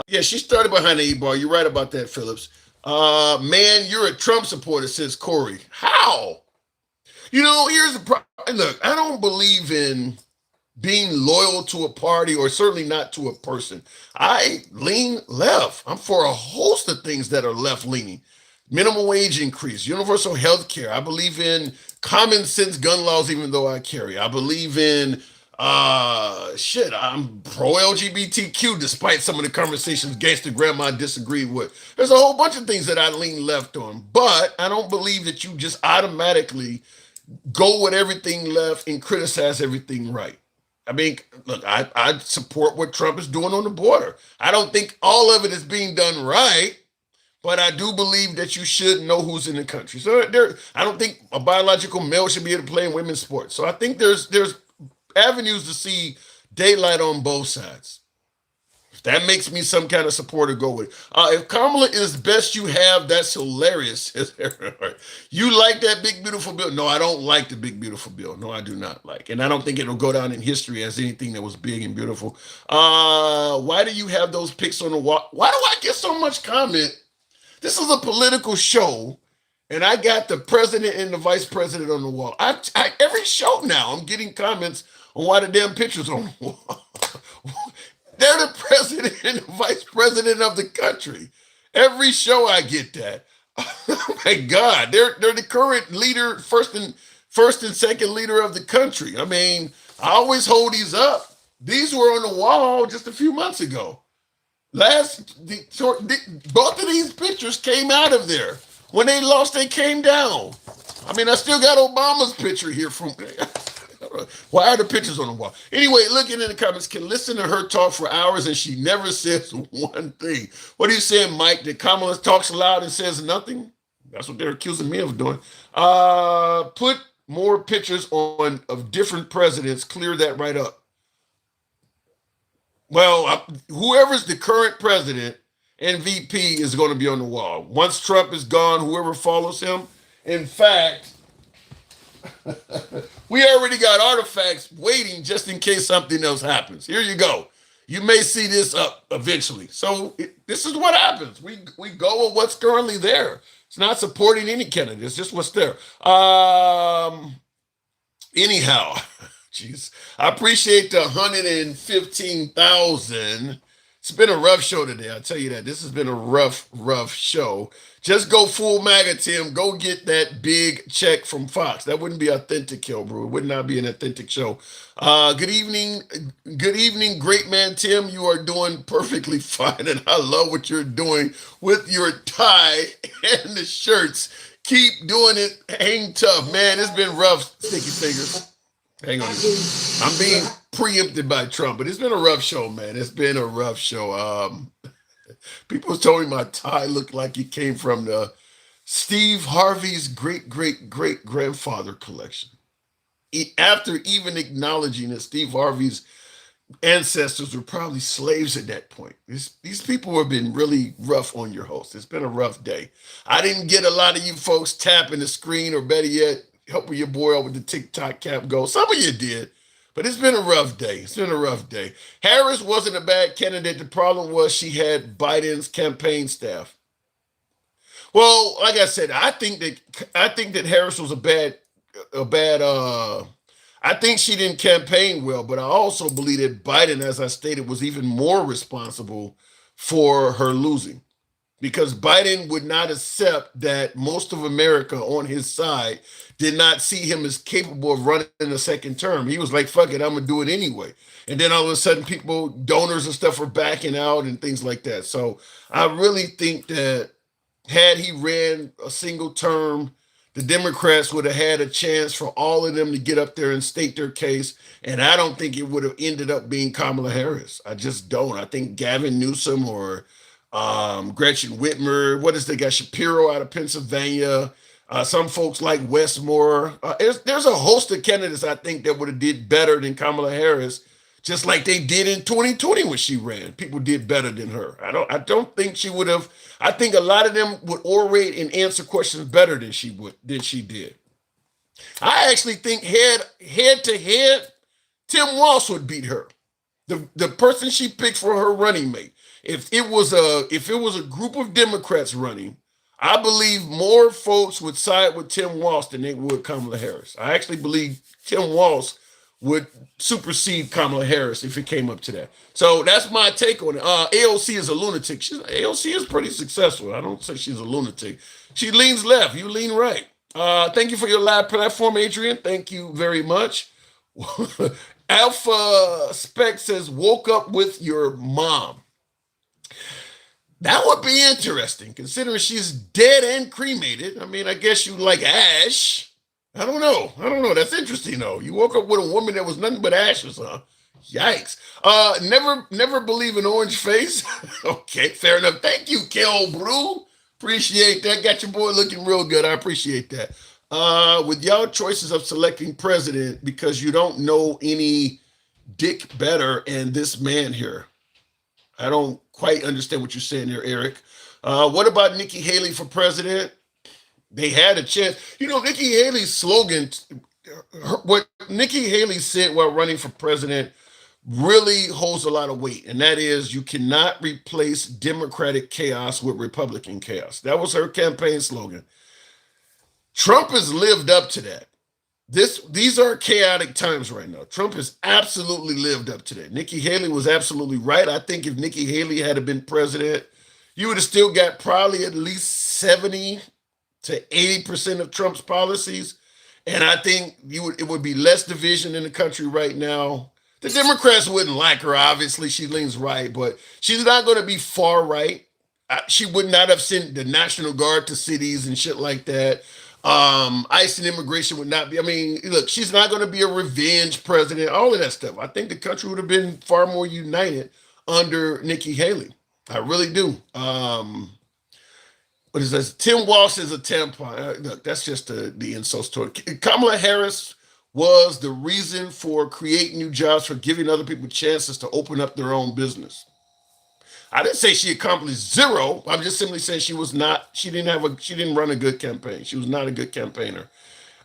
Yeah, she started behind the 8 bar. You're right about that, Phillips. Man, you're a Trump supporter, says Corey. How? Here's the problem. Look, I don't believe in being loyal to a party, or certainly not to a person. I lean left. I'm for a host of things that are left leaning. Minimum wage increase, universal health care. I believe in common sense gun laws, even though I carry. I believe in I'm pro LGBTQ, despite some of the conversations Gangster Grandma disagreed with. There's a whole bunch of things that I lean left on, but I don't believe that you just automatically go with everything left and criticize everything right. I mean, look, I support what Trump is doing on the border. I don't think all of it is being done right, but I do believe that you should know who's in the country. So I don't think a biological male should be able to play in women's sports. So I think there's avenues to see daylight on both sides. If that makes me some kind of supporter, go with it. If Kamala is best you have, that's hilarious. You like that big beautiful bill? No, I don't like the big beautiful bill. No, I do not like. And I don't think it'll go down in history as anything that was big and beautiful. Why do you have those pics on the wall? Why do I get so much comment? This is a political show, and I got the president and the vice president on the wall. Every show now, I'm getting comments on why the damn pictures on the wall. They're the president and the vice president of the country. Every show I get that. Oh my God, they're the current leader, first and second leader of the country. I mean, I always hold these up. These were on the wall just a few months ago. Both of these pictures came out of there. When they lost, they came down. I mean, I still got Obama's picture here from. Why are the pictures on the wall? Anyway, looking in the comments, can listen to her talk for hours and she never says one thing. What are you saying, Mike? That Kamala talks loud and says nothing? That's what they're accusing me of doing. Put more pictures on of different presidents. Clear that right up. Well, whoever's the current president and VP is going to be on the wall. Once Trump is gone, whoever follows him. In fact, we already got artifacts waiting just in case something else happens. Here you go. You may see this up eventually. So this is what happens. We go with what's currently there. It's not supporting any candidate. It's just what's there. Anyhow, jeez, I appreciate the 115,000. It's been a rough show today. I'll tell you that. This has been a rough show. Just go full MAGA, Tim. Go get that big check from Fox. That wouldn't be authentic, bro. It would not be an authentic show. Good evening, great man, Tim. You are doing perfectly fine, and I love what you're doing with your tie and the shirts. Keep doing it. Hang tough, man. It's been rough, sticky fingers. Hang on. I'm being preempted by Trump, but it's been a rough show, man. It's been a rough show. People told me my tie looked like it came from the Steve Harvey's great-great-great-grandfather collection. After even acknowledging that Steve Harvey's ancestors were probably slaves at that point. These people have been really rough on your host. It's been a rough day. I didn't get a lot of you folks tapping the screen, or better yet, helping your boy out with the TikTok cap go. Some of you did, But it's been a rough day. It's been a rough day. Harris wasn't a bad candidate. The problem was she had Biden's campaign staff. Well, like I said, I think that Harris was a bad. I think she didn't campaign well, but I also believe that Biden, as I stated, was even more responsible for her losing because Biden would not accept that most of America on his side did not see him as capable of running a second term. He was like, fuck it, I'm gonna do it anyway. And then all of a sudden, people, donors and stuff are backing out and things like that. So I really think that had he ran a single term, the Democrats would have had a chance for all of them to get up there and state their case. And I don't think it would have ended up being Kamala Harris. I just don't. I think Gavin Newsom or Gretchen Whitmer, what is the guy, Shapiro out of Pennsylvania, some folks like Westmore. There's a host of candidates I think that would have did better than Kamala Harris, just like they did in 2020 when she ran. People did better than her. I don't think she would have. I think a lot of them would orate and answer questions better than she did. I actually think head to head, Tim Walsh would beat her. The person she picked for her running mate. If it was a group of Democrats running, I believe more folks would side with Tim Walsh than they would Kamala Harris. I actually believe Tim Walsh would supersede Kamala Harris if it came up to that. So that's my take on it. AOC is a lunatic. AOC is pretty successful. I don't say she's a lunatic. She leans left. You lean right. Thank you for your live platform, Adrian. Thank you very much. Alpha Spec says, woke up with your mom. That would be interesting, considering she's dead and cremated. I mean, I guess you like ash. I don't know. That's interesting, though. You woke up with a woman that was nothing but ashes, huh? Yikes. Never believe in orange face. Okay, fair enough. Thank you, Kel Brew. Appreciate that. Got your boy looking real good. I appreciate that. With y'all choices of selecting president because you don't know any dick better and this man here. I don't quite understand what you're saying there, Eric. What about Nikki Haley for president? They had a chance. Nikki Haley's slogan, what Nikki Haley said while running for president really holds a lot of weight. And that is, you cannot replace Democratic chaos with Republican chaos. That was her campaign slogan. Trump has lived up to that. These are chaotic times right now. Trump has absolutely lived up to that. Nikki Haley was absolutely right. I think if Nikki Haley had been president, you would have still got probably at least 70 to 80% of Trump's policies. And I think it would be less division in the country right now. The Democrats wouldn't like her. Obviously, she leans right, but she's not going to be far right. She would not have sent the National Guard to cities and shit like that. ICE and immigration would not be. I mean, look, she's not going to be a revenge president, all of that stuff. I think the country would have been far more united under Nikki Haley. I really do. What is this? Tim Walsh is a tampon. Look, that's just the insult story. Kamala Harris was the reason for creating new jobs, for giving other people chances to open up their own business. I didn't say she accomplished zero. I'm just simply saying she didn't run a good campaign. She was not a good campaigner.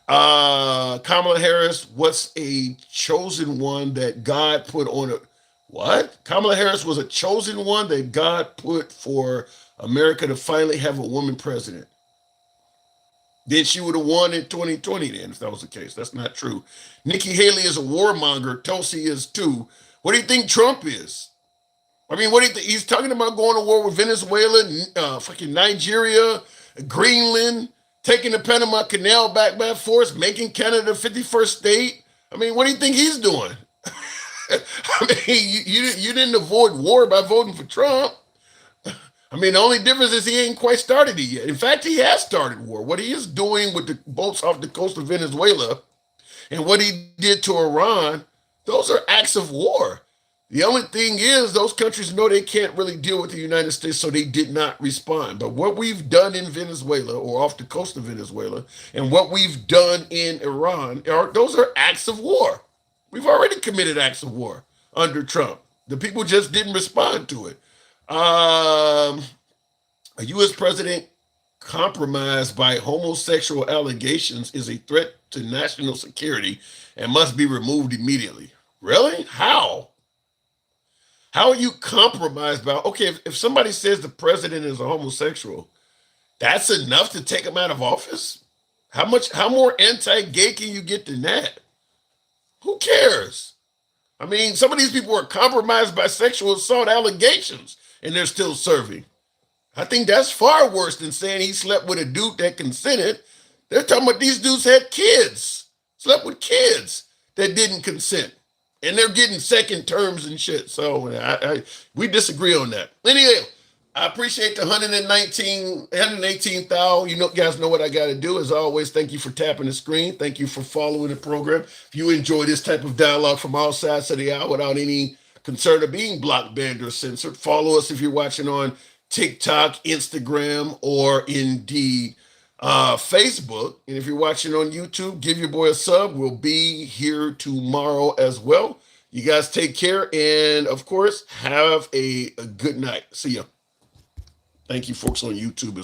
Kamala Harris was a chosen one that God put on a, what? Kamala Harris was a chosen one that God put for America to finally have a woman president. Then she would have won in 2020 then, if that was the case. That's not true. Nikki Haley is a warmonger. Tulsi is too. What do you think Trump is? I mean, what do you think? He's talking about going to war with Venezuela, fucking Nigeria, Greenland, taking the Panama Canal back by force, making Canada 51st state. I mean, what do you think he's doing? I mean, you didn't avoid war by voting for Trump. I mean, the only difference is he ain't quite started it yet. In fact, he has started war. What he is doing with the boats off the coast of Venezuela and what he did to Iran, those are acts of war. The only thing is those countries know they can't really deal with the United States, so they did not respond. But what we've done in Venezuela or off the coast of Venezuela and what we've done in Iran, those are acts of war. We've already committed acts of war under Trump. The people just didn't respond to it. A U.S. president compromised by homosexual allegations is a threat to national security and must be removed immediately. Really? How? How are you compromised by, okay, if somebody says the president is a homosexual, that's enough to take him out of office? How more anti-gay can you get than that? Who cares? I mean, some of these people are compromised by sexual assault allegations and they're still serving. I think that's far worse than saying he slept with a dude that consented. They're talking about these dudes had kids, slept with kids that didn't consent. And they're getting second terms and shit. So we disagree on that. Anyway, I appreciate the 118,000. You know, guys know what I got to do. As always, thank you for tapping the screen. Thank you for following the program. If you enjoy this type of dialogue from all sides of the aisle without any concern of being blocked, banned, or censored, follow us if you're watching on TikTok, Instagram, or indeed Facebook. And if you're watching on YouTube, give your boy a sub. We'll be here tomorrow as well. You guys take care. And of course, have a good night. See ya. Thank you folks on YouTube as